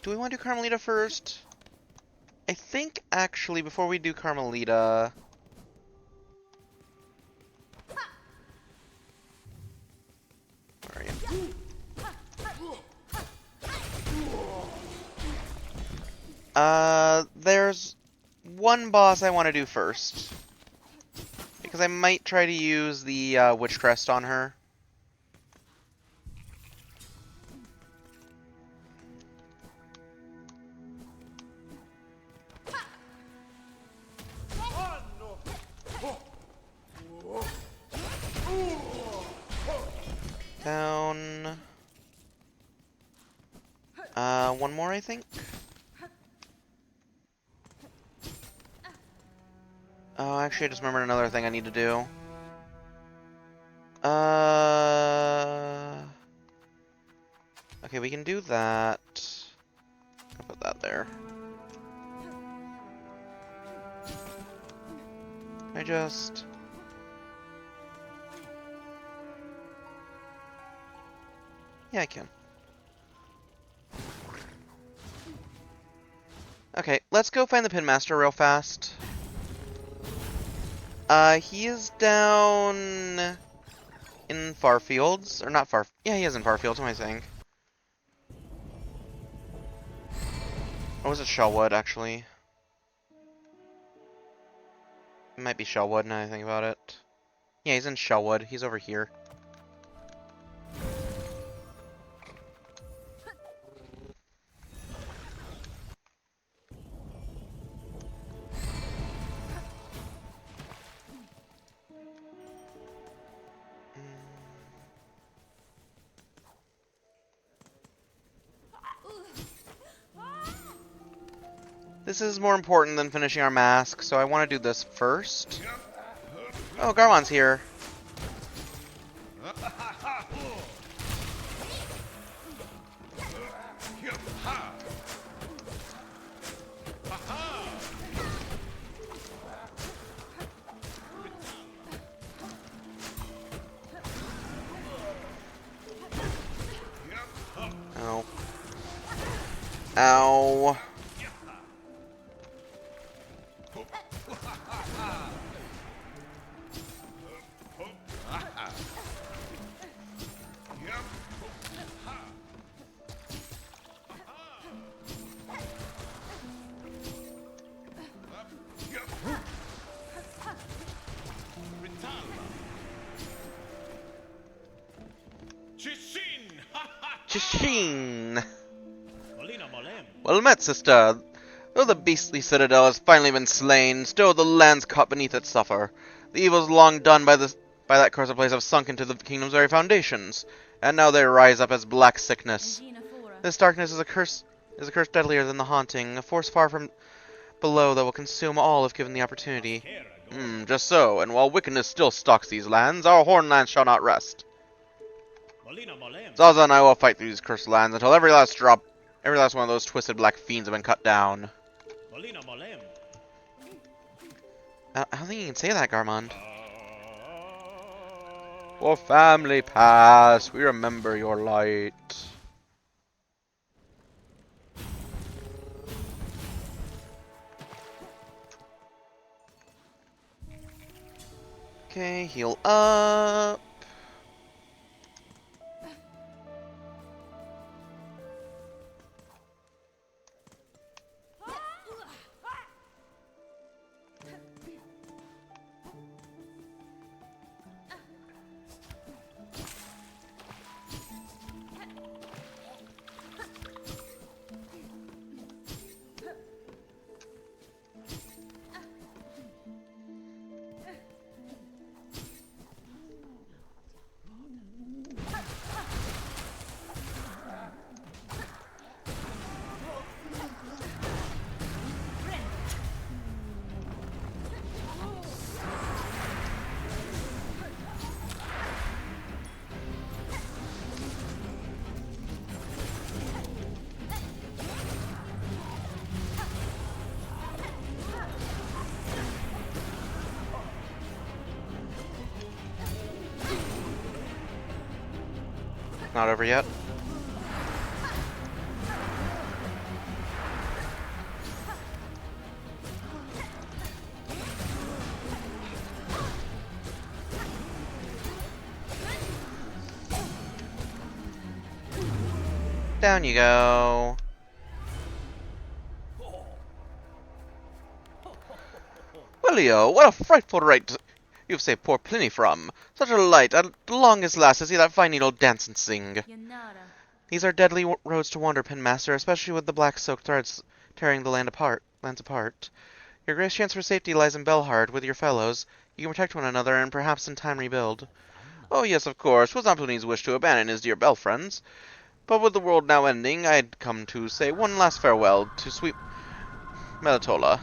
do we want to do Carmelita first? I think, actually, before we do Carmelita... Where are you? There's one boss I want to do first. Because I might try to use the Witch Crest on her. one more, I think? Oh, actually, I just remembered another thing I need to do. Okay, we can do that. I'll put that there. I just... Yeah, I can. Okay, let's go find the Pin Master real fast. He is down in Farfields, or not Far. Yeah, he is in Farfields. What am I saying? Or was it Shellwood actually? It might be Shellwood now that I think about it. Yeah, he's in Shellwood. He's over here. This is more important than finishing our mask, so I want to do this first. Oh, Garmon's here. Ow. Ow. Chishin! Well met, sister. Though the beastly citadel has finally been slain, still the lands caught beneath it suffer. The evils long done by that cursed place have sunk into the kingdom's very foundations, and now they rise up as black sickness. This darkness is a curse deadlier than the haunting, a force far from below that will consume all if given the opportunity. Just so, and while wickedness still stalks these lands, our Hornlands shall not rest. Zaza and I will fight through these cursed lands until every last one of those twisted black fiends have been cut down. I don't think you can say that, Garmond. For family pass, we remember your light. Okay, heal up. Not over yet. Down you go. Willio, what a frightful rite you've saved poor Pliny from. Such a light, at longest last, to see that fine needle dance and sing. These are deadly roads to wander, Pinmaster, especially with the black silk threads tearing the lands apart. Your greatest chance for safety lies in Belhard, with your fellows. You can protect one another and perhaps in time rebuild. Oh yes, of course, 'twas not Plini's wish to abandon his dear Bell friends. But with the world now ending, I'd come to say one last farewell to sweet Melitola.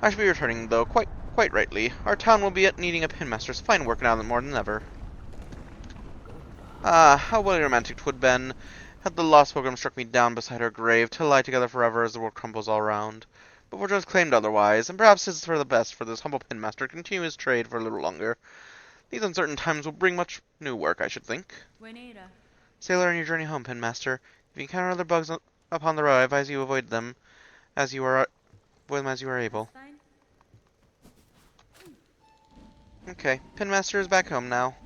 I should be returning, though, quite rightly. Our town will be needing a pinmaster's fine work now more than ever. Ah, how well romantic 'twould been had the lost pilgrim struck me down beside her grave to lie together forever as the world crumbles all round. But fortune has claimed otherwise, and perhaps it's for the best for this humble pinmaster to continue his trade for a little longer. These uncertain times will bring much new work, I should think. Buenera. Sailor, on your journey home, pinmaster, if you encounter other bugs upon the road, I advise you avoid them as you are able. Okay, pinmaster is back home now.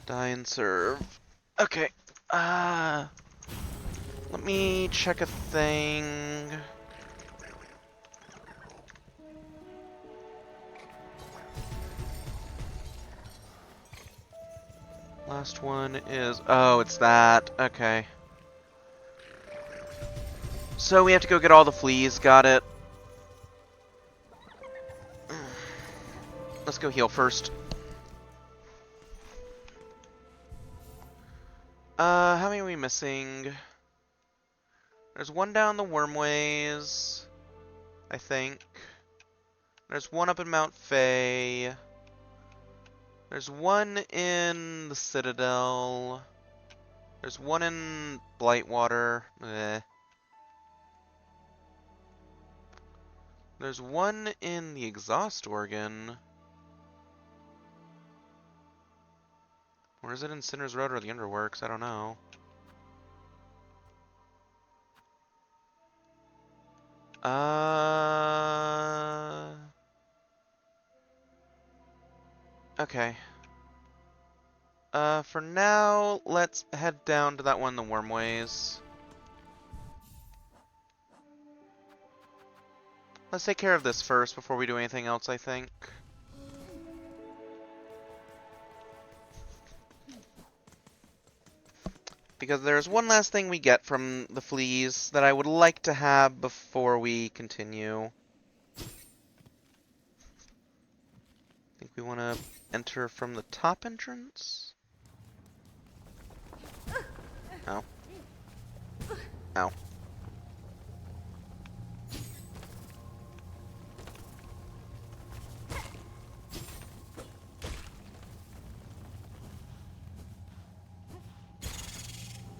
Die and serve. Okay. Let me check a thing. Last one is... Oh, it's that. Okay. So we have to go get all the fleas. Got it. Let's go heal first. How many are we missing? There's one down the Wormways, I think. There's one up in Mount Fae. There's one in the Citadel. There's one in Blightwater. There's one in the Exhaust Organ. Or is it in Sinner's Road or the Underworks? I don't know. Okay. For now, let's head down to that one, the Wormways. Let's take care of this first before we do anything else, I think. Because there's one last thing we get from the fleas that I would like to have before we continue. I think we want to enter from the top entrance? Ow. Ow.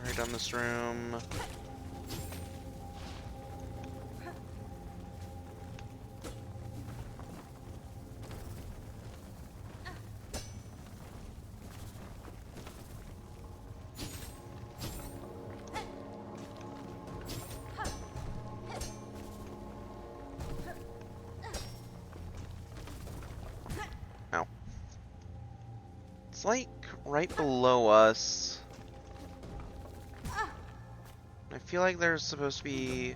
Right down this room. Ow. It's like right below us. I feel like there's supposed to be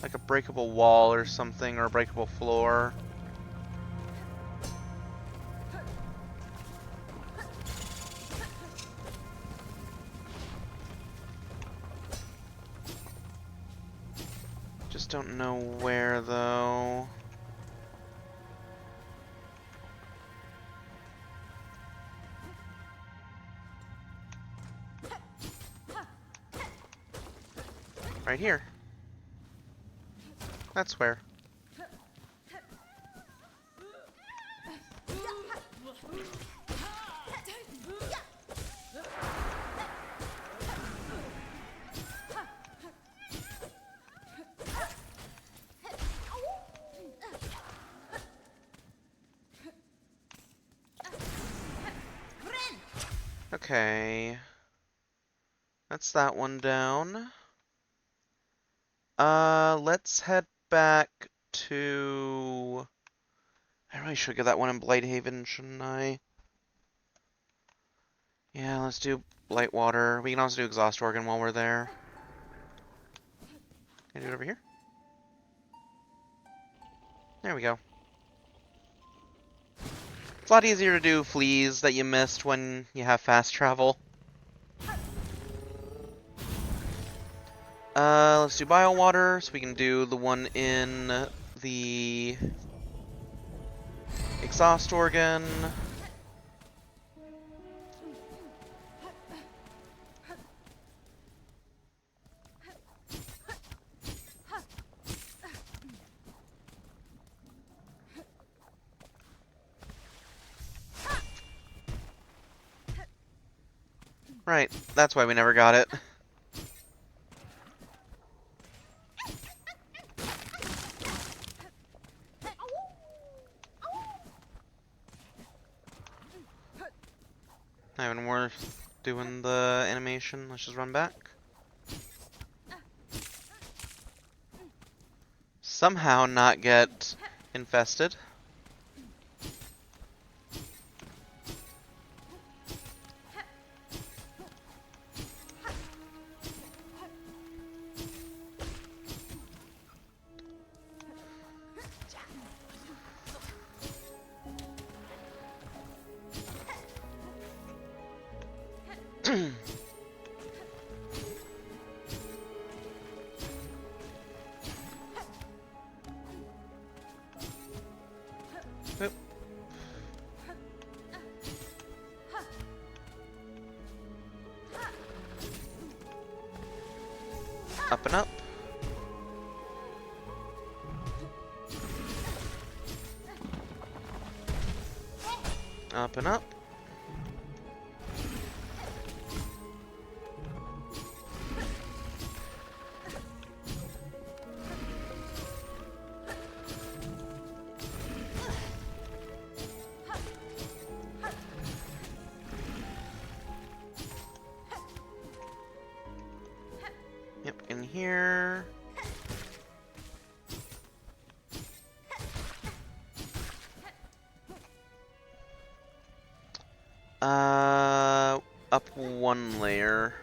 like a breakable wall or something, or a breakable floor. Just don't know where though. Right here. That's where. Okay. That's that one down. Let's head back to... I really should get that one in Blighthaven, shouldn't I? Yeah, let's do Blightwater. We can also do Exhaust Organ while we're there. Can I do it over here? There we go. It's a lot easier to do fleas that you missed when you have fast travel. Let's do Biowater, so we can do the one in the Exhaust Organ. Right, that's why we never got it. Not even worth doing the animation. Let's just run back. Somehow not get infested. Oop. Up and up. Up and up. Yep, in here. Up one layer.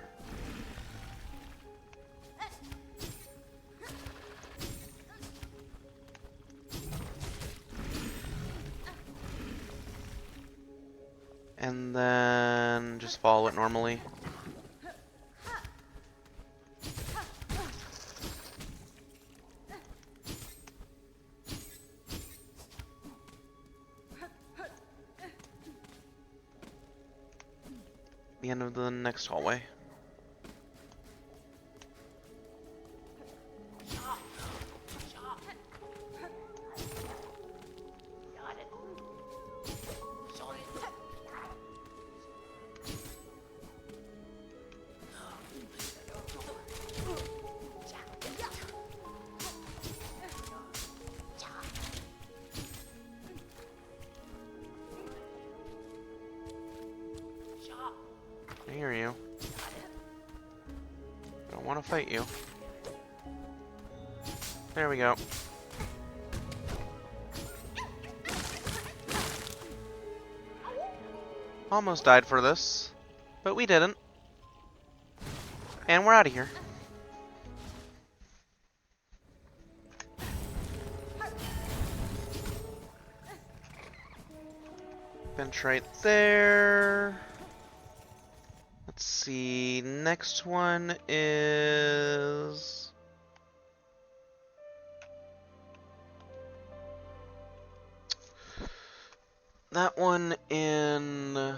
And then just follow it normally. The end of the next hallway. I hear you. I don't want to fight you. There we go. Almost died for this, but we didn't. And we're out of here. Bench right there. Let's see, next one is... that one in...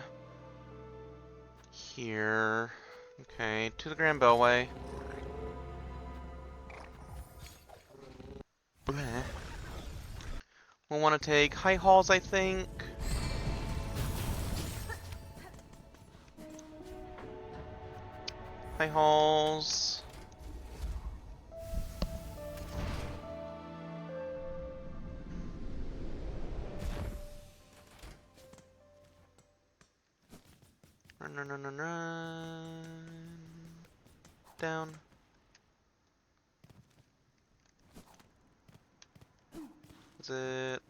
here. Okay, to the Grand Bellway. Bleh. We'll want to take High Halls, I think. High Halls. Run, run, run, run, run. Down. Is it?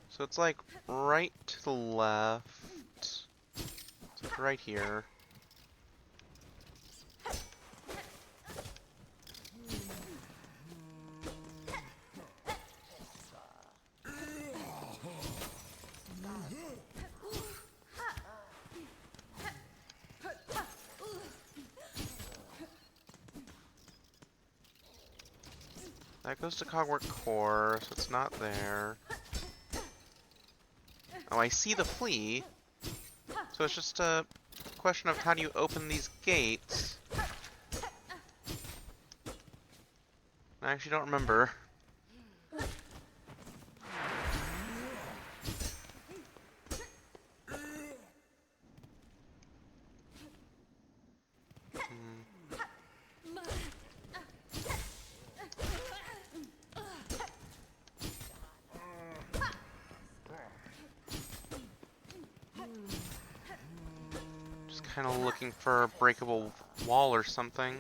So it's like right to the left. It's like right here. That goes to Cogwort Core, so it's not there. Oh, I see the flea. So it's just a question of how do you open these gates? I actually don't remember. Just kind of looking for a breakable wall or something.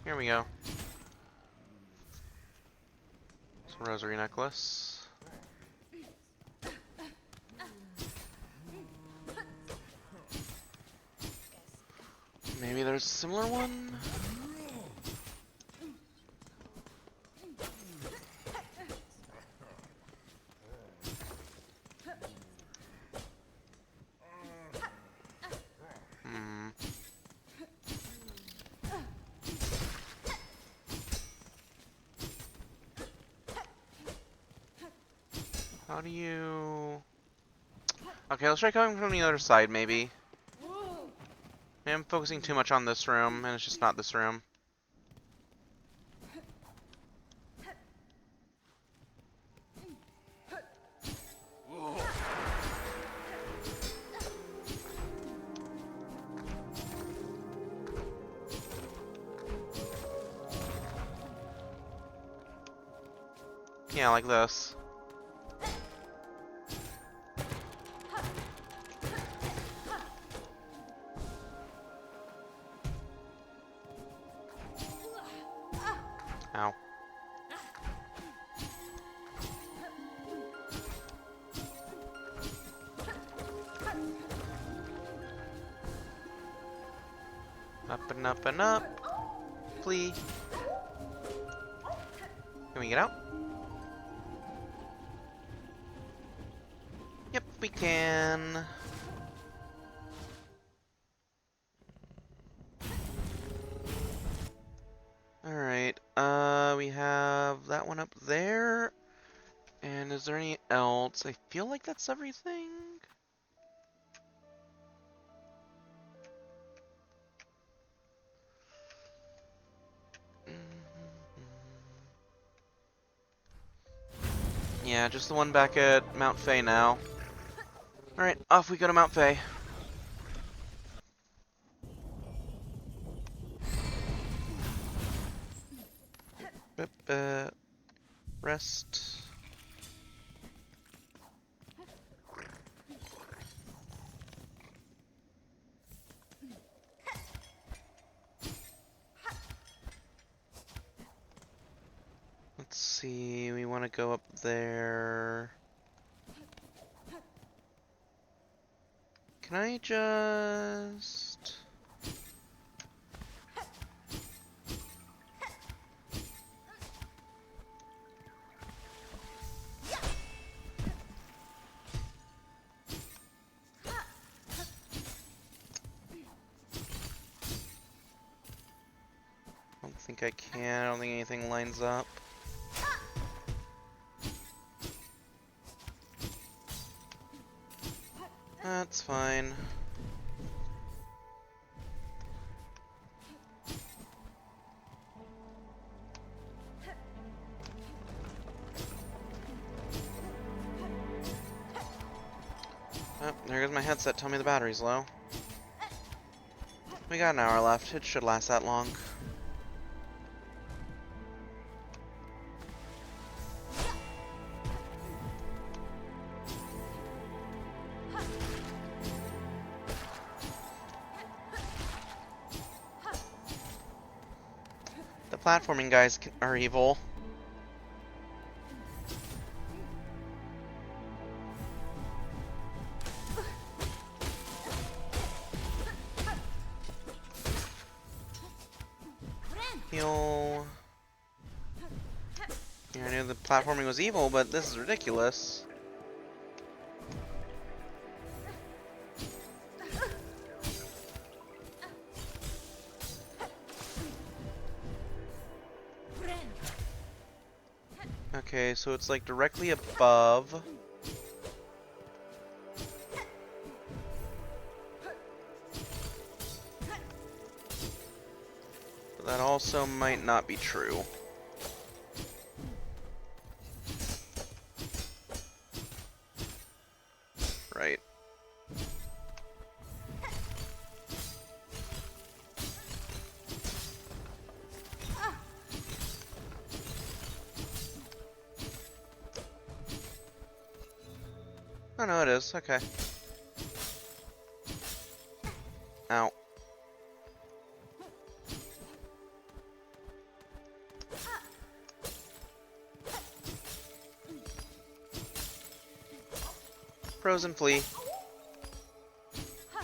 Here we go. It's a rosary necklace. Maybe there's a similar one? How do you... Okay, let's try coming from the other side, maybe. Maybe I'm focusing too much on this room, and it's just not this room. Yeah, like this. Ow. Up and up and up. Flee. Can we get out? Yep, we can. Alright, we have that one up there. And is there any else? I feel like that's everything. Yeah, just the one back at Mount Fae now. Alright, off we go to Mount Fae. Rest. Let's see, we want to go up there. Can I just... I don't think I can, I don't think anything lines up. That's fine. Oh, there goes my headset, tell me the battery's low. We got an hour left, it should last that long. The platforming guys are evil. Heal. Yeah, I knew the platforming was evil, but this is ridiculous. Okay, so it's like directly above. But that also might not be true. Right. Oh no, it is. Okay. Ow. Frozen flea. I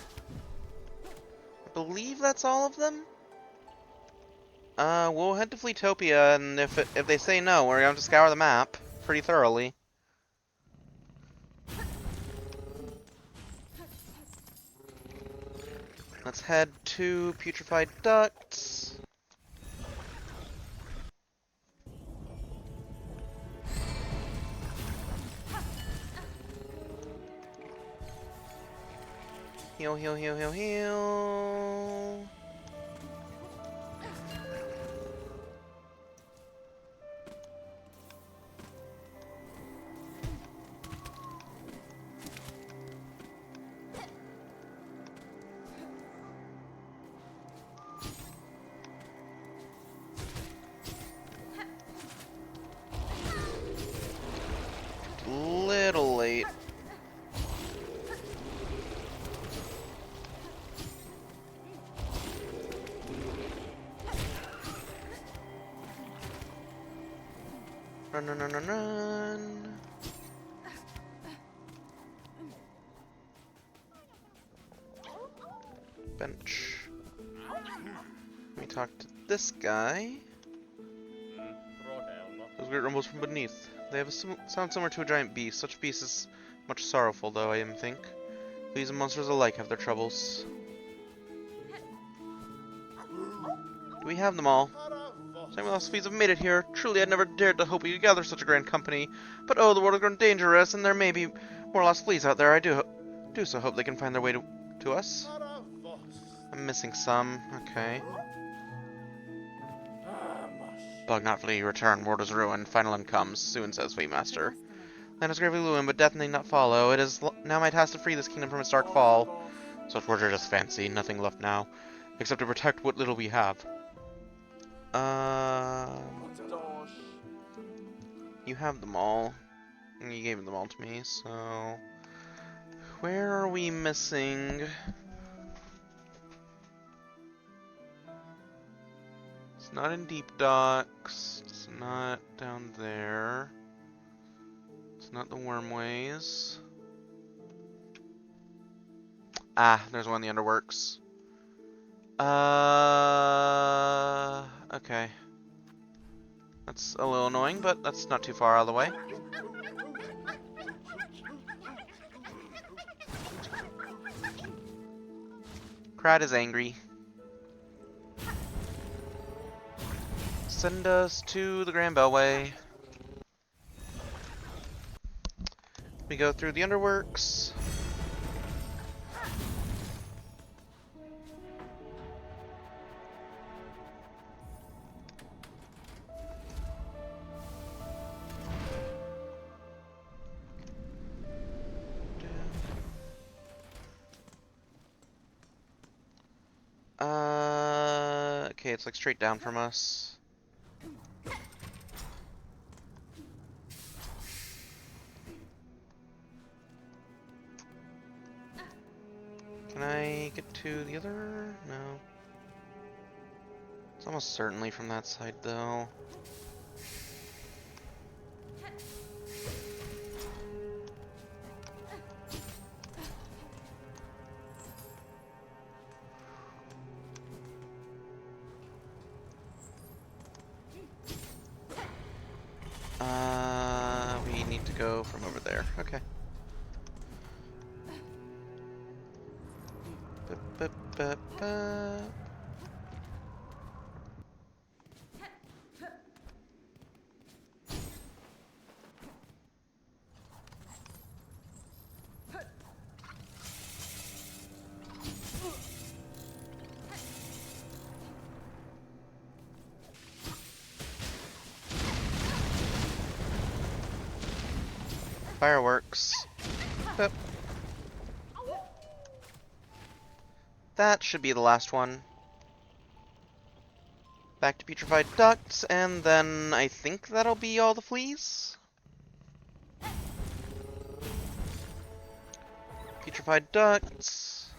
believe that's all of them? We'll head to Fleetopia, and if they say no, we're going to scour the map pretty thoroughly. Let's head to Putrefied Ducts. Heal, heal, heal, heal, heal. Little late. Run, run, run, run, run. Bench. Let me talk to this guy. Those great rumbles from beneath. They have a sound similar to a giant beast. Such beast is much sorrowful, though, I think. These and monsters alike have their troubles. Do we have them all? Some of us fleas have made it here. Truly, I'd never dared to hope we could gather such a grand company. But oh, the world has grown dangerous, and there may be more lost fleas out there. I do so hope they can find their way to us. I'm missing some. Okay. Bug not flee, return. World is ruined. Final end comes. Soon, says Fleetmaster. Land is gravely ruined, but death need not follow. It is now my task to free this kingdom from its dark fall. Such words are just fancy. Nothing left now, except to protect what little we have. You have them all. You gave them all to me, so... Where are we missing? It's not in Deep Docks. It's not down there. It's not the Wormways. Ah, there's one in the Underworks. Okay. That's a little annoying, but that's not too far out of the way. Krat is angry. Send us to the Grand Bellway. We go through the Underworks. Okay, it's like straight down from us. Can I get to the other? No. It's almost certainly from that side, though. We need to go from over there. Okay. Fireworks. Boop. That should be the last one. Back to Putrefied Ducts, and then I think that'll be all the fleas? electrified ducts.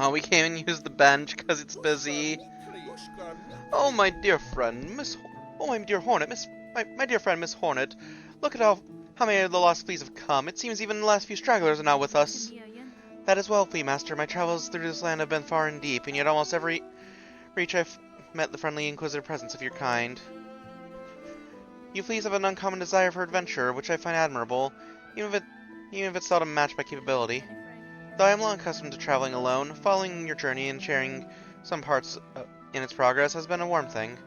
Oh, we can't even use the bench because it's busy. Oh, my dear friend, Oh, my dear Hornet, My dear friend, Miss Hornet. Look at how many of the lost fleas have come. It seems even the last few stragglers are now with us. That is well, Flea Master. My travels through this land have been far and deep, and yet almost every reach I've met the friendly inquisitive presence of your kind. You fleas have an uncommon desire for adventure, which I find admirable, even if it's seldom matched by capability. Though I am long accustomed to traveling alone, following your journey and sharing some parts in its progress has been a warm thing.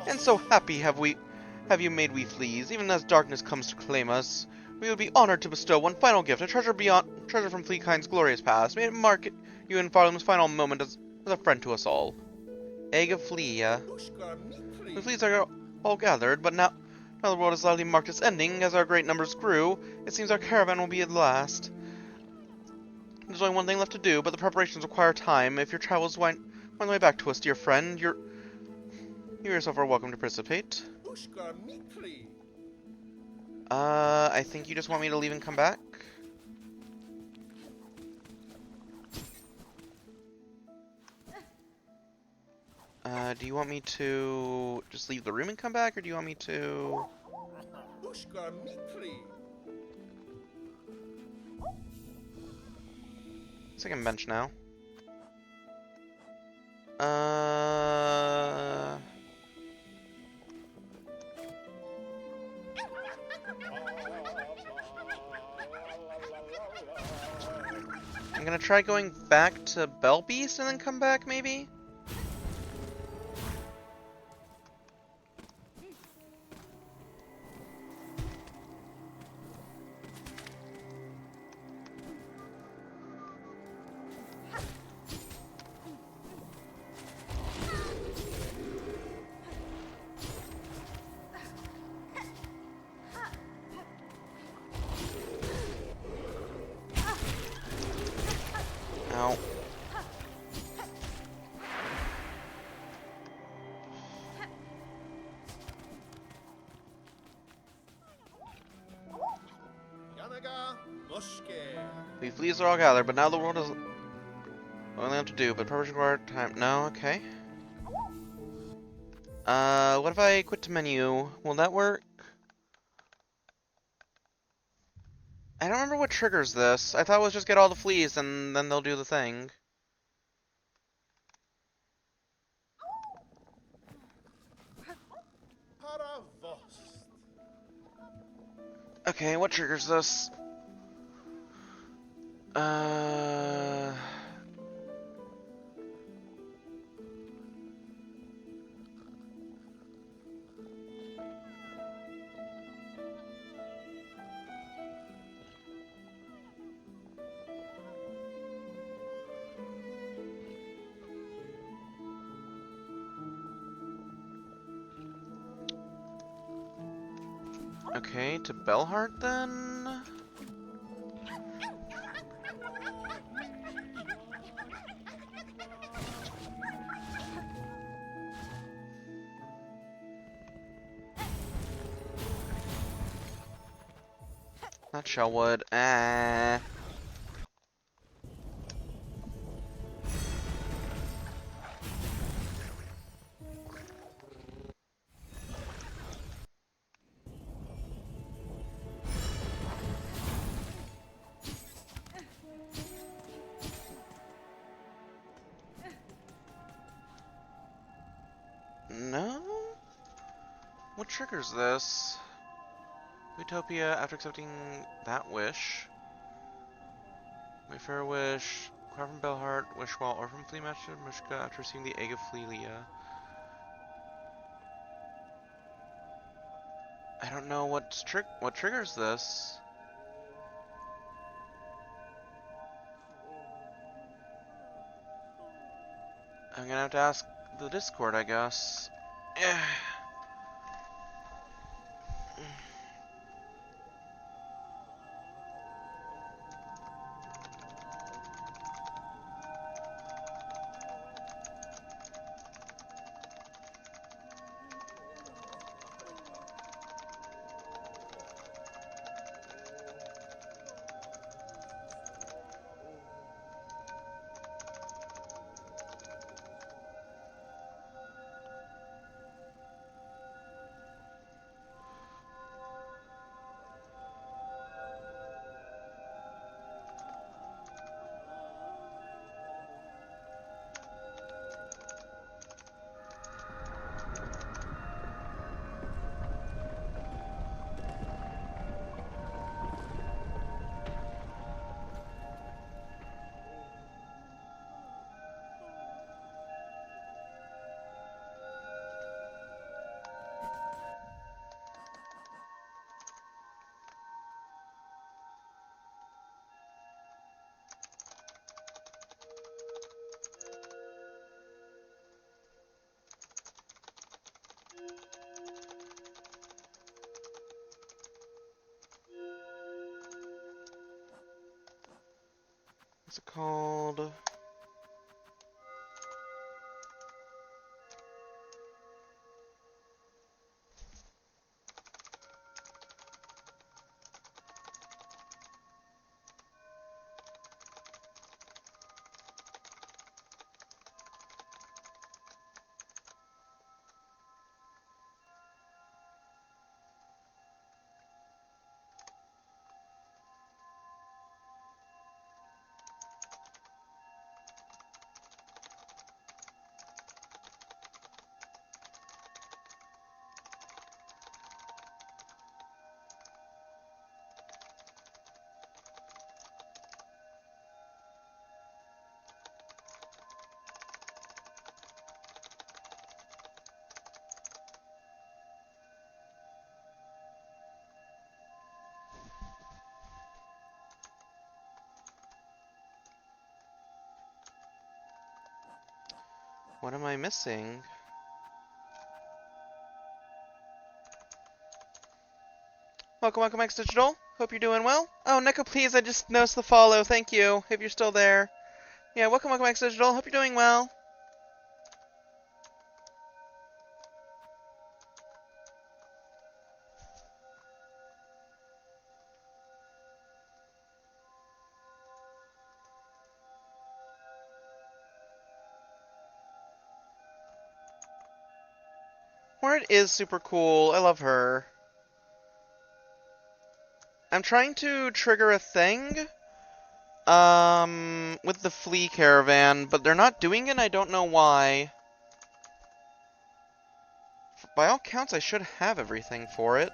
And so happy have you made we fleas, even as darkness comes to claim us. We would be honored to bestow one final gift, a treasure from Fleakind's glorious past. May it mark you in Farlam's final moment as a friend to us all. Egg of Flea. The fleas are all gathered, but now the world has loudly marked its ending. As our great numbers grew, it seems our caravan will be at last. There's only one thing left to do, but the preparations require time. If your travels wind the way back to us, dear friend, you yourself are welcome to participate. I think you just want me to leave and come back? Do you want me to just leave the room and come back, or do you want me to... Second bench now. I'm gonna try going back to Bell Beast and then come back, maybe? Ow. The fleas are all gathered, but now the world is only have to do, but preparation required time. No, okay. What if I quit to menu? Will that work? I don't remember what triggers this. I thought it was just get all the fleas and then they'll do the thing. Okay, what triggers this? Okay, to Bellheart then? Not Shellwood. Ah. No? What triggers this? Utopia, after accepting that wish. Wayfarer wish. Acquire from Belhart, Wishwall, or from Flea Master Mushka after receiving the Egg of Fleelia. I don't know what triggers this. I'm gonna have to ask the Discord, I guess. What's it called? What am I missing? Welcome, X Digital. Hope you're doing well. Oh, Neko, please, I just noticed the follow. Thank you, if you're still there. Yeah, welcome, X Digital. Hope you're doing well. Word is super cool. I love her. I'm trying to trigger a thing, with the Flea Caravan, but they're not doing it, and I don't know why. By all counts, I should have everything for it.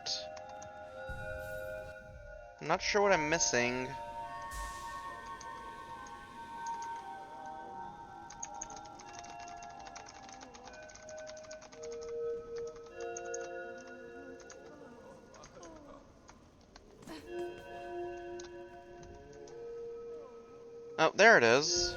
I'm not sure what I'm missing. Oh, there it is.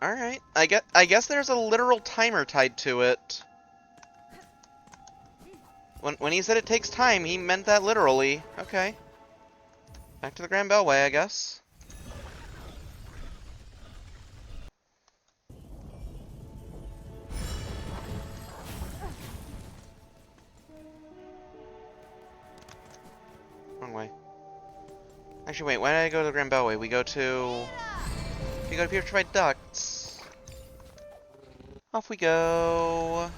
Alright. I guess there's a literal timer tied to it. When he said it takes time, he meant that literally. Okay. Back to the Grand Beltway, I guess. Wrong way. Actually, wait, why did I go to the Grand Beltway? We go to Purified Ducts. Off we go.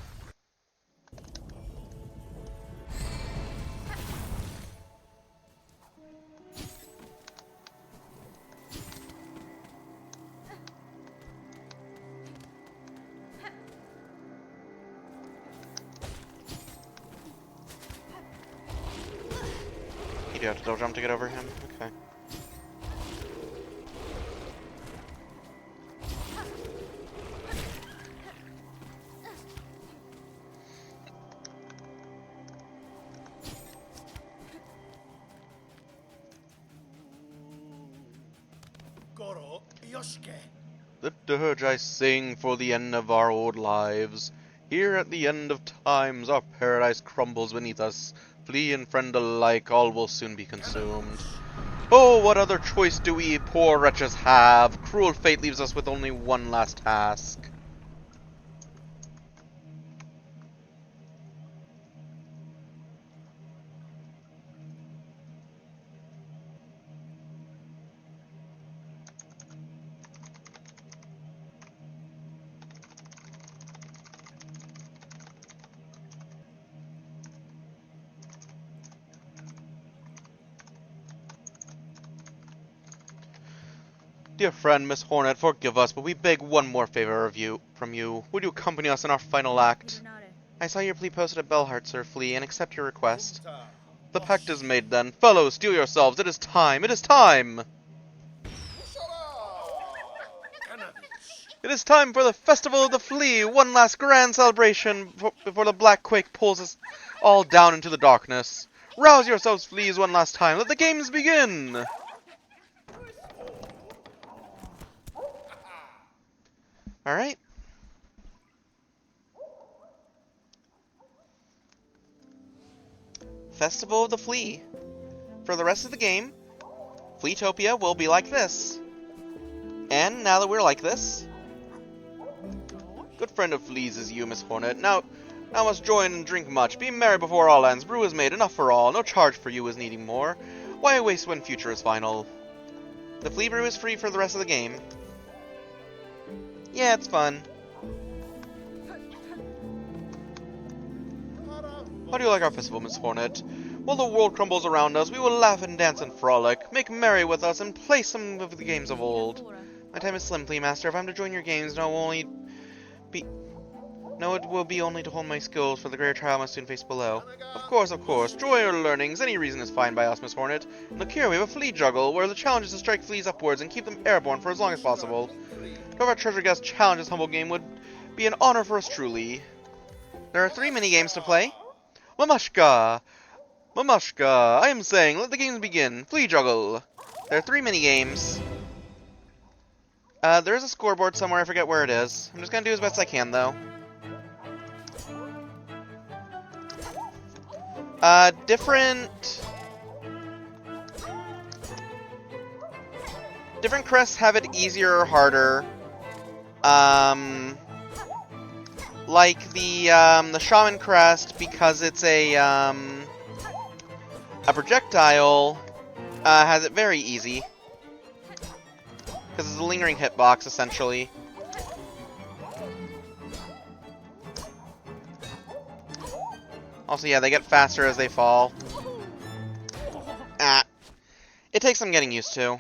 You have to double jump to get over him? Okay. The dirge I sing for the end of our old lives. Here at the end of times our paradise crumbles beneath us. Flea and friend alike, all will soon be consumed. Oh, what other choice do we poor wretches have? Cruel fate leaves us with only one last task. Dear friend, Miss Hornet, forgive us, but we beg one more favor from you. Would you accompany us in our final act? I saw your plea posted at Bellheart, Sir Flea, and accept your request. The pact is made, then. Fellows, steel yourselves. It is time. It is time. It is time for the Festival of the Flea. One last grand celebration before the Black Quake pulls us all down into the darkness. Rouse yourselves, fleas, one last time. Let the games begin. Alright. Festival of the Flea. For the rest of the game, Fleetopia will be like this. And now that we're like this, good friend of fleas is you, Miss Hornet. Now must join and drink much. Be merry before all ends. Brew is made, enough for all. No charge for you is needing more. Why waste when future is final? The flea brew is free for the rest of the game. Yeah, it's fun. How do you like our festival, Miss Hornet? While the world crumbles around us, we will laugh and dance and frolic, make merry with us, and play some of the games of old. My time is slim, Flea Master. If I'm to join your games, it will be only to hold my skills for the greater trial I must soon face below. Of course. Joy or learnings, any reason is fine by us, Miss Hornet. Look here, we have a flea juggle, where the challenge is to strike fleas upwards and keep them airborne for as long as possible. To have our treasure guest challenge this humble game would be an honor for us truly. There are 3 mini-games to play. Mamushka, I am saying, let the games begin. Flea juggle. There are 3 mini-games. There is a scoreboard somewhere, I forget where it is. I'm just gonna do as best I can, though. Different crests have it easier or harder. Like the Shaman crest, because it's a projectile, has it very easy. Because it's a lingering hitbox, essentially. Also, yeah, they get faster as they fall. It takes some getting used to.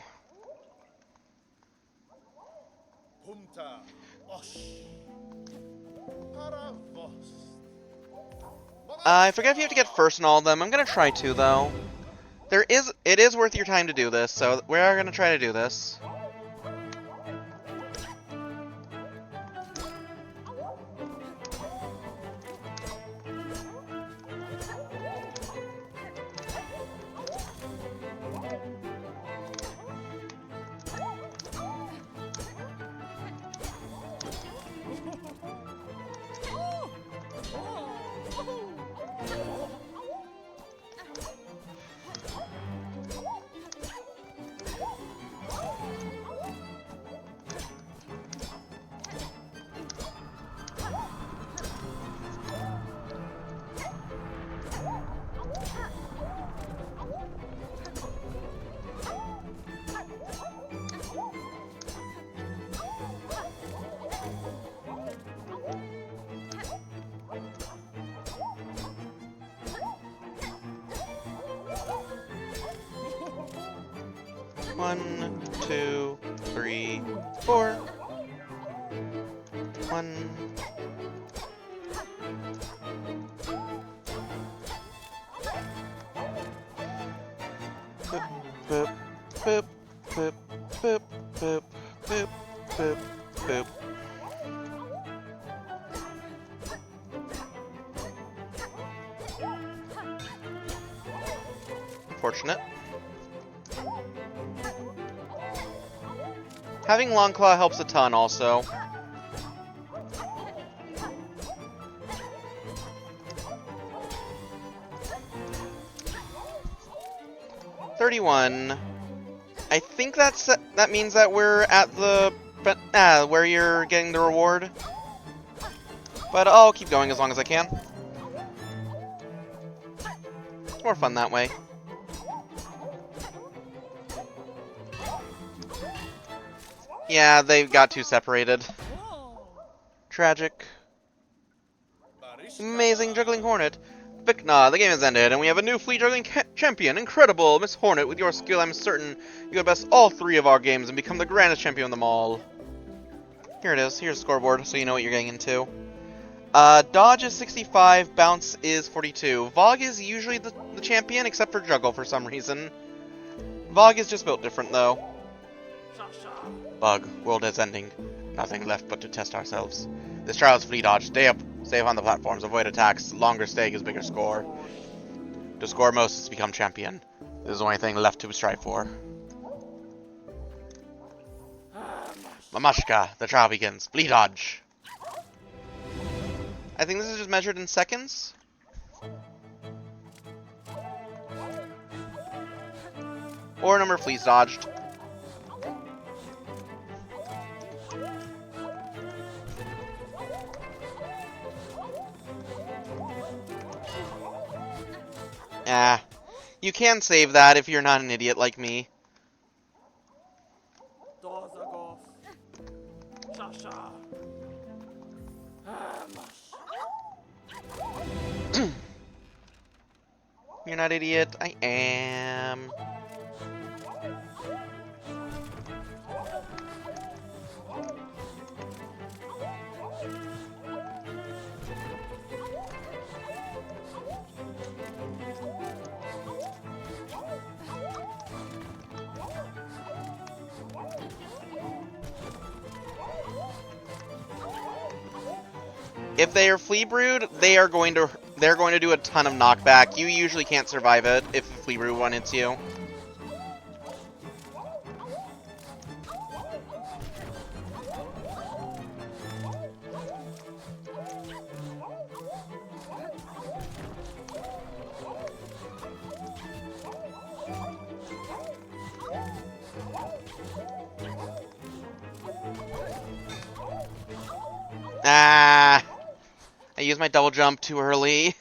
I forget if you have to get first in all of them. I'm gonna try to, though. It is worth your time to do this, so we are gonna try to do this. One, two, three, four. One. boop, boop, boop, boop, boop, boop, boop, boop. Unfortunate. Having Longclaw helps a ton also. $31. I think that means that we're at the where you're getting the reward. But I'll keep going as long as I can. It's more fun that way. Yeah, they got too separated. Tragic. Amazing Juggling Hornet. Vicna, the game has ended, and we have a new Flea Juggling champion. Incredible! Miss Hornet, with your skill, I'm certain you could best all 3 of our games and become the grandest champion of them all. Here it is. Here's the scoreboard, so you know what you're getting into. Dodge is 65, Bounce is 42. Vogue is usually the champion, except for Juggle for some reason. Vogue is just built different, though. Bug, world is ending. Nothing left but to test ourselves. This trial is Flea Dodge. Stay up. Stay up on the platforms. Avoid attacks. Longer stay gives bigger score. To score most is to become champion. This is the only thing left to strive for. Mamashka, the trial begins. Flea Dodge. I think this is just measured in seconds. Or number of fleas dodged. Ah, you can save that if you're not an idiot like me. You're not an idiot. I am. If they are Flea Brood, they're going to do a ton of knockback. You usually can't survive it if a Flea Brood one hits you. Ah! I used my double jump too early.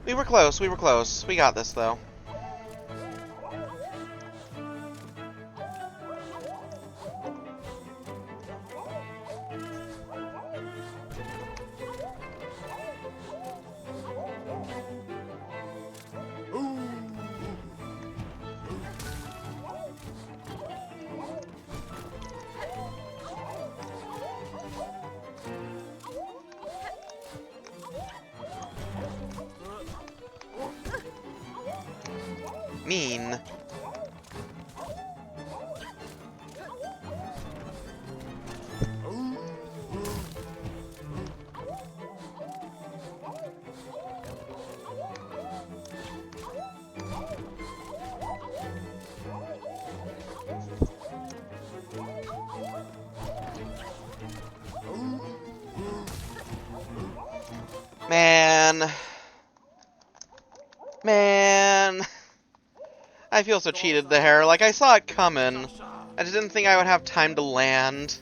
We were close, we were close. We got this, though. Mean. Man. I feel so cheated there. Like, I saw it coming. I just didn't think I would have time to land.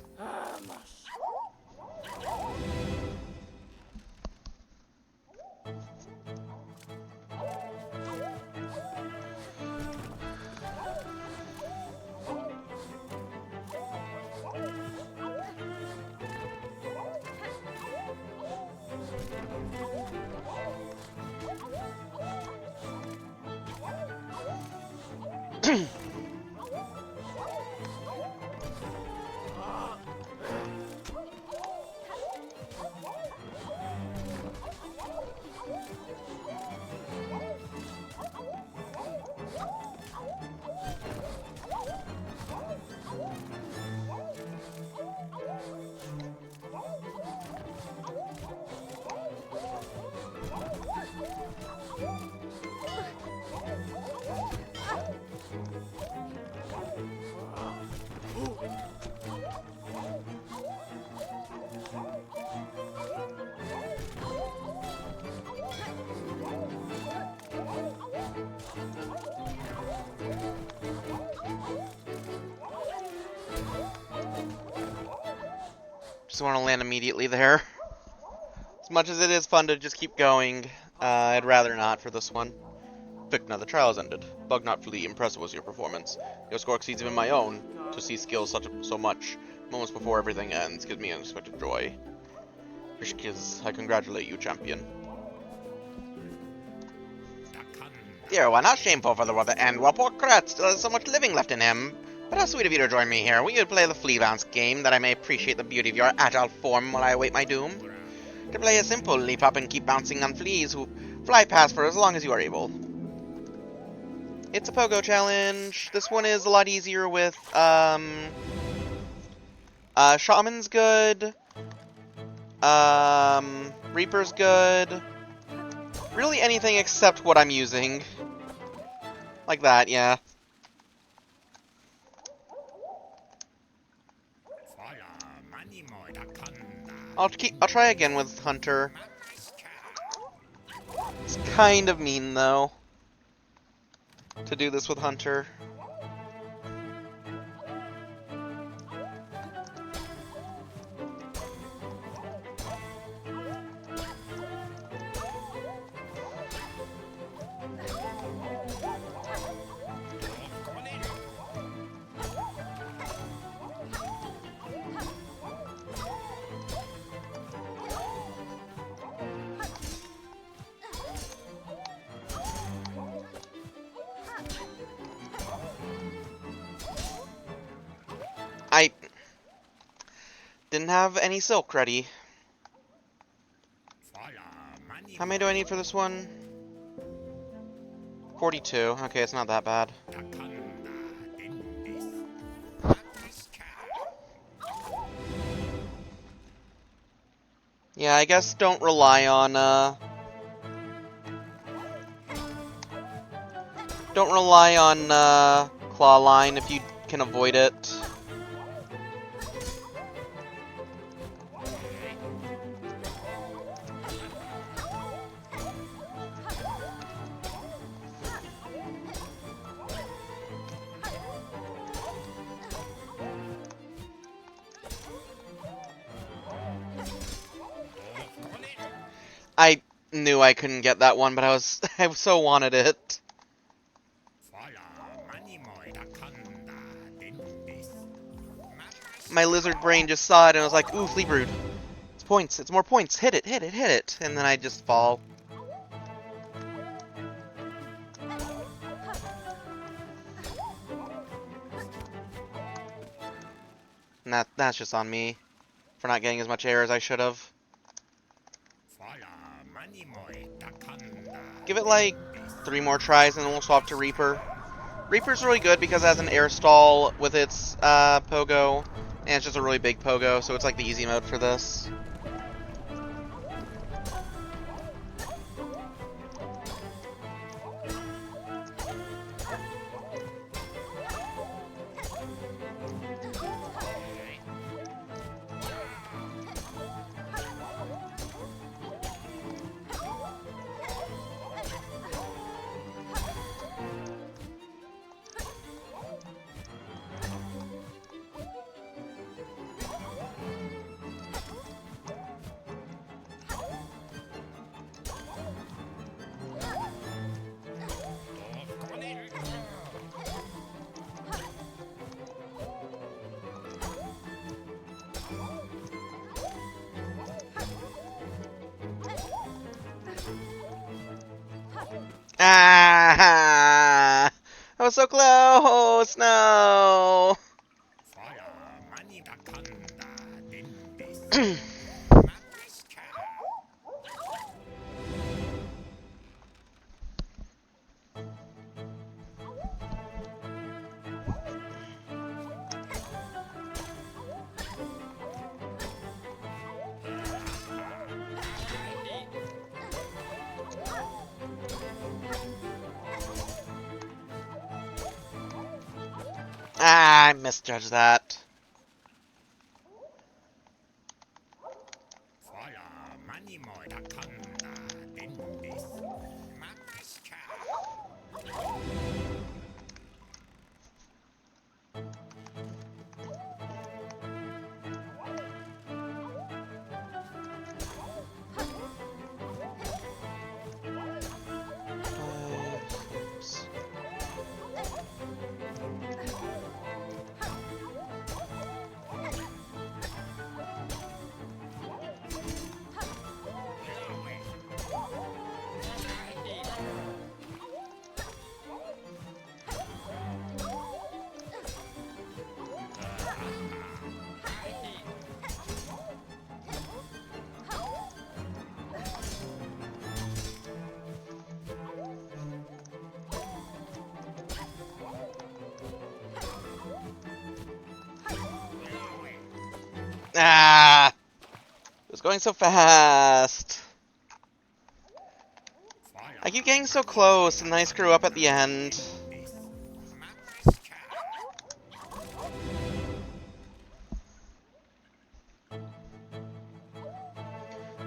Just want to land immediately there. As much as it is fun to just keep going, I'd rather not for this one. Vicna, the trial has ended. Bug not flee, impressive was your performance. Your score exceeds even my own. To see skills so much, moments before everything ends, gives me unexpected joy. Rishkiz, I congratulate you, champion. Dear one, how shameful for the world to end, while poor Krat still has so much living left in him. But how sweet of you to join me here. We could play the flea bounce game, that I may appreciate the beauty of your agile form while I await my doom. To play is simple, leap up and keep bouncing on fleas who fly past for as long as you are able. It's a pogo challenge. This one is a lot easier with, Shaman's good. Reaper's good. Really anything except what I'm using. Like that, yeah. I'll try again with Hunter. It's kind of mean, though, to do this with Hunter. I didn't have any silk ready. How many do I need for this one? 42. Okay, it's not that bad. Yeah, I guess don't rely on, Claw Line if you can avoid it. I knew I couldn't get that one, but I so wanted it. My lizard brain just saw it and was like, ooh, Fleabrood. It's points, it's more points, hit it, hit it, hit it. And then I just fall. And that's just on me for not getting as much air as I should have. Give it like 3 more tries and then we'll swap to Reaper. Reaper's really good because it has an air stall with its pogo, and it's just a really big pogo, so it's like the easy mode for this. Ah! I was so close! No! Ah, I misjudged that. Ah! It was going so fast. I keep getting so close, and then I screw up at the end.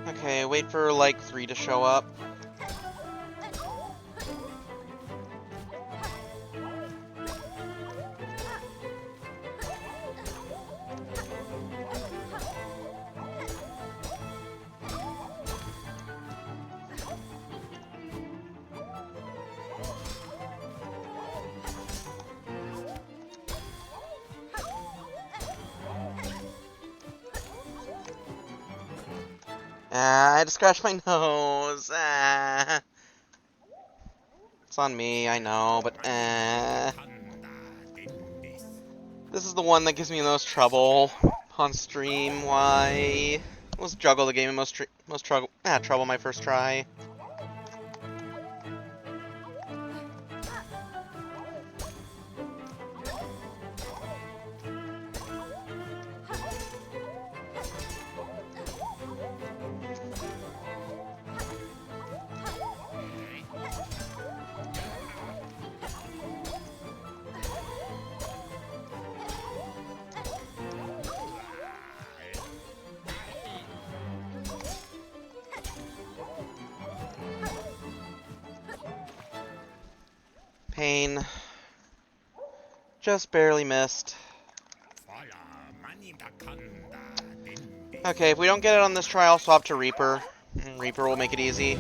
Okay, wait for, like, 3 to show up. Ah, I had to scratch my nose. Ah. It's on me, I know, but This is the one that gives me the most trouble on stream. Why? Most juggle the game and most trouble my first try. Pain. Just barely missed. Okay, if we don't get it on this try, I'll swap to Reaper. Reaper will make it easy.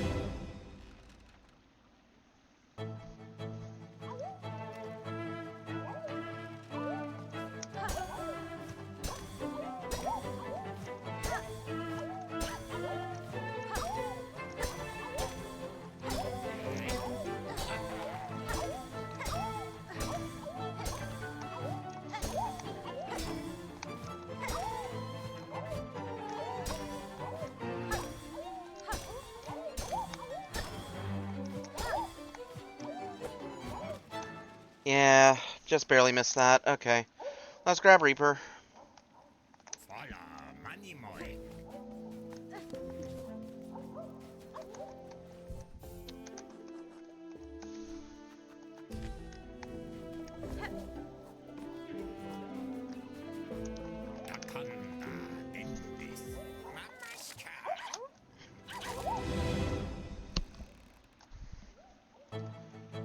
Yeah, just barely missed that. Okay, let's grab Reaper.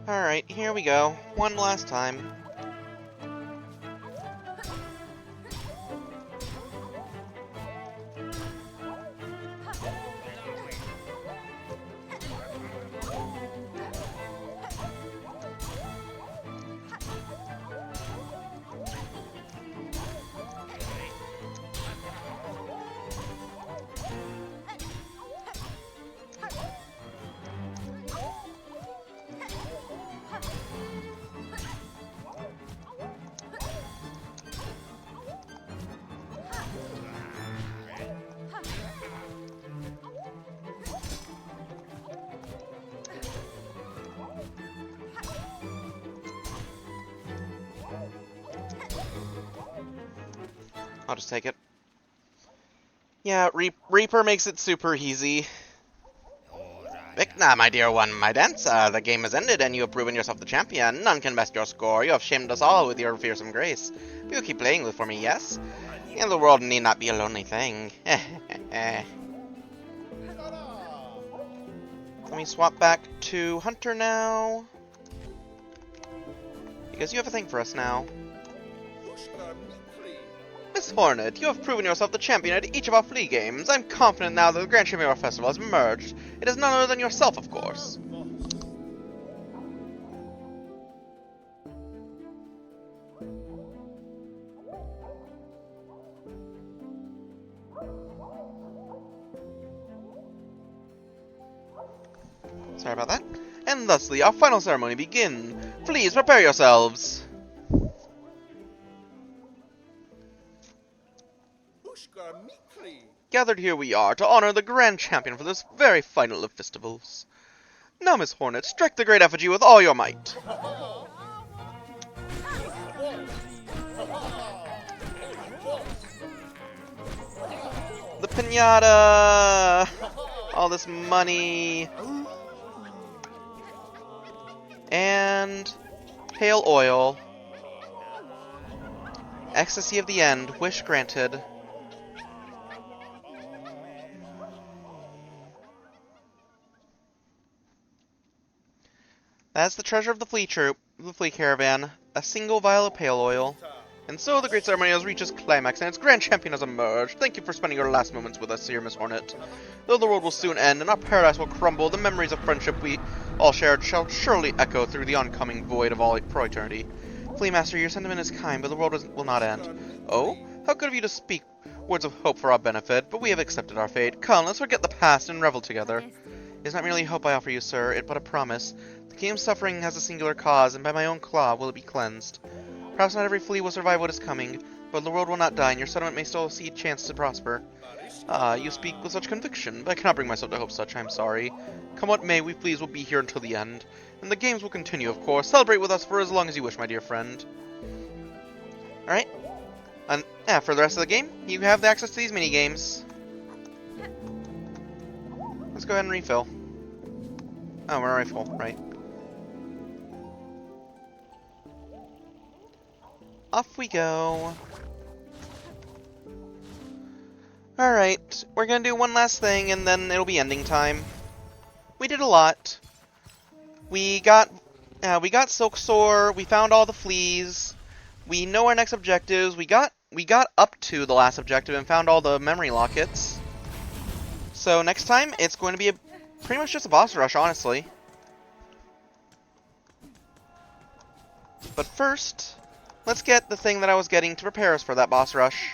Alright, here we go. One last time. I'll just take it. Yeah, Reaper makes it super easy. Vecna, my dear one, my dancer, the game has ended and you have proven yourself the champion. None can best your score. You have shamed us all with your fearsome grace. But you keep playing for me, yes? And the world need not be a lonely thing. Let me swap back to Hunter now. Because you have a thing for us now. Miss Hornet, you have proven yourself the champion at each of our flea games. I'm confident now that the Grand Chimera Festival has emerged. It is none other than yourself, of course. Sorry about that. And thusly, our final ceremony begins. Please prepare yourselves. Gathered here we are to honor the grand champion for this very final of festivals. Now, Miss Hornet, strike the great effigy with all your might. Pinata! All this money. And pale oil. Ecstasy of the end. Wish granted. That's the treasure of the flea caravan. A single vial of pale oil. And so the great ceremony has reached its climax, and its grand champion has emerged. Thank you for spending your last moments with us here, Miss Hornet. Though the world will soon end, and our paradise will crumble, the memories of friendship we all shared shall surely echo through the oncoming void of all for eternity. Flea Master, your sentiment is kind, but the world will not end. Oh? How good of you to speak words of hope for our benefit, but we have accepted our fate. Come, let's forget the past and revel together. It is not merely hope I offer you, sir, but a promise. The kingdom's suffering has a singular cause, and by my own claw will it be cleansed. Perhaps not every flea will survive what is coming, but the world will not die, and your settlement may still see a chance to prosper. Ah, you speak with such conviction, but I cannot bring myself to hope such, I am sorry. Come what may, we fleas will be here until the end. And the games will continue, of course. Celebrate with us for as long as you wish, my dear friend. Alright. And for the rest of the game, you have the access to these mini-games. Let's go ahead and refill. Oh, we're already full, right. Off we go. Alright, we're gonna do one last thing, and then it'll be ending time. We did a lot. We got Silksore, we found all the fleas, we know our next objectives, we got up to the last objective and found all the memory lockets. So next time, it's going to be pretty much just a boss rush, honestly. But first, let's get the thing that I was getting to prepare us for that boss rush.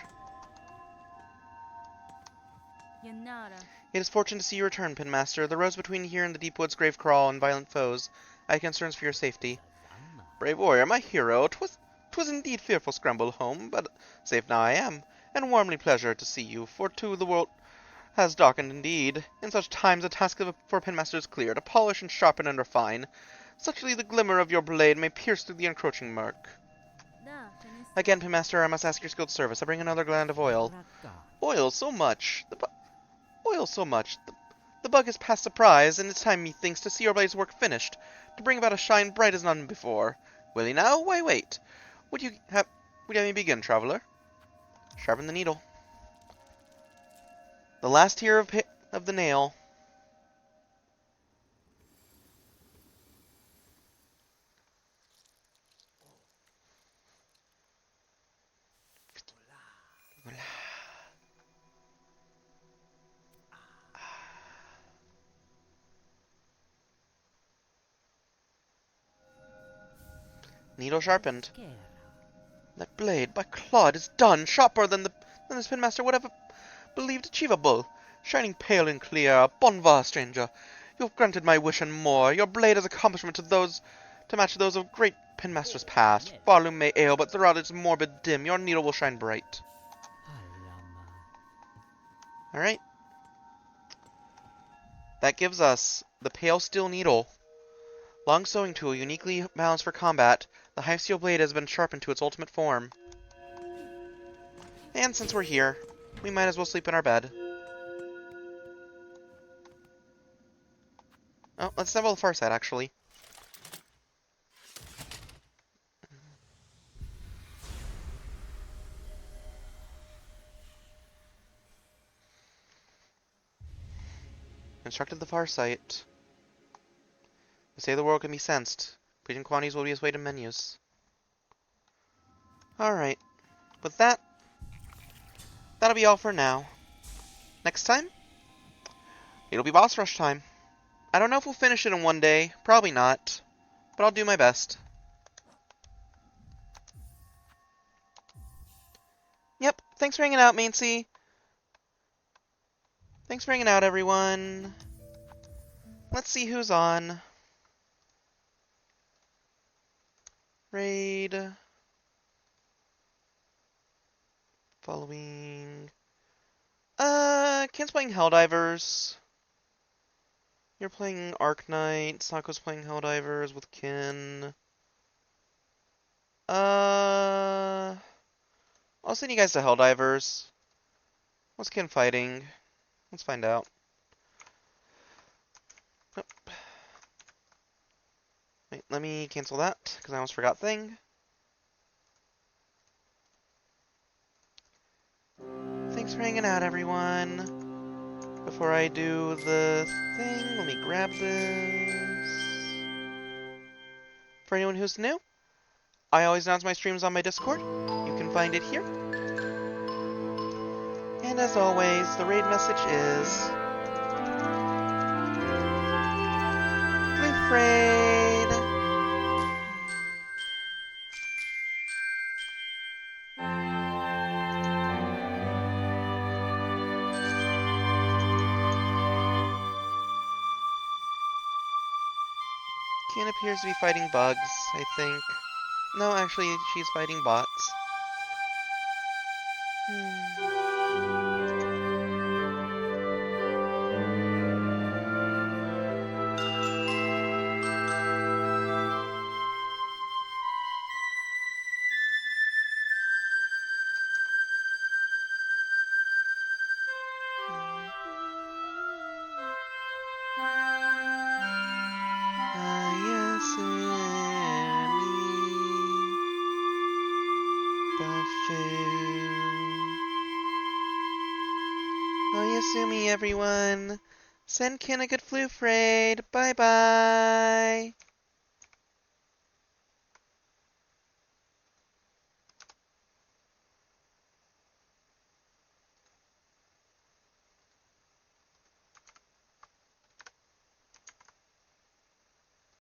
It is fortunate to see you return, Pinmaster. The roads between here and the deep woods grave crawl and violent foes. I have concerns for your safety. Brave warrior, my hero, 'twas indeed fearful scramble home, but safe now I am, and warmly pleasure to see you, for too the world has darkened indeed. In such times the task for Pinmaster is clear, to polish and sharpen and refine. Suchly the glimmer of your blade may pierce through the encroaching murk. Again, Pinmaster, I must ask your skilled service. I bring another gland of oil. Oil so much. Oil so much. The bug is past surprise, and it's time, methinks, to see your blade's work finished, to bring about a shine bright as none before. Will ye now? Why wait? Would you have me begin, traveler? Sharpen the needle. The last tier of the nail. Needle sharpened. That blade, by Claude, is done, sharper than the Pinmaster would have believed achievable. Shining pale and clear, bon va, stranger. You have granted my wish and more. Your blade is accomplishment to match those of great Pinmasters past. Barloom may ail, but throughout its morbid dim, your needle will shine bright. Alright. That gives us the Pale Steel Needle. Long sewing tool, uniquely balanced for combat, the Hive Steel blade has been sharpened to its ultimate form. And since we're here, we might as well sleep in our bed. Oh, let's level the far side, actually. Instructed the far sight. They say the world can be sensed. Pleasing quantities will be displayed in menus. Alright. With that, that'll be all for now. Next time, it'll be boss rush time. I don't know if we'll finish it in one day. Probably not. But I'll do my best. Yep, thanks for hanging out, Maincy. Thanks for hanging out, everyone. Let's see who's on. Raid. Following. Ken's playing Helldivers. You're playing Arknight. Sako's playing Helldivers with Ken. I'll send you guys to Helldivers. What's Ken fighting? Let's find out. Nope. Wait, let me cancel that, because I almost forgot thing. Thanks for hanging out, everyone. Before I do the thing, let me grab this. For anyone who's new, I always announce my streams on my Discord. You can find it here. And as always, the raid message is Floof Raid! Kian appears to be fighting bugs, I think. No, actually, she's fighting bots. Oyasumi, everyone. Send Ken a good Floof Raid. Bye bye.